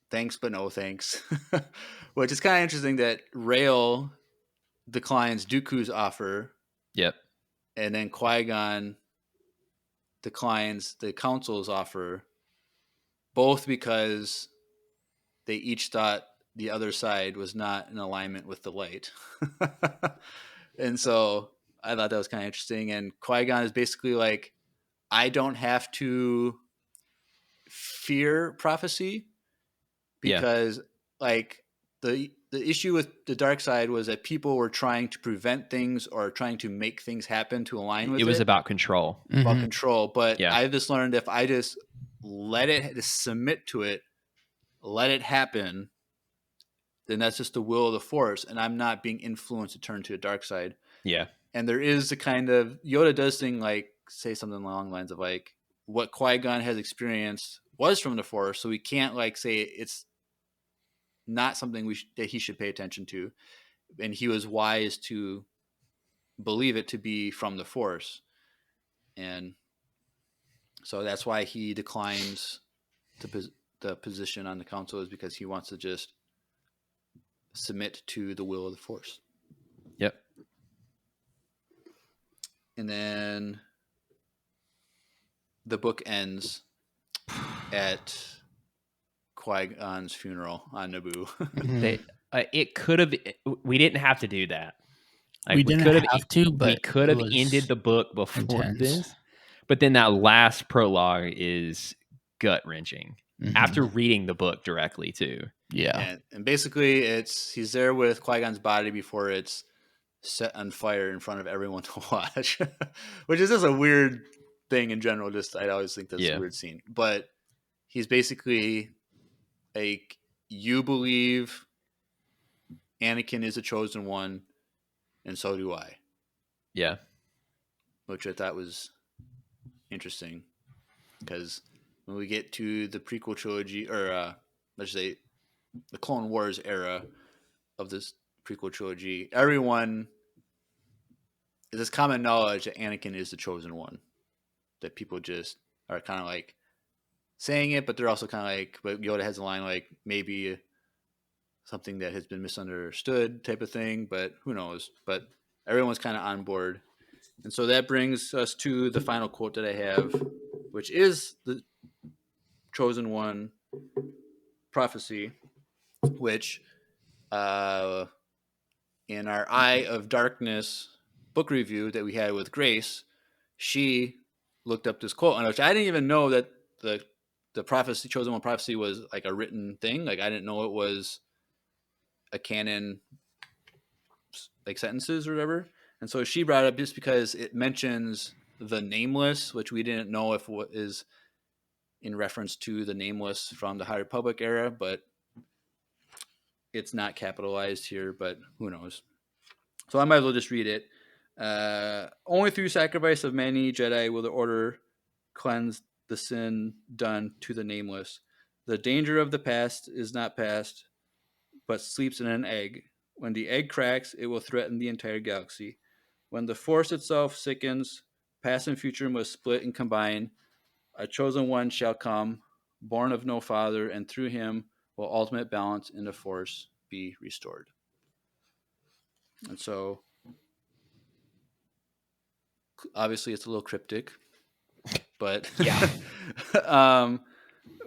"Thanks, but no thanks," which is kind of interesting that Rael declines Dooku's offer. Yep. And then Qui-Gon declines the Council's offer, both because they each thought the other side was not in alignment with the light. And so I thought that was kind of interesting. And Qui-Gon is basically like, I don't have to fear prophecy because like the issue with the dark side was that people were trying to prevent things or trying to make things happen to align with it. It was about control. About control. But Yeah. I just learned if I just let it, just submit to it, let it happen, then that's just the will of the Force, and I'm not being influenced to turn to the dark side. Yeah. And there is the kind of Yoda does thing like say something along the lines of like what Qui-Gon has experienced was from the Force, so we can't like say it's not something that he should pay attention to, and he was wise to believe it to be from the Force, and so that's why he declines the position on the council, is because he wants to just submit to the will of the Force. Yep. And then the book ends at Qui-Gon's funeral on Naboo. It could have. We didn't have to do that. Like, we didn't have to, but we could have ended the book before this. But then that last prologue is gut wrenching. After reading the book directly too. Yeah. And basically, he's there with Qui-Gon's body before it's set on fire in front of everyone to watch, which is just a weird thing in general. Just I always think that's a weird scene. But he's basically like, you believe Anakin is the chosen one, and so do I. Yeah. Which I thought was interesting, because when we get to the prequel trilogy, or let's say the Clone Wars era of this prequel trilogy, everyone, there's common knowledge that Anakin is the chosen one. That people just are kind of like saying it, but they're also kind of like, but Yoda has a line like, maybe something that has been misunderstood type of thing, but who knows? But everyone's kind of on board. And so that brings us to the final quote that I have, which is the chosen one prophecy, which in our Eye of Darkness book review that we had with Grace, she looked up this quote, which I didn't even know that the prophecy, chosen one prophecy, was like a written thing. Like I didn't know it was a canon, like sentences or whatever. And so she brought it up just because it mentions the Nameless, which we didn't know if what is in reference to the Nameless from the High Republic era, but it's not capitalized here, but who knows? So I might as well just read it. Only through sacrifice of many Jedi will the Order cleanse the sin done to the Nameless. The danger of the past is not past, but sleeps in an egg. When the egg cracks, it will threaten the entire galaxy. When the Force itself sickens, past and future must split and combine. A chosen one shall come, born of no father, and through him will ultimate balance in the Force be restored. And so, obviously, it's a little cryptic, but yeah,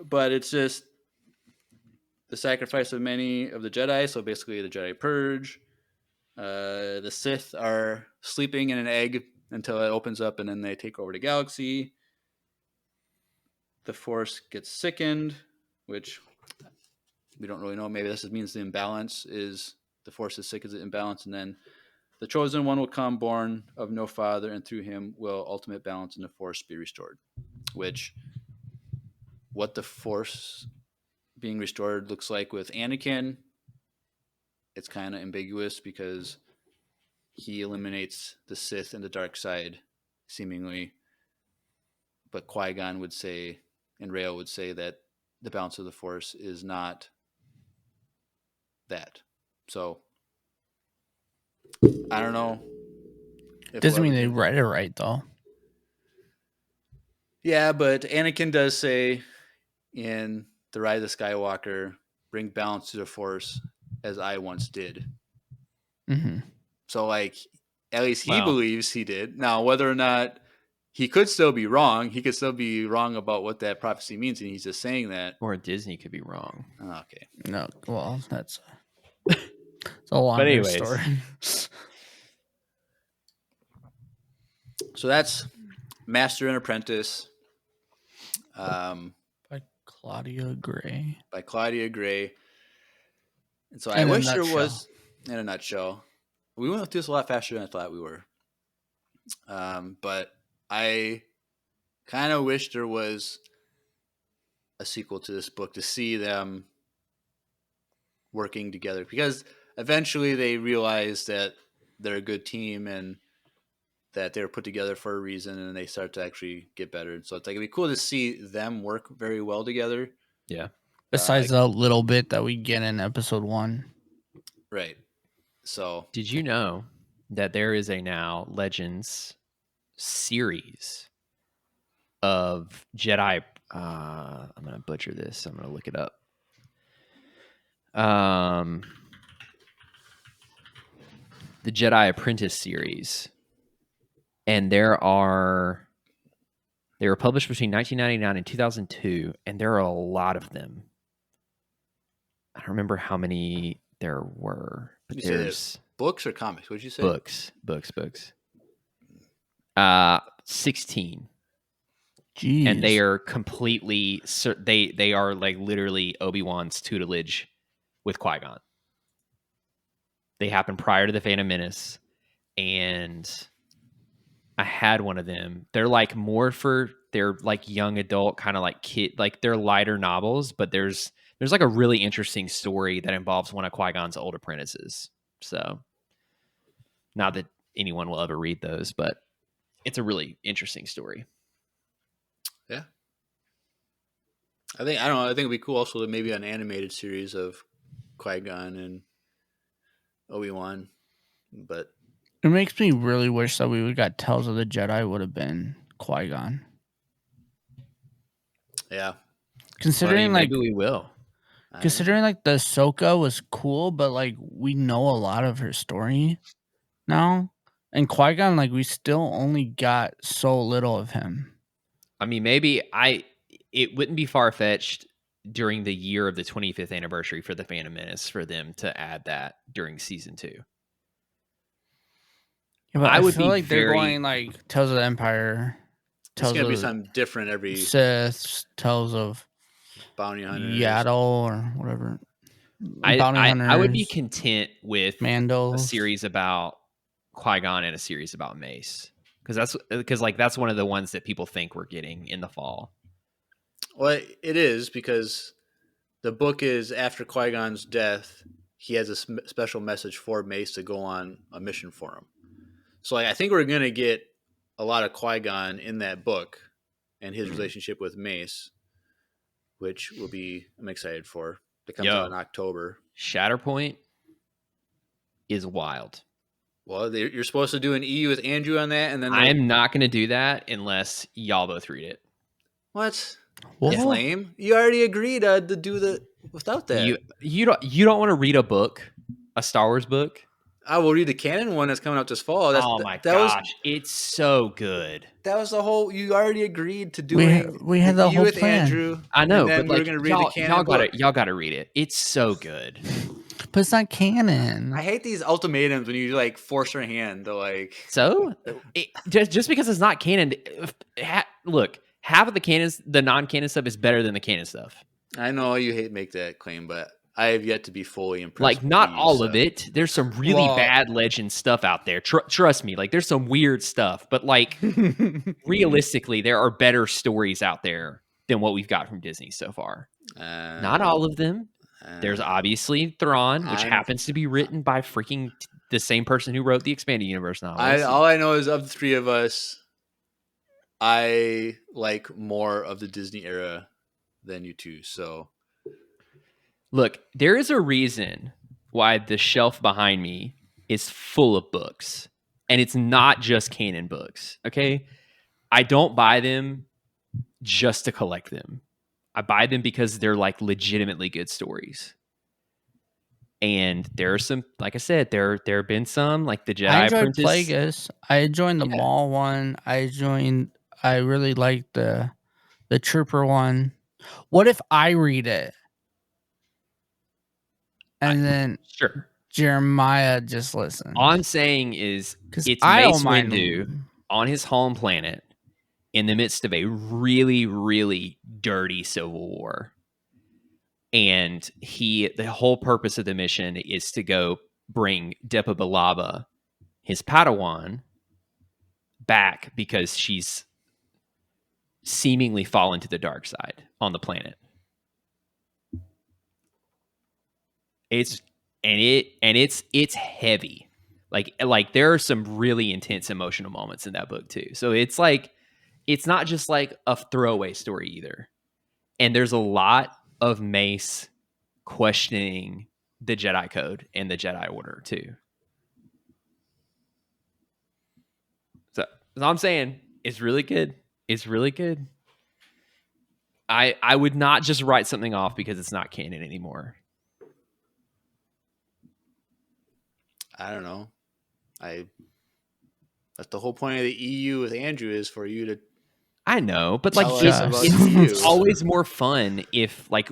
but it's just the sacrifice of many of the Jedi. So basically, the Jedi purge. The Sith are sleeping in an egg until it opens up, and then they take over the galaxy. The Force gets sickened, which we don't really know. Maybe this means the imbalance is the Force is sick as an imbalance, and then the chosen one will come, born of no father, and through him will ultimate balance in the Force be restored. Which, what the Force being restored looks like with Anakin, it's kind of ambiguous because he eliminates the Sith and the dark side, seemingly. But Qui-Gon would say, and Rey would say, that the balance of the Force is not that. So, I don't know. Doesn't mean they read it right, though. Yeah, but Anakin does say in The Rise of Skywalker, bring balance to the Force as I once did. Mm-hmm. So, like, at least he believes he did. Now, whether or not he could still be wrong, he could still be wrong about what that prophecy means, and he's just saying that. or Disney could be wrong. Oh, okay. No, well, it's a longer story. So that's Master and Apprentice By Claudia Gray. by Claudia Gray. And so In I a wish there nutshell. was, in a nutshell, we went through this a lot faster than I thought we were. But I kind of wish there was a sequel to this book to see them working together, because eventually they realize that they're a good team and that they're put together for a reason, and they start to actually get better. And so it's like, it'd be cool to see them work very well together. Yeah. Besides the little bit that we get in episode 1. Right. So Did you know that there is a now Legends series of Jedi? I'm going to butcher this. I'm going to look it up. The Jedi Apprentice series. And they were published between 1999 and 2002, and there are a lot of them. I don't remember how many there were, but You say there's books or comics? What'd you say? books. 16. Jeez. And they are completely they are like literally Obi-Wan's tutelage with Qui-Gon. They happen prior to the Phantom Menace, and I had one of them. They're like they're like young adult, kind of like kid, like they're lighter novels, but there's like a really interesting story that involves one of Qui-Gon's old apprentices. So not that anyone will ever read those, but it's a really interesting story. Yeah. I don't know. I think it'd be cool also to maybe an animated series of Qui-Gon and Obi-Wan, but It makes me really wish that we would got Tales of the Jedi would have been Qui-Gon. yeah. Considering maybe we will. considering like the Ahsoka was cool, but like we know a lot of her story now. And Qui-Gon, like we still only got so little of him. I mean, maybe it wouldn't be far-fetched during the year of the 25th anniversary for the Phantom Menace for them to add that during season 2. Yeah, but I would feel be like they're very- going like Tales of the Empire, It's Tales gonna be of something different every Sith, Tales of bounty hunter. Yaddle or whatever. I would be content with Mando a series about Qui-Gon and a series about Mace, because that's one of the ones that people think we're getting in the fall. Well, it is, because the book is after Qui-Gon's death. He has a special message for Mace to go on a mission for him. So I think we're going to get a lot of Qui-Gon in that book and his relationship with Mace, which I'm excited for. That comes out in October. Shatterpoint is wild. Well, you're supposed to do an EU with Andrew on that, and then I'm not going to do that unless y'all both read it. What? What? That's lame. You already agreed to do the without that. You don't want to read a book, a Star Wars book? I will read the canon one that's coming out this fall. That gosh, it's so good. That was the whole. You already agreed to doing. We had the EU whole with plan. Andrew. I know, and then but like we're gonna read the canon. y'all gotta read it. It's so good. But it's not canon. I hate these ultimatums when you like force her hand to like. So just because it's not canon, look, half of the non-canon stuff is better than the canon stuff. I know you make that claim, but I have yet to be fully impressed. Like, not with all of it. There's some really bad legend stuff out there. Trust me. Like, there's some weird stuff. But, like, realistically, there are better stories out there than what we've got from Disney so far. Not all of them. There's obviously Thrawn, which happens to be written by freaking the same person who wrote the Expanded Universe novels. All I know is, of the three of us, I like more of the Disney era than you two. So, look, there is a reason why the shelf behind me is full of books, and it's not just canon books. Okay, I don't buy them just to collect them. I buy them because they're like legitimately good stories. And there are some, like I said, there have been some, like the Jedi I enjoyed Apprentice. Plagueis. I joined the Maul one. I really liked the Trooper one. What if I read it and then Sure. Jeremiah just listens? All I'm saying is it's I Mace don't mind Windu. on his home planet in the midst of a really, really dirty civil war. And the whole purpose of the mission is to go bring Depa Billaba, his Padawan, back because she's seemingly fallen to the dark side on the planet. It's heavy. Like there are some really intense emotional moments in that book too. So it's not just like a throwaway story either. And there's a lot of Mace questioning the Jedi Code and the Jedi Order too. So I'm saying it's really good. It's really good. I would not just write something off because it's not canon anymore. I don't know. That's the whole point of the EU with Andrew is for you to. I know, but like it's always more fun if like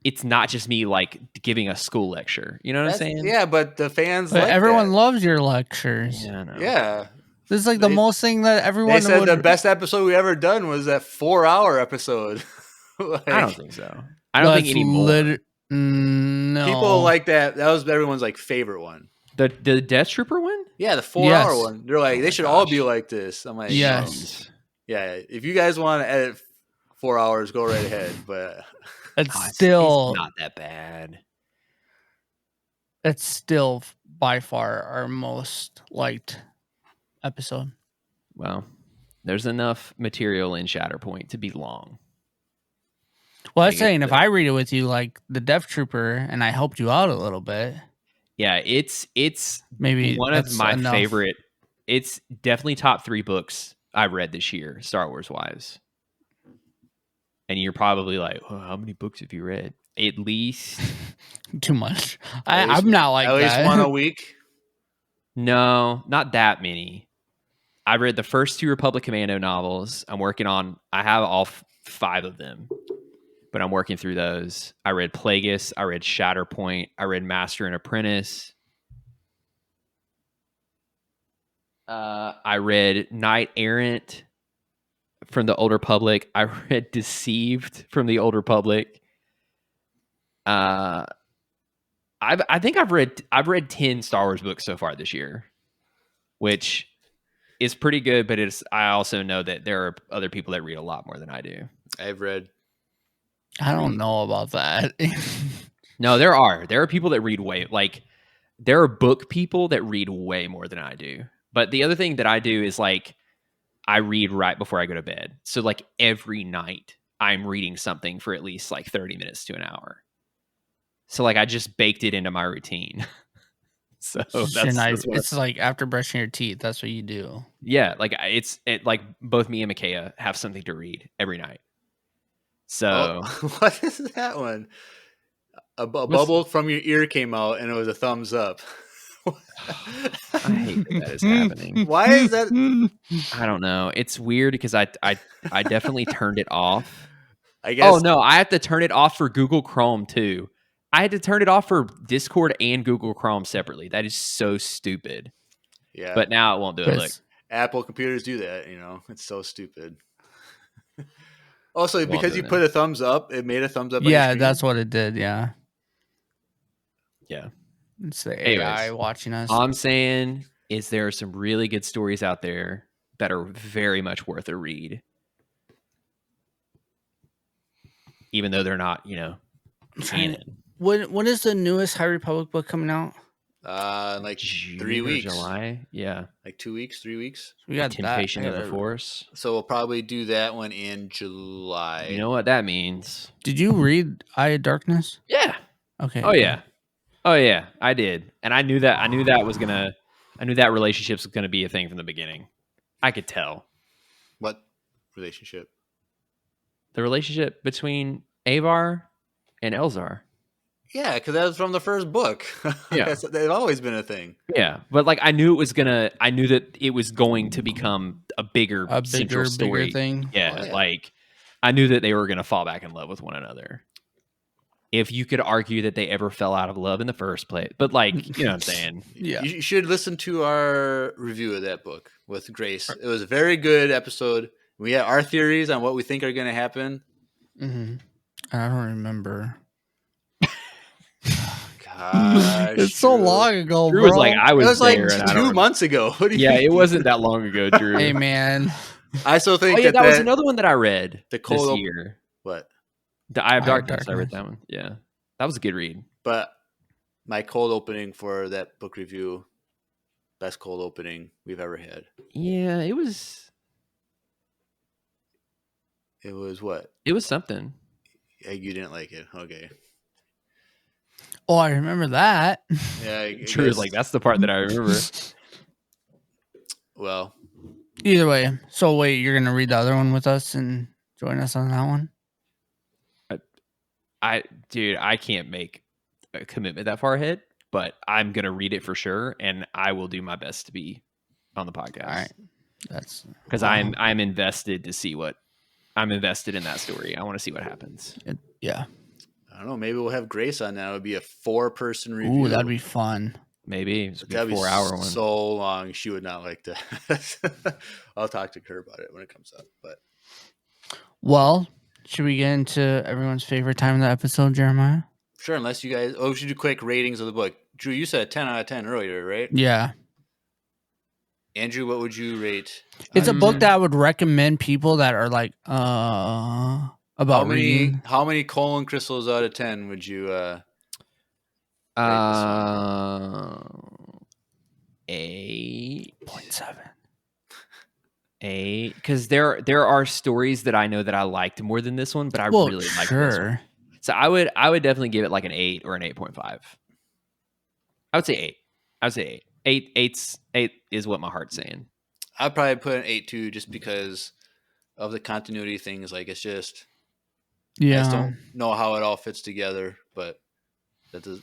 it's not just me like giving a school lecture. You know what I'm saying? Yeah, but the fans. But like everyone that. loves your lectures. Yeah, I know. Yeah. This is like the most thing that everyone. They said the best episode we ever done was that 4-hour episode. Like, I don't think so. I don't think anymore. No. People like that. That was everyone's like favorite one. The Death Trooper one? Yeah, the 4-hour one. They're like, they should all be like this. I'm like, yes. Yeah, if you guys want to edit 4 hours, go right ahead. But it's not that bad. It's still by far our most liked episode. Well, there's enough material in Shatterpoint to be long. Well, that's saying if I read it with you like the Death Trooper and I helped you out a little bit. Yeah, it's maybe one of my favorite. It's definitely top 3 books I've read this year, Star Wars wise. And you're probably like, oh, how many books have you read? At least too much. I'm not like that. At least one a week. No, not that many. I read the first 2 Republic Commando novels. I have all 5 of them, but I'm working through those. I read Plagueis. I read Shatterpoint. I read Master and Apprentice. I read Knight Errant from the Old Republic. I read Deceived from the Old Republic. I think I've read 10 Star Wars books so far this year, which is pretty good, but I also know that there are other people that read a lot more than I do. I've read. I don't know about that. No, there are people that read there are book people that read way more than I do. But the other thing that I do is like I read right before I go to bed. So like every night I'm reading something for at least like 30 minutes to an hour. So like I just baked it into my routine. So it's like after brushing your teeth, that's what you do. Yeah, like like both me and Micaiah have something to read every night. So what is that one? A bubble from your ear came out and it was a thumbs up. I hate that is happening. Why is that? I don't know. It's weird because I definitely turned it off. I guess. Oh no, I have to turn it off for Google Chrome too. I had to turn it off for Discord and Google Chrome separately. That is so stupid. Yeah. But now it won't do it. Look. Apple computers do that, it's so stupid. Also, because you put a thumbs up, it made a thumbs up. Yeah, that's what it did. Yeah. Yeah. It's the AI watching us. All I'm saying is there are some really good stories out there that are very much worth a read. Even though they're not, canon. When is the newest High Republic book coming out? Like June 3 weeks. July. Yeah. Like 2 weeks, 3 weeks. We got Temptation of the Force. So we'll probably do that one in July. You know what that means. Did you read Eye of Darkness? Yeah. Okay. Oh yeah. Oh yeah, I did. And I knew that relationship was gonna be a thing from the beginning. I could tell. What relationship? The relationship between Avar and Elzar. Yeah, because that was from the first book. Yeah, they've always been a thing. Yeah, but like I knew that it was going to become a bigger central story thing. Yeah, like I knew that they were going to fall back in love with one another if you could argue that they ever fell out of love in the first place. But like, you know what I'm saying? Yeah. You should listen to our review of that book with Grace. It was a very good episode. We had our theories on what we think are going to happen. Mm-hmm. I don't remember. Gosh, It's so Drew. long ago, Drew bro. was like, I It was was like there. and I 2 don't months ago. What do you Yeah, think? it wasn't that long ago, Drew. Hey, man. I still think Oh yeah, that was another one that I read the cold this op- year. what? The Eye of Eye of Darkness. I read Darkness. that one. Yeah, that was a good read. But my cold opening for that book review, best cold opening we've ever had. Yeah, it was. It was what? It was something. You didn't like it. Okay. Oh, I remember that. Yeah. Drew was like, that's the part that I remember. Well, Either way. So wait, you're gonna read the other one with us and join us on that one? I can't make a commitment that far ahead, but I'm gonna read it for sure, and I will do my best to be on the podcast. All right. That's Because I'm invested to see what I'm invested in that story. I want to see what happens. yeah. I don't know. Maybe we'll have Grace on now. It would be a 4-person review. Ooh, that'd be fun. Maybe it's a That'd be 4-hour one. so long. She would not like that. I'll talk to her about it when it comes up. But Well, should we get into everyone's favorite time of the episode, Jeremiah? sure, unless you guys. Oh, we should do quick ratings of the book. Drew, you said 10 out of 10 earlier, right? Yeah. Andrew, what would you rate? It's a book that I would recommend people that are like about reading. How many colon crystals out of 10 would you? A 0.7. Because there are stories that I know that I liked more than this one, but I really like this one. So I would definitely give it like an 8 or an 8.5. I would say 8. I would say 8. 8 is what my heart's saying. I'd probably put an 8 too, just because of the continuity things. Like it's just, I just don't know how it all fits together. But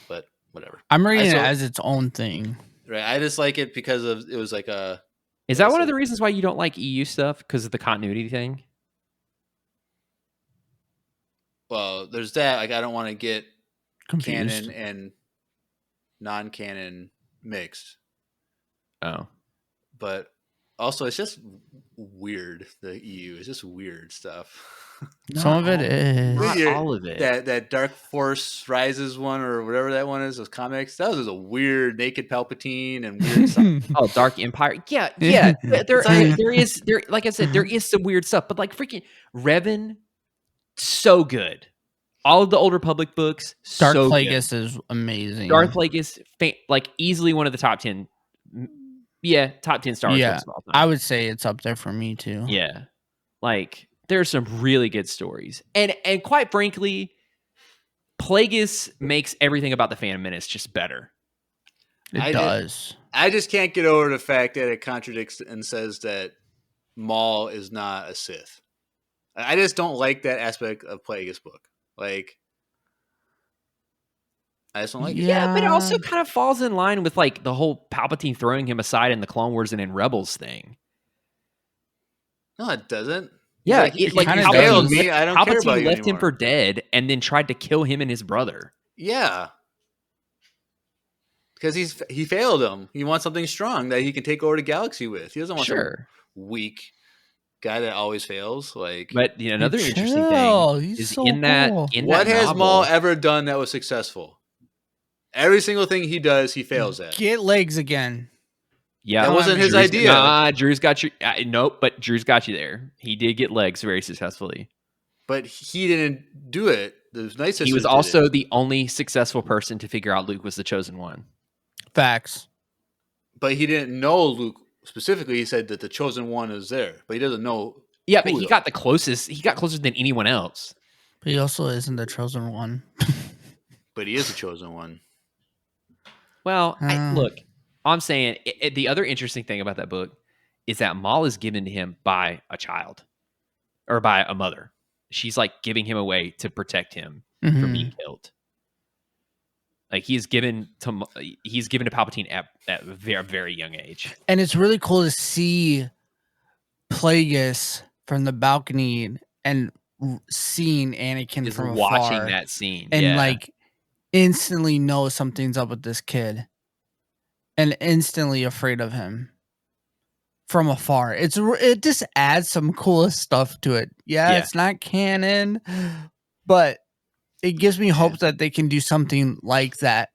but whatever. I'm reading it as its own thing. Right. I just like it because of it was like a. Is that one of the reasons why you don't like EU stuff? Because of the continuity thing? Well, there's that. Like I don't want to get Confused. canon and non-canon mixed. Oh. But also, it's just weird. The EU is just weird stuff. Some of it is. Not Weird. all of it. That Dark Force Rises one or whatever that one is, those comics. That was just a weird naked Palpatine and weird stuff. Oh, Dark Empire. Yeah. There like I said, there is some weird stuff, but like freaking Revan, so good. All of the Old Republic books, Dark so Plagueis good. is amazing. Dark Plagueis, like easily one of the top 10. Yeah, top 10 Star Wars books of all time. I would say it's up there for me too. Yeah, like there's some really good stories, and quite frankly, Plagueis makes everything about the Phantom Menace just better. It does. I just can't get over the fact that it contradicts and says that Maul is not a Sith. I just don't like that aspect of Plagueis' book. Like, I just don't like it. Yeah, but it also kind of falls in line with like the whole Palpatine throwing him aside in the Clone Wars and in Rebels thing. No, it doesn't. Yeah, he kinda failed does. me. I don't care about Palpatine you left him anymore. for dead and then tried to kill him and his brother. Yeah. Because he failed him. He wants something strong that he can take over the galaxy with. He doesn't want some weak guy that always fails. Like, But another interesting thing is so in that cool. what has novel, Maul ever done that was successful? Every single thing he does, he fails at. Get legs again. Yeah, That wasn't his Drew's- idea. Nah, Drew's got you. Nope, but Drew's got you there. He did get legs very successfully. But he didn't do it. The Night Sisters He was did also it. the only successful person to figure out Luke was the chosen one. Facts. But he didn't know Luke specifically. He said that the chosen one is there, but he doesn't know. Yeah, but Who, he though? got the closest. He got closer than anyone else. But he also isn't the chosen one. But he is the chosen one. Well, Uh. look, I'm saying the other interesting thing about that book is that Maul is given to him by a child or by a mother. She's like giving him away to protect him from Mhm. being killed. Like he's given to Palpatine at a very, very young age. And it's really cool to see Plagueis from the balcony and seeing Anakin Just from watching afar that scene. and yeah. like instantly know something's up with this kid and instantly afraid of him from afar. It just adds some cool stuff to it. Yeah, Yeah. it's not canon, but it gives me hope that they can do something like that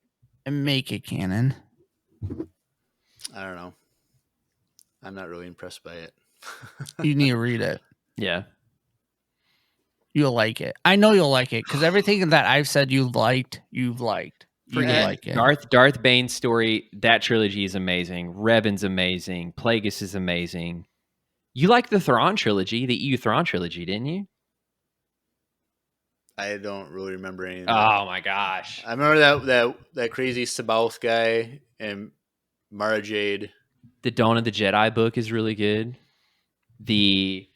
and make it canon. I don't know. I'm not really impressed by it. You need to read it. Yeah. You'll like it. I know you'll like it because everything that I've said you've liked. You Freaking like it. Darth Bane's story, that trilogy is amazing. Revan's amazing. Plagueis is amazing. You liked the Thrawn trilogy, the EU Thrawn trilogy, didn't you? I don't really remember any of that. Oh my gosh. I remember that crazy Sabaoth guy and Mara Jade. The Dawn of the Jedi book is really good. I'm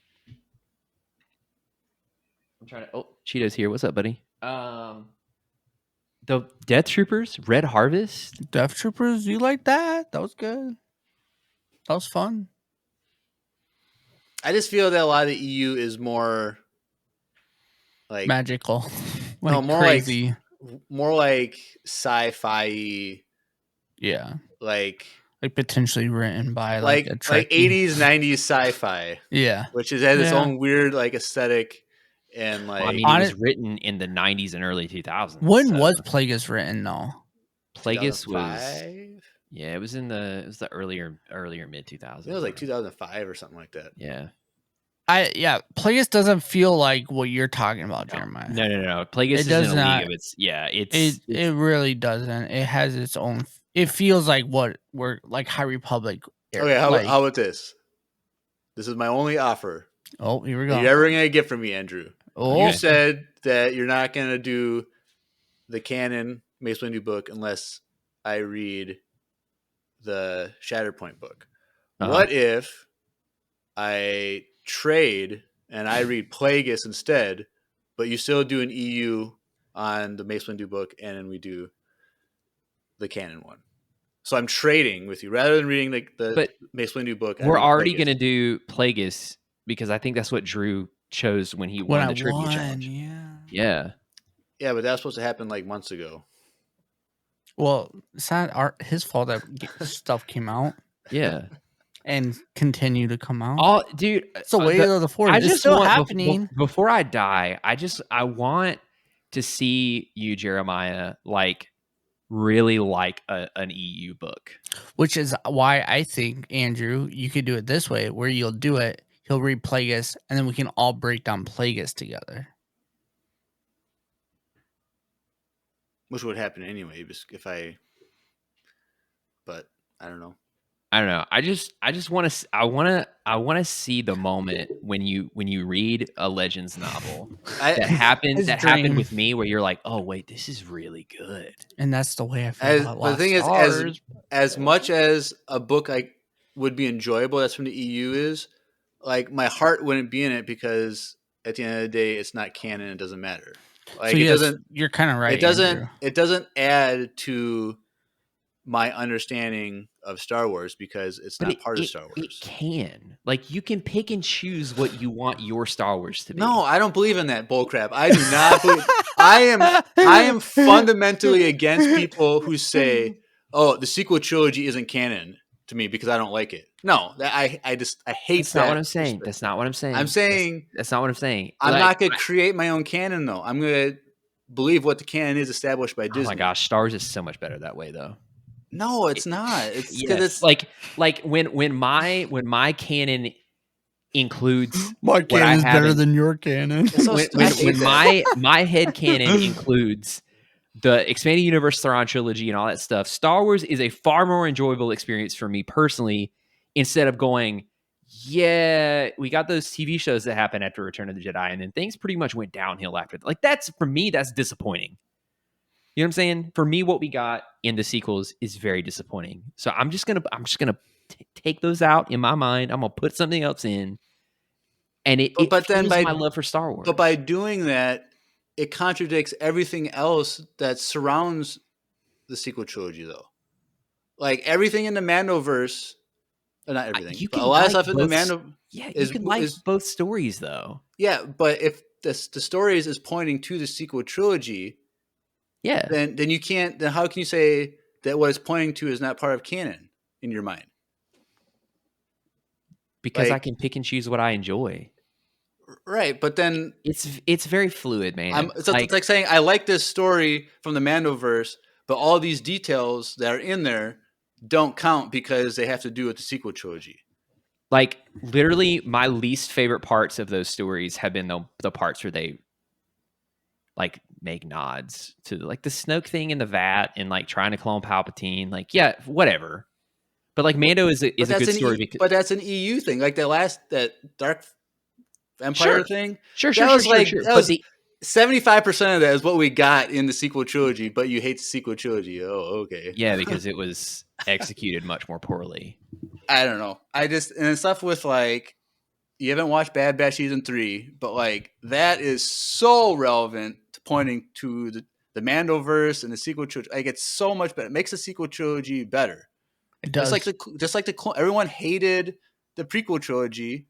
trying to. Oh, Cheeto's here. What's up, buddy? The Death Troopers, Red Harvest. Death Troopers, you like that? That was good. That was fun. I just feel that a lot of the EU is more like Magical. No, Like more crazy. more like sci-fi, Yeah. like Potentially written by like a like Trekkie. 80s, 90s sci-fi, Yeah. which has its Yeah. own weird like aesthetic and like Well, I mean, it was written in the 90s and early 2000s. When was Plagueis written though? Plagueis was 2005? Yeah, it was the earlier mid 2000s. It was like 2005 or something like that. Yeah. Plagueis doesn't feel like what you're talking about, Jeremiah. No. Plagueis is does in a not. league of its. Yeah, It really doesn't. It has its own. It feels like what we're like High Republic. Okay, how about this? This is my only offer. Oh, here we That go. you're ever gonna get from me, Andrew. Oh, You said that you're not gonna do the canon Mace Windu book unless I read the Shatterpoint book. What if I trade and I read Plagueis instead, but you still do an EU on the Mace Windu book, and then we do the canon one? So I'm trading with you rather than reading the Mace Windu book. We're already going to do Plagueis because I think that's what Drew chose when he won the trivia challenge. Yeah. Yeah, but that was supposed to happen like months ago. Well, it's not his fault that stuff came out. Yeah. And continue to come out. Oh, dude, it's the way of the Force. It's still happening. Before I die, I want to see you, Jeremiah, like really like an EU book. Which is why I think, Andrew, you could do it this way, where you'll do it, he'll read Plagueis, and then we can all break down Plagueis together. Which would happen anyway, but I don't know. I just want to see the moment when you read a Legends novel that happened with me, where you're like, oh wait, this is really good. And that's the way I feel about the thing is, as much as a book would be enjoyable that's from the EU is, like, my heart wouldn't be in it because at the end of the day it's not canon, it doesn't matter. Like, so it doesn't, you're kind of right. It doesn't add to my understanding of Star Wars because it's not part of Star Wars. It can. Like, you can pick and choose what you want your Star Wars to be. No, I don't believe in that bullcrap. I do not believe. I am fundamentally against people who say, "Oh, the sequel trilogy isn't canon," to me because I don't like it. No, I hate That's that. That's not what I'm saying. That's not what I'm saying. I'm saying that's not what I'm saying. I'm not going to create my own canon, though. I'm going to believe what the canon is established by Disney. Oh my gosh, Star Wars is so much better that way, though. No, it's not. It's yes. It's like when my canon includes my canon is better than your canon. When my head canon includes the expanded universe, Thrawn trilogy, and all that stuff, Star Wars is a far more enjoyable experience for me personally. Instead of going, yeah, we got those TV shows that happened after Return of the Jedi, and then things pretty much went downhill after that. Like, that's, for me, that's disappointing. You know what I'm saying? For me, what we got in the sequels is very disappointing. So I'm just gonna take those out in my mind. I'm gonna put something else in, and it then my love for Star Wars. But by doing that, it contradicts everything else that surrounds the sequel trilogy, though. Like, everything in the Mandoverse, not everything, but a lot of stuff in the Mando. Yeah, you can like both stories, though. Yeah, but if the stories is pointing to the sequel trilogy, Yeah. then you can't. Then how can you say that what it's pointing to is not part of canon in your mind? Because I Like- can pick and choose what I enjoy. Right, but then It's very fluid, man. it's like saying I like this story from the Mandoverse, but all these details that are in there don't count because they have to do with the sequel trilogy. Like literally my least favorite parts of those stories have been the parts where they like make nods to like the Snoke thing in the vat and like trying to clone Palpatine. Like, yeah, whatever. But like Mando is a good story But that's an EU thing. Like that Dark Empire Sure. thing. Sure. That was like that But was 75% of that is what we got in the sequel trilogy, but you hate the sequel trilogy. Oh, okay. yeah, because it was executed much more poorly. I don't know. And stuff with like, you haven't watched Bad Batch season 3, but like that is so relevant to pointing to the Mandoverse and the sequel trilogy. Like it's so much better. It makes the sequel trilogy better. It does. Just like everyone hated the prequel trilogy,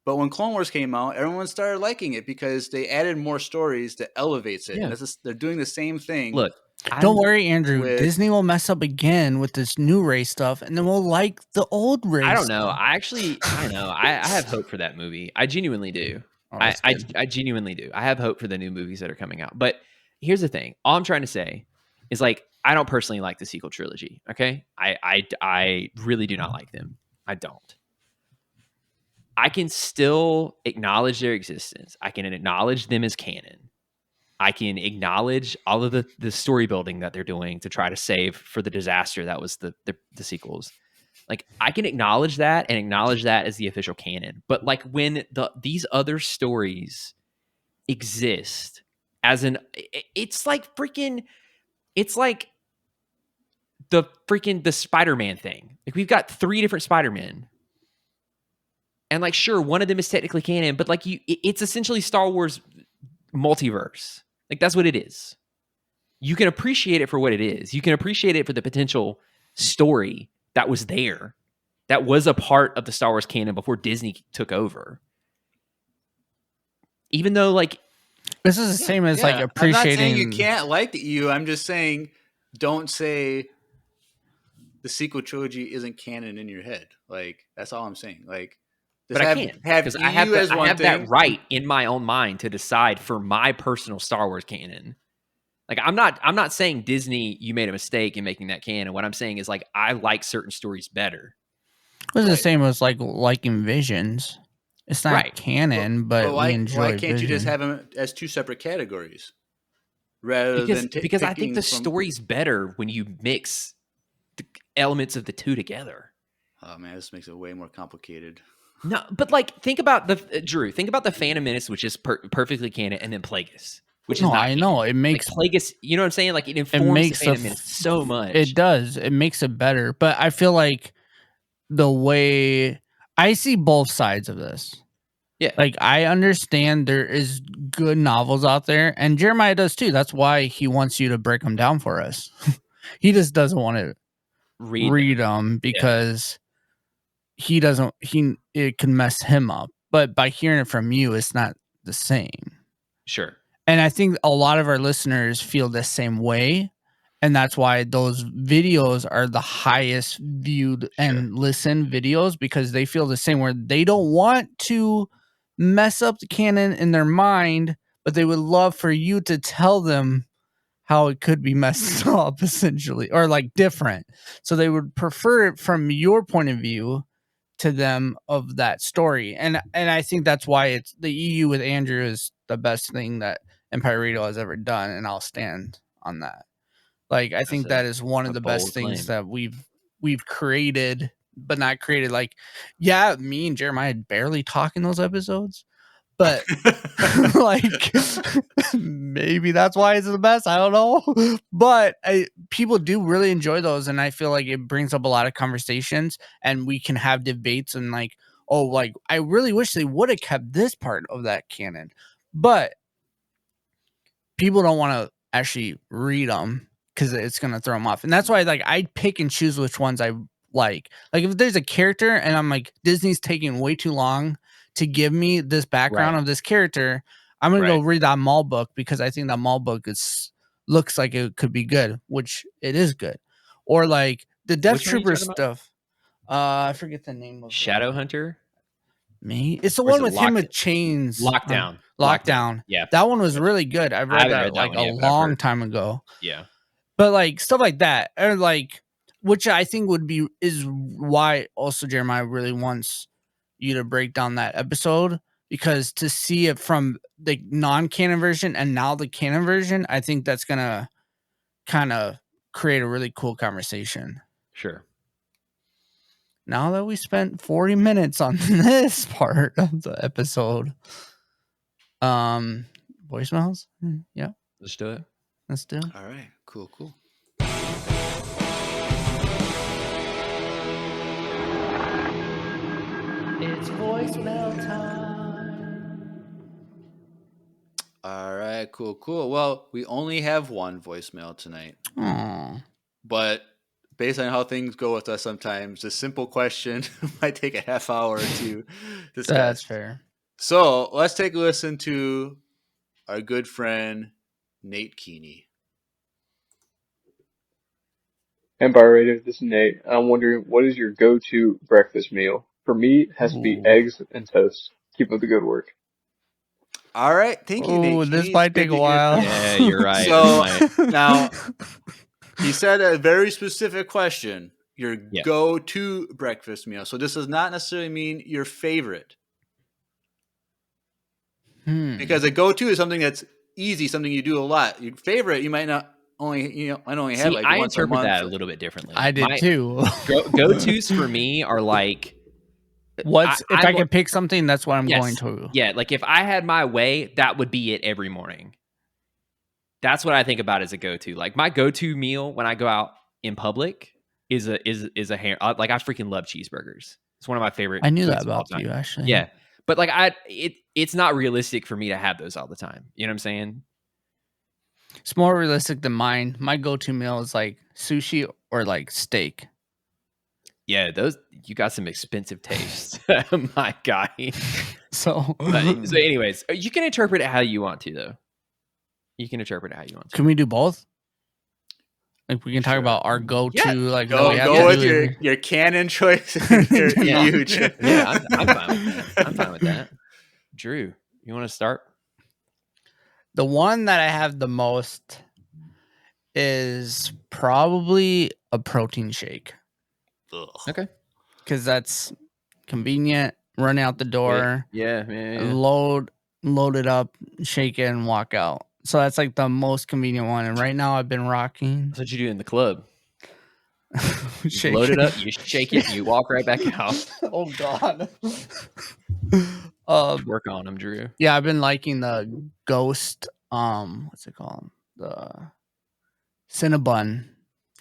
but when Clone Wars came out, everyone started liking it because they added more stories that elevates it. Yeah. And they're doing the same thing. Look, Don't worry, Andrew. with- Disney will mess up again with this new race stuff, and then we'll like the old race. I don't know. stuff. I don't know. I have hope for that movie. I genuinely do. Oh, that's good. I genuinely do. I have hope for the new movies that are coming out. But here's the thing. All I'm trying to say is like I don't personally like the sequel trilogy. Okay, I really do not like them. I don't. I can still acknowledge their existence. I can acknowledge them as canon. I can acknowledge all of the story building that they're doing to try to save for the disaster that was the sequels. Like I can acknowledge that and acknowledge that as the official canon. But like when these other stories exist as it's like freaking, it's like the Spider-Man thing. Like we've got 3 different Spider-Men. And like, sure, one of them is technically canon, but like it's essentially Star Wars multiverse. Like that's what it is. You can appreciate it for what it is. You can appreciate it for the potential story that was there, that was a part of the Star Wars canon before Disney took over. Even though like This is the same as like appreciating. I'm not saying you can't like the EU. I'm just saying don't say the sequel trilogy isn't canon in your head. Like that's all I'm saying. Like, but I can't because I have that right in my own mind to decide for my personal Star Wars canon. Like I'm not saying Disney, you made a mistake in making that canon. What I'm saying is like I like certain stories better. It's the same as like liking Visions. It's not canon, but we enjoy. Why can't you just have them as 2 separate categories rather than because I think the story's better when you mix the elements of the 2 together. Oh man, this makes it way more complicated. No, but like think about the Phantom Menace, which is perfectly canon, and then Plagueis, which is not I know it makes like Plagueis. You know what I'm saying? Like it informs the Phantom Menace so much. It does. It makes it better. But I feel like the way I see both sides of this. Yeah. Like I understand there is good novels out there, and Jeremiah does too. That's why he wants you to break them down for us. He just doesn't want to read them because it can mess him up. But by hearing it from you, it's not the same. Sure. And I think a lot of our listeners feel the same way. And that's why those videos are the highest viewed and listened videos, because they feel the same, where they don't want to mess up the canon in their mind, but they would love for you to tell them how it could be messed up, essentially, or like different. So they would prefer it from your point of view to them of that story. And I think that's why it's the EU with Andrew is the best thing that Empire Radio has ever done, and I'll stand on that. Like I think that is one of the best things that we've created, but not created. Like, yeah, me and Jeremiah barely talk in those episodes, but like maybe that's why it's the best. I don't know, but people do really enjoy those, and I feel like it brings up a lot of conversations, and we can have debates and like, oh, like I really wish they would have kept this part of that canon, but people don't want to actually read them because it's gonna throw them off, and that's why like I pick and choose which ones I like. Like if there's a character and I'm like, Disney's taking way too long to give me this background of this character, I'm gonna go Right. read that mall book because I think that mall book looks like it could be good, which it is good. Or like the Death Which one are you Trooper talking about? stuff. I forget the name of Shadow Hunter? me. It's the Or is one it with him with chains. Lockdown. Lockdown. Yeah. That one was really good. I I read haven't that read that like one a yet, but I've long heard. time ago. Yeah. But like stuff like that, or like, which I think is why also Jeremiah really wants you to break down that episode, because to see it from the non-canon version and now the canon version, I think that's gonna kind of create a really cool conversation. Sure. Now that we spent 40 minutes on this part of the episode, voicemails, yeah, Let's do it. let's do it. All right. Cool. It's voicemail time. All right. Cool. Well, we only have one voicemail tonight, Aww. but based on how things go with us sometimes, a simple question might take a half hour to discuss. That's fair. So let's take a listen to our good friend Nate Keeney. Empire Radio, this is Nate. I'm wondering, what is your go-to breakfast meal? For me, it has to be Ooh. eggs and toast. Keep up the good work. All right. Thank you, Nate Oh, Keeney. this It's might good take a to hear while. from you. Yeah, you're right. So now he said a very specific question. Your Yeah. go-to breakfast meal. So this does not necessarily mean your favorite, because a go-to is something that's easy, something you do a lot. Your favorite, you might not only I only have See, like I once a interpret month. that a little bit differently. I did too. Go-tos for me are like, If I I'm- could pick something, that's what I'm Yes. going to. yeah, like if I had my way, that would be it every morning. That's what I think about as a go-to. Like my go-to meal when I go out in public is a ham. Like I freaking love cheeseburgers. It's one of my favorite. I knew foods that of all about time. you, actually. Yeah, but like it's not realistic for me to have those all the time. You know what I'm saying? It's more realistic than mine. My go-to meal is like sushi or like steak. Yeah, those you got some expensive taste, my guy. So, So, anyways, you can interpret it how you want to, though. You can interpret it how you want to. can we do both? Like we can talk Sure. about our go-to. Yeah. Like Go that we have go to with do your canon choice and your Yeah. EU choice. Yeah, I'm fine with that. I'm fine with that. Drew, you want to start? The one that I have the most is probably a protein shake, Ugh. Okay. because that's convenient. Run out the door, Yeah. load it up, shake it, and walk out. So that's like the most convenient one. And right now I've been rocking. That's what you do in the club. You Shake load it up, you shake it, and you walk right back out. Oh God. Work on them, Drew. Yeah, I've been liking the Ghost. What's it called? The Cinnabon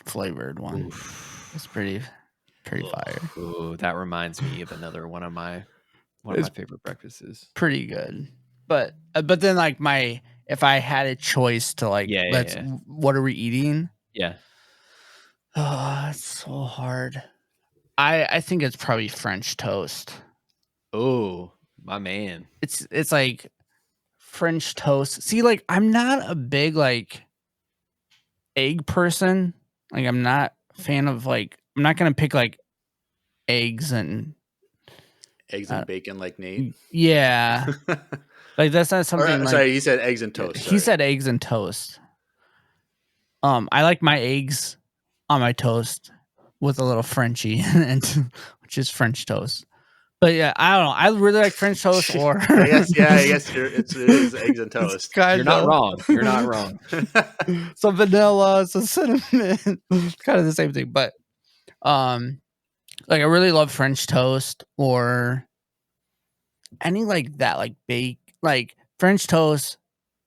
flavored one. Oof. It's pretty fire. Ooh, that reminds me of another one of my It's- favorite breakfasts. Pretty good. But then like if I had a choice to like Yeah. what are we eating? Yeah. Oh, it's so hard. I think it's probably French toast. Oh, my man. It's like French toast. See, like I'm not a big like egg person. Like I'm not a fan of like I'm not gonna pick like eggs and bacon like Nate. yeah. Like that's not something like sorry, he said eggs and toast. he said eggs and toast. I like my eggs on my toast with a little Frenchie and which is French toast. But yeah, I don't know. I really like French toast or I guess it is eggs and toast. You're not wrong. You're not wrong. Some vanilla, some cinnamon. Kind of the same thing. But like I really love French toast or any like that, like French toast,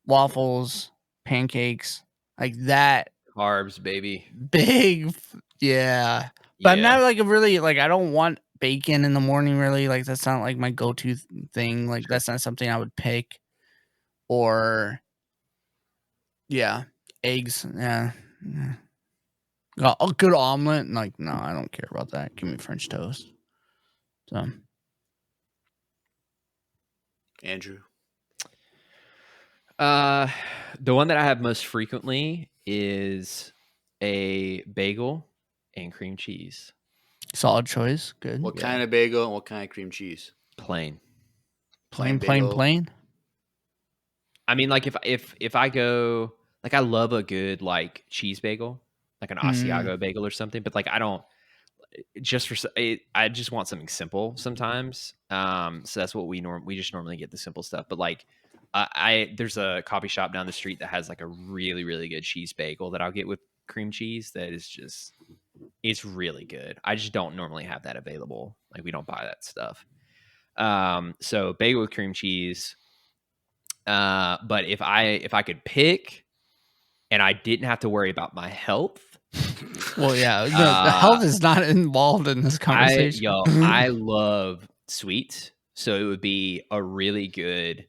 waffles, pancakes, like that. Carbs, baby. Big, yeah. But I'm not like a really like I don't want bacon in the morning. Really, like that's not like my go-to thing. Like that's not something I would pick. Or, yeah, eggs. Yeah, a good omelet. Like no, I don't care about that. Give me French toast. So, Andrew. The one that I have most frequently is a bagel and cream cheese. Solid choice. Good. What kind of bagel and what kind of cream cheese? Plain. Plain. bagel. I mean, like if I go, like I love a good like cheese bagel, like an Asiago bagel or something. But like I don't just for I just want something simple sometimes. So that's what we just normally get the simple stuff. But like there's a coffee shop down the street that has like a really really good cheese bagel that I'll get with cream cheese. That is just it's really good. I just don't normally have that available. Like we don't buy that stuff. So bagel with cream cheese. But if I could pick and I didn't have to worry about my health. Well, yeah, the health is not involved in this conversation. I love sweets. So it would be a really good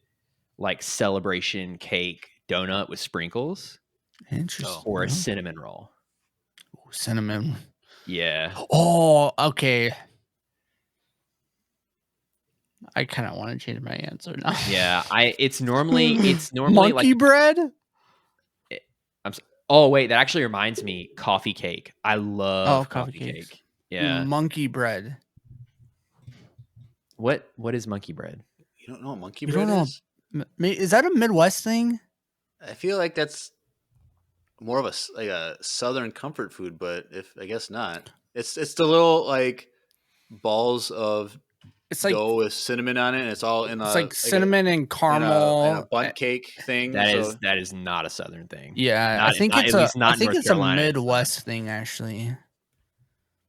like celebration cake donut with sprinkles. Interesting. Or a cinnamon roll. Ooh, cinnamon. Yeah. Oh, okay. I kind of want to change my answer now. Yeah, it's normally monkey like bread. Oh wait, that actually reminds me, coffee cake. I love coffee cakes. cake. Yeah. Monkey bread. What is monkey bread? You don't know what monkey You bread don't know? is? Is that a Midwest thing? I feel like that's more of a southern comfort food, but I guess not. It's the little like balls of It's like dough with cinnamon on it, and it's all in it's like cinnamon and caramel and a bundt cake thing. That is not a southern thing. Yeah, I think it's a Midwest thing actually.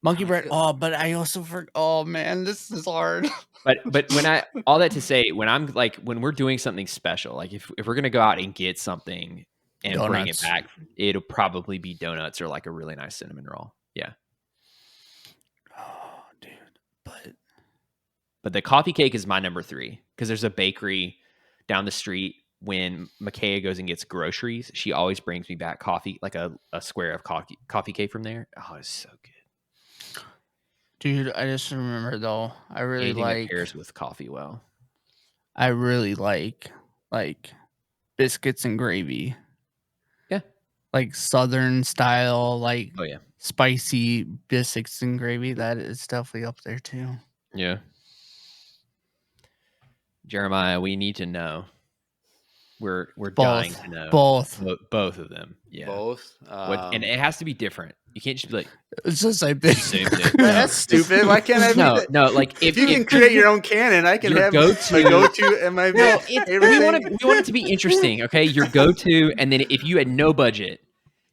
Monkey bread. Oh, but I also oh man, this is hard. But all that to say, when we're doing something special, like if we're gonna go out and get something and donuts. Bring it back, it'll probably be donuts or like a really nice cinnamon roll. Yeah. Oh, dude. But the coffee cake is my number 3 because there's a bakery down the street. When Micaiah goes and gets groceries, she always brings me back coffee, like a square of coffee cake from there. Oh, it's so good. Dude, I just remember though, I really Anything like that pairs with coffee well. I really like biscuits and gravy. Yeah. Like Southern style, like Oh yeah. spicy biscuits and gravy. That is definitely up there too. Yeah. Jeremiah, we need to know. We're dying to know both of them. Yeah, both. And it has to be different. You can't just be like it's the same thing. Same thing. That's stupid. Why can't I? No. Like if you can create your own canon, I can have my go-to and my. No, we want it to be interesting. Okay, your go-to, and then if you had no budget,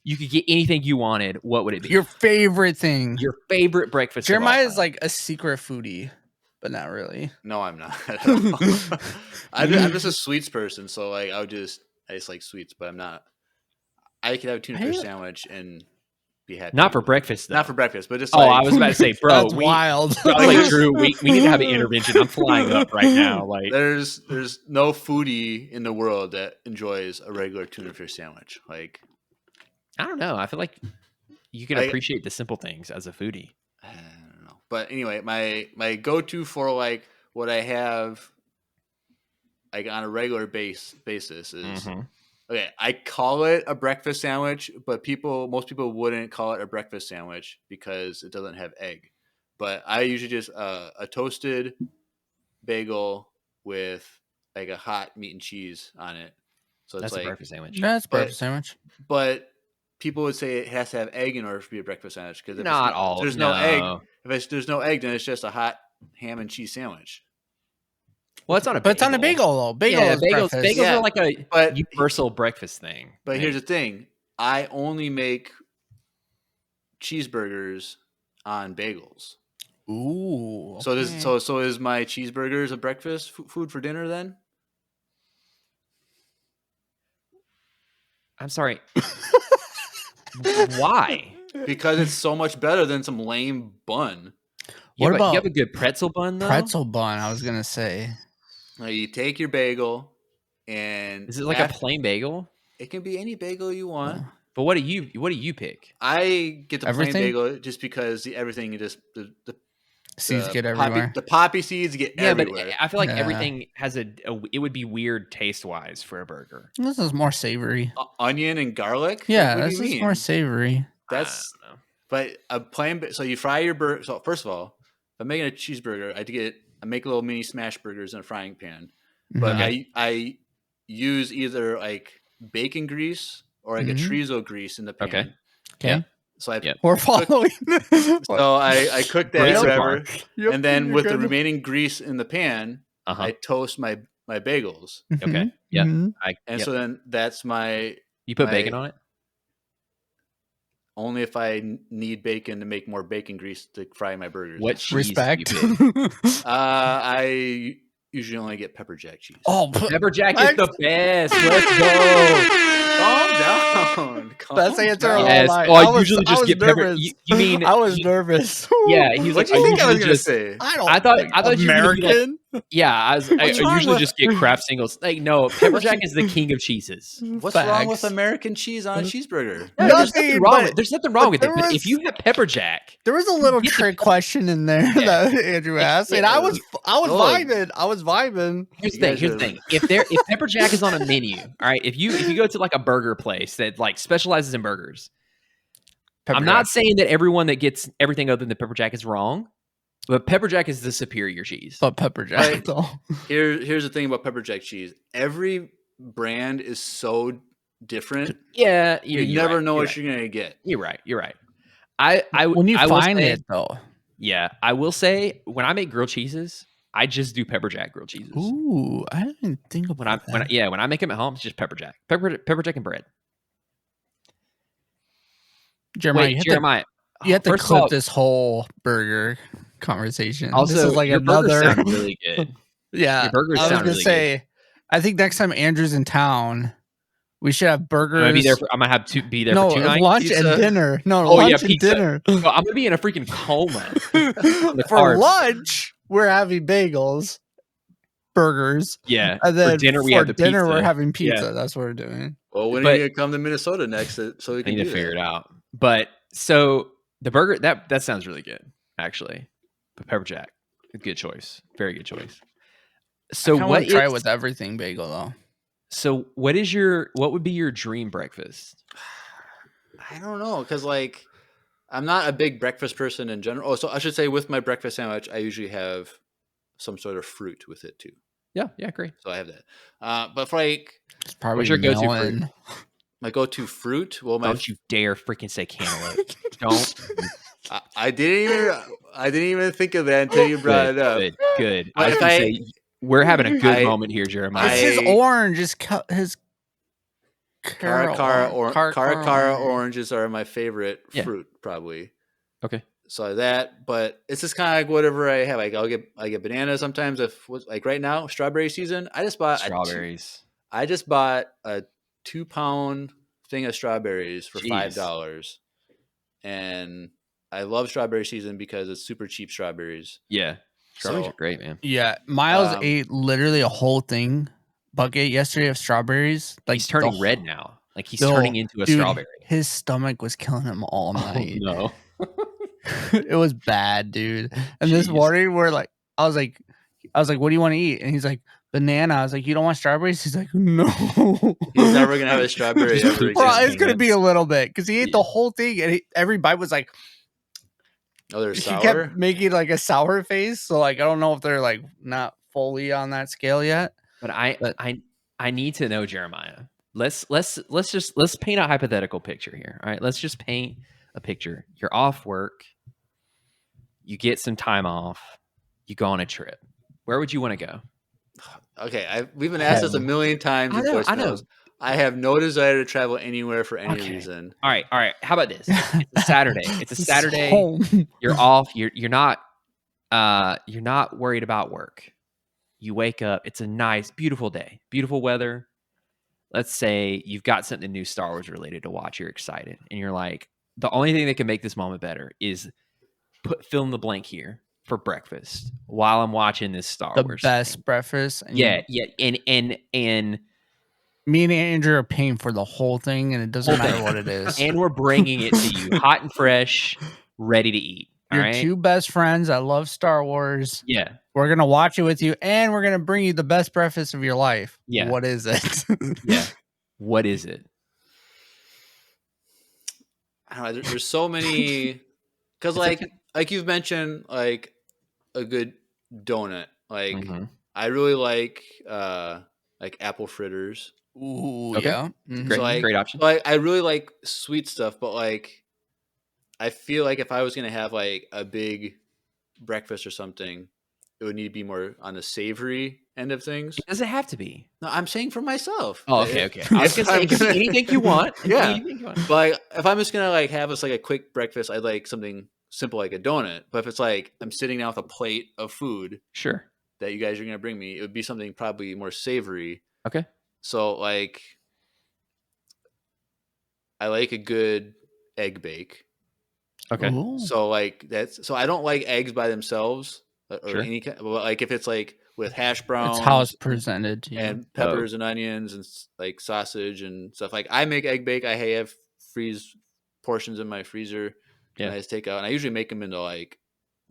you could get anything you wanted. What would it be? Your favorite thing. Your favorite breakfast. Jeremiah is like a secret foodie. But not really. No, I'm not. I'm just a sweets person, so like I just like sweets, but I'm not. I could have a tuna fish sandwich and be happy. Not for breakfast, though. Not for breakfast, but just. I was about to say, bro, that's wild. Like Drew, we need to have an intervention. I'm flying up right now. Like, there's no foodie in the world that enjoys a regular tuna fish sandwich. Like, I don't know. I feel like you can appreciate the simple things as a foodie. But anyway, my go-to for like what I have like on a regular basis is okay. I call it a breakfast sandwich, but most people wouldn't call it a breakfast sandwich because it doesn't have egg. But I usually just a toasted bagel with like a hot meat and cheese on it. So it's that's like a breakfast sandwich. That's a breakfast sandwich. But people would say it has to have egg in order to be a breakfast sandwich because there's no egg. If there's no egg, then it's just a hot ham and cheese sandwich. Well, it's on a bagel. But it's on a bagel though. Bagels are like a universal breakfast thing. But here's the thing: I only make cheeseburgers on bagels. Ooh. Okay. So is my cheeseburgers a breakfast food for dinner then? I'm sorry. Why? Because it's so much better than some lame bun. You have a good pretzel bun, though? Pretzel bun, I was going to say. You take your bagel and... Is it like a plain bagel? It can be any bagel you want. Yeah. But what do you pick? I get the plain bagel just because everything just... Seeds get poppy, everywhere. the poppy seeds get everywhere. But I feel like Yeah. everything has it would be weird taste wise for a burger. This is more savory. Onion and garlic. Yeah, what do this you is mean? more savory. That's I don't know. but a plain. So you fry your burger. So first of all, if I'm making a cheeseburger, I make little mini smash burgers in a frying pan. But Mhm. I use either like bacon grease or like a Mhm. chorizo grease in the pan. Okay. Okay. Yeah. So I Yep. We're following. so I cook that Grease or the whatever, Yep, and then you're with the good. remaining grease in the pan, Uh-huh. I toast my bagels, Okay. Mhm. Yeah. Mhm. and so then that's my You put my- bacon on it? only if I need bacon to make more bacon grease to fry my burgers. What cheese Respect. do you pick? I usually only get pepper jack cheese. Oh, Pepper jack is the best. Let's go. Calm down. Calm best answer down. of Yes. all night. Oh, I was- usually just was get pepper. nervous. You mean I was nervous. Yeah, he's What like, do you think I was usually gonna just say? I thought you were gonna be like, American. yeah, I What's wrong usually with- just get Kraft singles. Like, no, pepper jack is the king of cheeses. What's wrong with Facts. American cheese on a cheeseburger? Yeah, there's Nothing, nothing wrong. but- With, there's nothing wrong with it. there But was- if you have pepper jack, There was a little Get the- trick question in there that Andrew asked, and I was Oh. vibing. I was vibing. here's the You thing. guys Here's the are- thing. If pepper jack is on a menu, all right. If you go to like a burger place that like specializes in burgers, I'm not saying that everyone that gets everything other than the pepper jack is wrong, but pepper jack is the superior cheese. but pepper jack. Right. Though. Here's the thing about pepper jack cheese. Every brand is so different. Yeah, You you're never right, know you're what right. you're gonna get. You're right. You're right. I When you I will find say- it though, yeah, I will say when I make grilled cheeses, I just do pepper jack grilled cheeses. ooh, I didn't even think about When that. I make them at home, it's just pepper jack, pepper jack and bread. Jeremiah, Wait, Jeremiah, you have to first of clip all- this whole burger conversation. Also, this is like your burgers another. sound really good. Yeah, your burgers I was sound gonna really say. I think next time Andrew's in town, we should have burgers. I'm gonna be there. I'm gonna have to be there no, for 2 nights. lunch Pizza. and dinner. No, Oh, yeah, lunch and pizza. dinner. Oh, I'm gonna be in a freaking coma. For carbs. lunch, we're having bagels, burgers, Yeah. and then for dinner, we have the dinner pizza. we're having pizza. Yeah. That's what we're doing. Well, when But- are you gonna come to Minnesota next so we I can need do to figure that? it out. But so the burger that sounds really good, actually. But pepper jack, a good choice, very good choice. So I what want to try is- it with everything bagel though. So what would be your dream breakfast? I don't know, because like I'm not a big breakfast person in general. Oh, so I should say with my breakfast sandwich, I usually have some sort of fruit with it too. Yeah, great. So I have that. But for like It's probably your go-to melon. my go-to fruit, well, my Don't you dare freaking say cantaloupe. Don't. I didn't even think of that until you brought it up. Good. But I was if gonna I- say we're having a good I- moment here, Jeremiah. It's his I- orange. His Cara orange. oranges are my favorite Yeah. fruit, probably. Okay. So that, but it's just kind of like whatever I have. Like I get bananas sometimes. Like right now, strawberry season. I just bought Strawberries. I just bought a 2-pound thing of strawberries for Jeez. $5, and I love strawberry season because it's super cheap strawberries. Yeah. Strawberries So- are great, man. Yeah, Miles Um, ate literally a whole bucket yesterday of strawberries. Like He's turning the- red now. Like he's No, turning into a dude, strawberry. His stomach was killing him all Oh, night. no. It was bad, dude. And this Jeez. morning I was like, what do you want to eat? And he's like, banana. I was like, you don't want strawberries? He's like, no. He's never gonna have a strawberry ever again. Bro, it's gonna be a little bit because he ate Yeah. the whole thing, and every bite was like Oh, they're he sour. kept making like a sour face. So like I don't know if they're like not fully on that scale yet. But But- I need to know, Jeremiah. Let's paint a hypothetical picture here. All right. Let's just paint a picture. You're off work. You get some time off. You go on a trip. Where would you want to go? Okay, we've been asked this a Home. million times. I in know, I know. voicemails. I have no desire to travel anywhere for any Okay. reason. All right. How about this? It's a Saturday. It's a Saturday. Home. You're off. You're not worried about work. You wake up. It's a nice, beautiful day. Beautiful weather. Let's say you've got something new Star Wars related to watch. You're excited, and you're like, the only thing that can make this moment better is fill in the blank here for breakfast while I'm watching this Star The Wars. best thing. breakfast. And Yeah, and me and Andrew are paying for the whole thing, and it doesn't matter what it is. and we're bringing it to you hot and fresh, ready to eat. Your right? two best friends that love Star Wars. Yeah. We're gonna watch it with you, and we're gonna bring you the best breakfast of your life. Yeah. What is it? Yeah. What is it? I don't know. There's so many because like you've mentioned like a good donut. Like Mhm. I really like apple fritters. Ooh, Okay. yeah. Great, So like great option. like I really like sweet stuff, but like I feel like if I was gonna have like a big breakfast or something, it would need to be more on the savory end of things. It doesn't have to be. No, I'm saying for myself. Oh, okay, okay. I was If gonna say I'm it can be gonna- anything you want. Yeah. Anything you want. But like, if I'm just gonna like have us like a quick breakfast, I'd like something simple like a donut. But if it's like I'm sitting down with a plate of food Sure. that you guys are gonna bring me, it would be something probably more savory. Okay. So like, I like a good egg bake. Okay. Ooh. So like so I don't like eggs by themselves or Sure. any kind. But like if it's like with hash browns, It's how it's presented to you. and peppers and onions and like sausage and stuff. Like I make egg bake. I have freeze portions in my freezer. Yeah. And I just take out, and I usually make them into like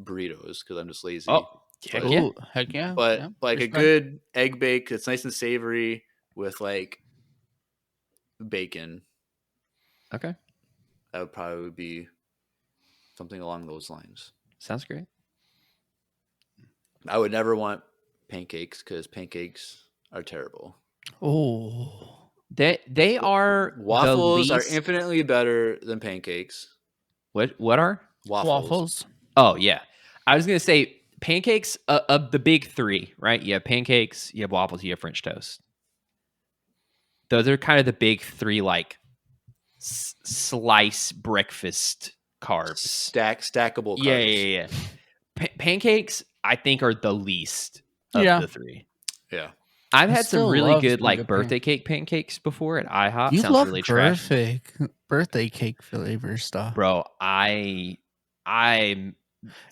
burritos because I'm just lazy. Oh, heck But- yeah. Ooh, heck yeah. But yeah. like a Respect. good egg bake that's nice and savory with like bacon, Okay. that would probably be something along those lines. Sounds great. I would never want pancakes because pancakes are terrible. Oh, They are Waffles the are least... infinitely better than pancakes. What are? waffles. Oh yeah. I was gonna say pancakes of the big three, right? You have pancakes, you have waffles, you have French toast. Those are kind of the big three, like slice breakfast carbs. Stackable carbs. Yeah. Pancakes, I think, are the least of Yeah. the three. Yeah. I've I had some still really love good some like good birthday cake pancakes before at IHOP. You Sounds love really trash, birthday cake flavor stuff. bro. I'm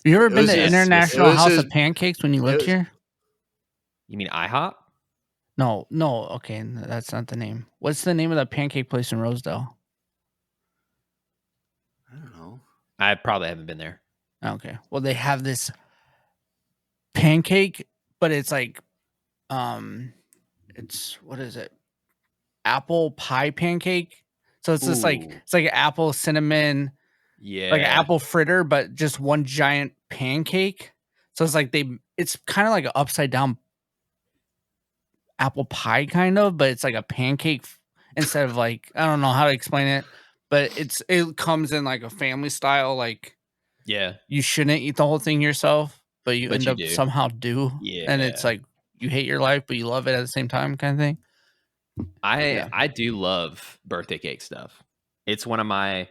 You ever It been was to his- International it was House his- of Pancakes when you lived was- here? You mean IHOP? No. Okay, that's not the name. What's the name of that pancake place in Rosedale? I don't know. I probably haven't been there. Okay. Well, they have this pancake, but it's like, it's what is it? Apple pie pancake. So it's just like Ooh. it's like apple cinnamon, Yeah. like an apple fritter, but just one giant pancake. So it's like it's kind of like an upside down apple pie, kind of, but it's like a pancake instead of like I don't know how to explain it, but it comes in like a family style, like. Yeah. You shouldn't eat the whole thing yourself, but you But end you up do. somehow do. And it's Yeah. like you hate your life, but you love it at the same time, kind of thing. I do love birthday cake stuff. It's one of my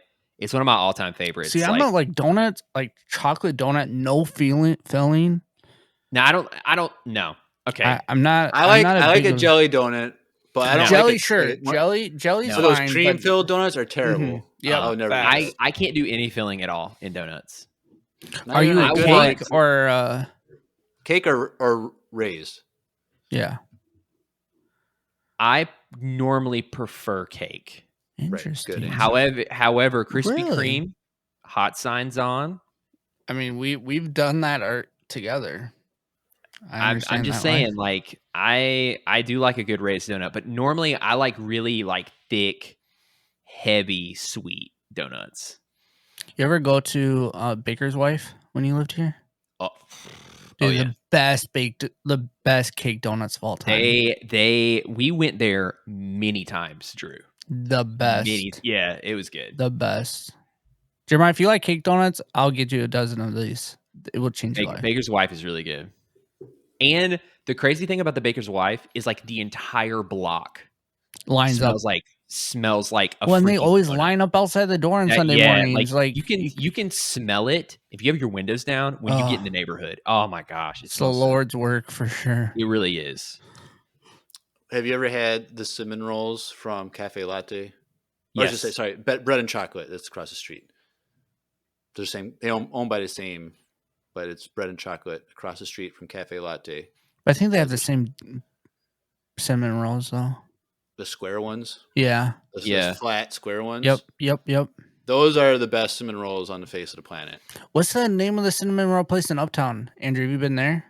all-time favorites. See, I'm not like donuts, like chocolate donut, no filling. No, I don't know. Okay. I'm not. I like I'm not a big of- jelly donut, but I don't jelly. like Sure, it. jelly's So those fine. cream but- filled donuts are terrible. Yep, I would never. facts. eat those. I can't do any filling at all in donuts. Not Are even you a a good, cake like, or cake or raised? yeah? I normally prefer cake. Interesting. good. However, Krispy Really? Kreme, hot signs on. I mean, we've done that together. I I'm understand just that life. saying, like I do like a good raised donut, but normally I like really like thick, heavy, sweet donuts. You ever go to Baker's Wife when you lived here? Oh, Dude, yeah. the best cake donuts of all time. We went there many times, Drew. The best. Yeah, it was good. The best. Jeremiah, if you like cake donuts, I'll get you a dozen of these. It will change your life. Baker's Wife is really good. And the crazy thing about the Baker's Wife is like the entire block Lines up. smells like a When they freaking always donut. line up outside the door on Sunday mornings, like you can smell it if you have your windows down when you get in the neighborhood. Oh my gosh, it's the Lord's work for sure. It really is. Have you ever had the cinnamon rolls from Cafe Latte? Or I Yes. should say, sorry, bread and chocolate. That's across the street. They're the same. They owned by the same, but it's bread and chocolate across the street from Cafe Latte. But I think they have the same cinnamon rolls though. The square ones. Yeah. Those Yeah. flat square ones. Yep. Those are the best cinnamon rolls on the face of the planet. What's the name of the cinnamon roll place in Uptown? Andrew, have you been there?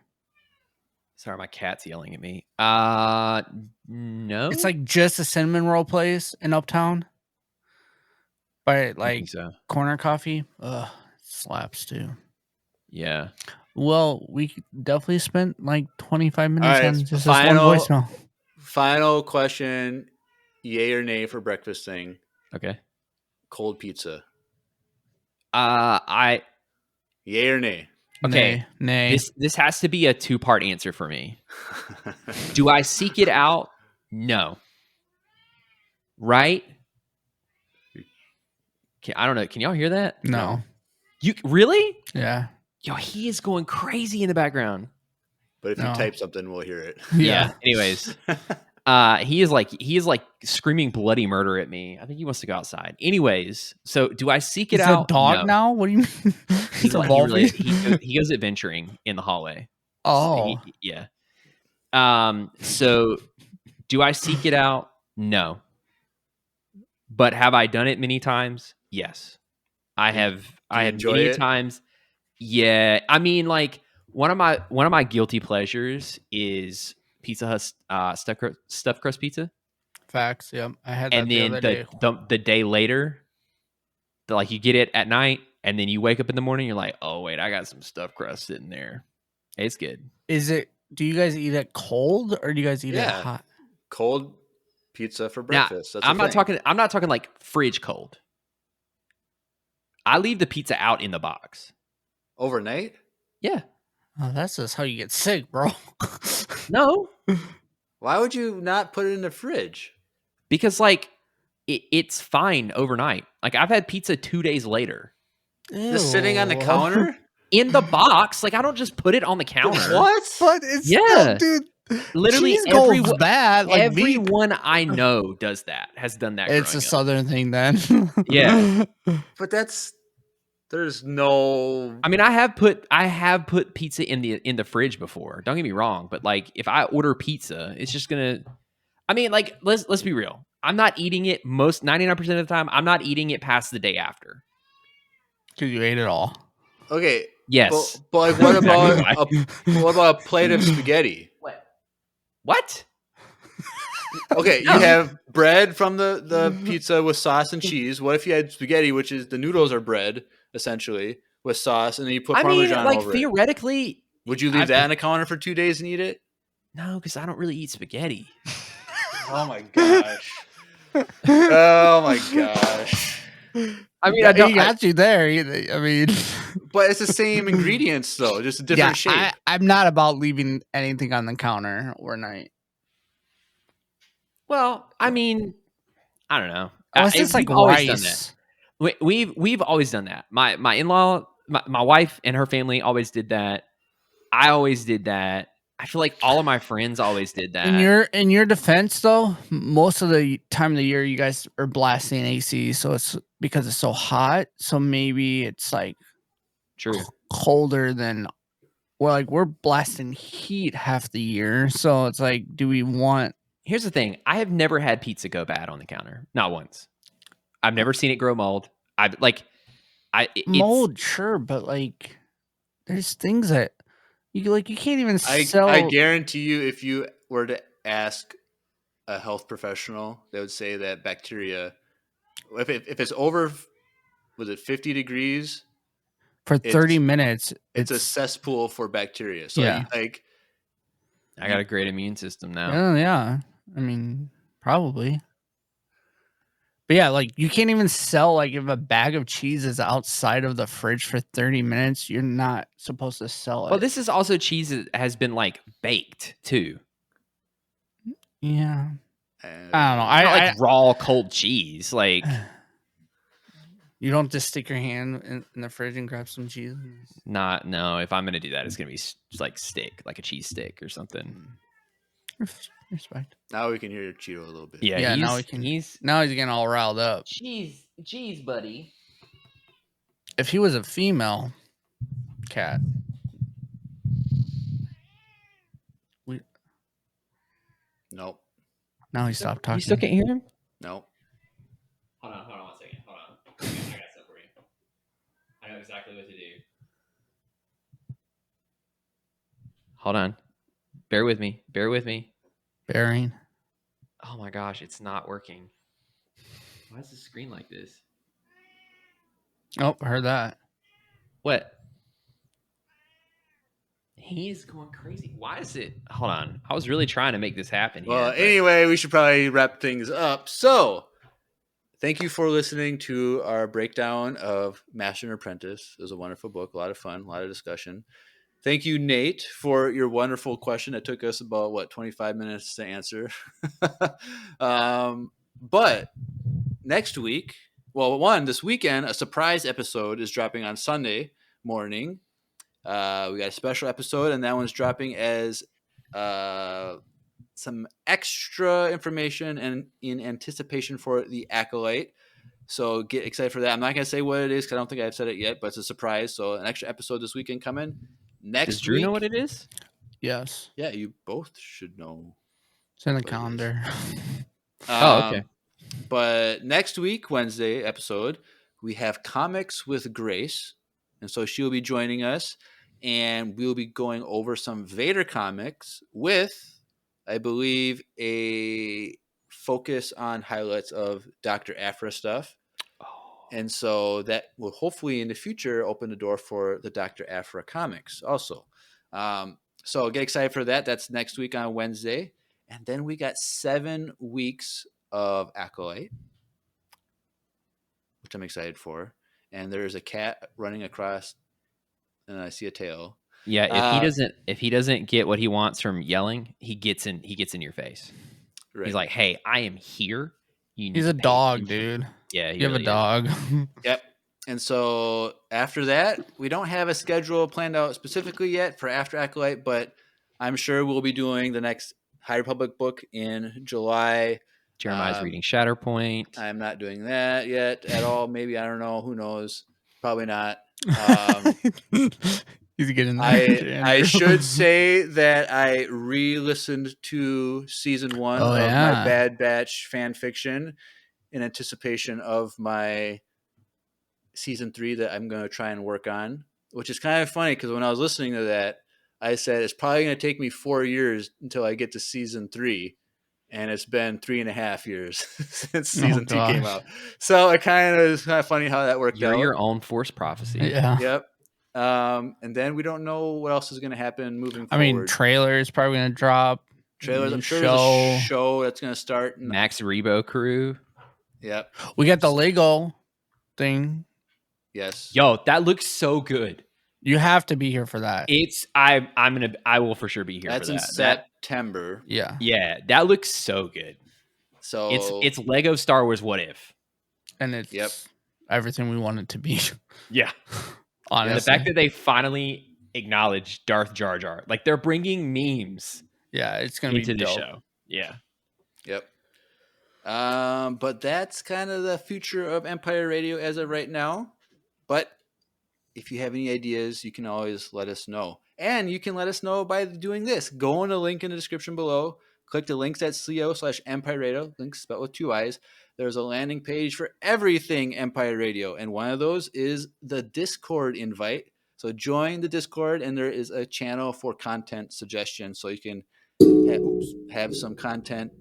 Sorry, my cat's yelling at me. No. It's like just a cinnamon roll place in Uptown. By I think like so. Corner Coffee. Ugh, slaps too. Yeah. Well, we definitely spent like 25 minutes right, on just this final- one voicemail. Final question: yay or nay for breakfast thing? Okay. Cold pizza. I Yay or nay? Okay. Nay. this has to be a 2-part answer for me. Do I seek it out? No. Right? I don't know. Can y'all hear that? No. You really? Yeah. Yo, he is going crazy in the background. But if No. you type something, we'll hear it. Yeah. Anyways, he is like screaming bloody murder at me. I think he wants to go outside. Anyways, so do I seek it He's out? a dog No. now? What do you mean? He's He evolving? he goes adventuring in the hallway. Oh. Yeah. So do I seek it out? No. But have I done it many times? Yes. I have enjoy many it? times. Yeah. I mean, like one of my guilty pleasures is Pizza Hut stuffed crust pizza. Facts. Yep. I had that And the then other day. the day later, like you get it at night and then you wake up in the morning, you're like, oh wait, I got some stuffed crust sitting there. It's good. Do you guys eat it cold or do you guys eat it Yeah. hot? Cold pizza for Now, breakfast. That's I'm a not thing. talking like fridge cold. I leave the pizza out in the box. Overnight. Yeah. Oh, that's just how you get sick, bro. No, Why would you not put it in the fridge? because like it's fine overnight. Like I've had pizza 2 days later Just sitting on the Ew. counter? in the box. Like I don't just put it on the counter. What? But it's Yeah. still, dude. Literally cheese goes bad. Like meat. everyone I know does that. Has done that. It's a growing up. southern thing then. Yeah. But there's no. I mean, I have put pizza in the fridge before. Don't get me wrong, but like if I order pizza, it's just gonna. I mean, like let's be real. I'm not eating it 99% of the time. I'm not eating it past the day after. Because you ate it all. Okay. Yes. But like, what Exactly about a plate of spaghetti? What? Okay, No. you have bread from the pizza with sauce and cheese. What if you had spaghetti, which is the noodles are bread essentially with sauce, and then you put I mean, Parmesan like over it? theoretically, Would you leave that on the counter for 2 days and eat it? no, because I don't really eat spaghetti. Oh my gosh! Oh my gosh! I mean, I don't. He got you there. I mean, But it's the same ingredients though, just a different shape. I'm not about leaving anything on the counter overnight. Well, I mean, I don't know. Unless it's like we've always done rice. that. We've always done that. My in-law, my wife and her family always did that. I always did that. I feel like all of my friends always did that. In your defense, though, most of the time of the year, you guys are blasting AC, so it's because it's so hot. So maybe it's like True. colder than. Well, like we're blasting heat half the year, so it's like, do we want? Here's the thing. I have never had pizza go bad on the counter. Not once. I've never seen it grow mold. Mold, sure, but like there's things that you can't even sell. I guarantee you, if you were to ask a health professional, they would say that bacteria, if it's over, was it 50 degrees? For 30 minutes. It's a cesspool for bacteria. So Yeah. I got a great immune system now. Yeah. I mean, probably. But yeah, like you can't even sell, like if a bag of cheese is outside of the fridge for 30 minutes, you're not supposed to sell it. Well, this is also cheese that has been like baked too. Yeah. I don't know. Not like raw cold cheese. Like you don't just stick your hand in the fridge and grab some cheese. no. If I'm gonna do that, it's gonna be like steak, like a cheese stick or something. Respect. Now we can hear Cheeto a little bit. Yeah, now we can. Now he's getting all riled up. Cheese, buddy. If he was a female cat, Nope. now he stopped talking. You still can't hear him? Nope. Hold on 1 second. Hold on. I got Hold on. Bear with me. Bearing. Oh my gosh, it's not working. Why is the screen like this? Oh, heard that. What? He is going crazy. Why is it? Hold on. I was really trying to make this happen here. Well, but- anyway, we should probably wrap things up. So, thank you for listening to our breakdown of Master and Apprentice. It was a wonderful book, a lot of fun, a lot of discussion. Thank you, Nate, for your wonderful question. It took us about 25 minutes to answer. But next week, this weekend, a surprise episode is dropping on Sunday morning. We got a special episode, and that one's dropping as some extra information and in anticipation for the Acolyte. So get excited for that. I'm not going to say what it is because I don't think I've said it yet, but it's a surprise. So an extra episode this weekend coming. Next Does Drew week, know what it is? Yes. Yeah, you both should know. It's in the What it is. calendar. Oh, okay. But next week, Wednesday episode, we have Comics with Grace. And so she'll be joining us. And we'll be going over some Vader comics with, I believe, a focus on highlights of Dr. Aphra stuff. And so that will hopefully in the future open the door for the Dr. Aphra comics also. So get excited for that. That's next week on Wednesday. And then we got 7 weeks of Acolyte, which I'm excited for. And there's a cat running across, and I see a tail. Yeah, if he doesn't get what he wants from yelling, he gets in your face. Right. He's like, "Hey, I am here. You He's need a to pay dog, attention." dude. Yeah, he You have really a dog. Yep. And so after that, we don't have a schedule planned out specifically yet for after Acolyte, but I'm sure we'll be doing the next High Republic book in July. Jeremiah's reading Shatterpoint. I'm not doing that yet at all. Maybe, I don't know. Who knows? Probably not. He's getting there. I should say that I re-listened to season 1 of my Bad Batch fan fiction in anticipation of my season 3 that I'm going to try and work on, which is kind of funny because when I was listening to that, I said it's probably going to take me 4 years until I get to season 3. And it's been 3.5 years since season 2 came out. So it's kind of funny how that worked out. You're your own forced prophecy. Yeah. Yep. And then we don't know what else is going to happen moving forward. I mean, trailers probably going to drop. Trailers. I'm sure there's a show that's going to start. Max Rebo crew. Yep. We got the Lego thing. Yes. Yo, that looks so good. You have to be here for that. I will for sure be here. That's for in that. September. Yeah, that looks so good. So it's Lego Star Wars What If, and it's everything we want it to be. Yeah, honestly, the fact that they finally acknowledge Darth Jar Jar, like they're bringing memes. Yeah, it's gonna be into the dope. show. Yeah. Yep. But that's kind of the future of Empire Radio as of right now. But if you have any ideas, you can always let us know. And you can let us know by doing this. Go on the link in the description below. Click the links at CO/Empire Radio. Links spelled with 2 I's. There's a landing page for everything Empire Radio. And one of those is the Discord invite. So join the Discord, and there is a channel for content suggestions. So you can have some content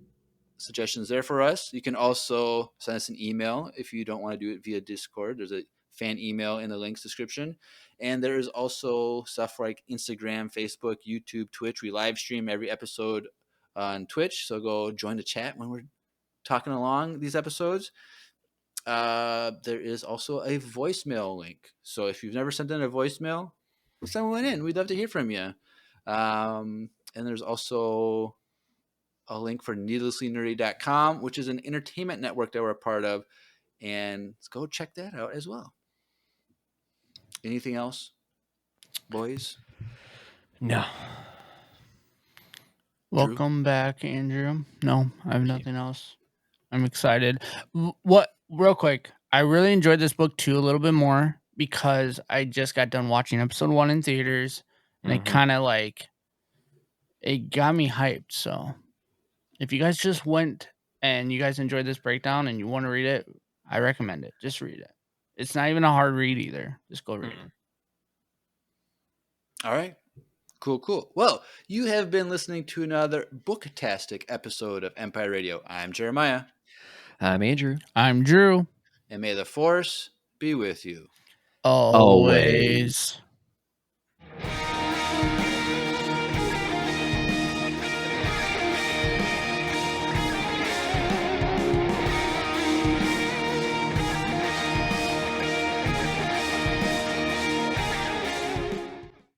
suggestions there for us. You can also send us an email if you don't want to do it via Discord. There's a fan email in the links description. And there is also stuff like Instagram, Facebook, YouTube, Twitch. We live stream every episode on Twitch. So go join the chat when we're talking along these episodes. There is also a voicemail link. So if you've never sent in a voicemail, send one in. We'd love to hear from you. And there's also a link for needlesslynerdy.com, which is an entertainment network that we're a part of. And let's go check that out as well. Anything else, boys? No. Welcome back, Andrew. No, I have nothing else. I'm excited. Real quick, I really enjoyed this book too a little bit more because I just got done watching episode 1 in theaters, and it kind of it got me hyped. So if you guys just went and you guys enjoyed this breakdown and you want to read it, I recommend it. Just read it. It's not even a hard read either. Just go read it. All right. Cool. Well, you have been listening to another booktastic episode of Empire Radio. I'm Jeremiah, I'm Andrew. I'm Drew. and may the Force be with you. Always.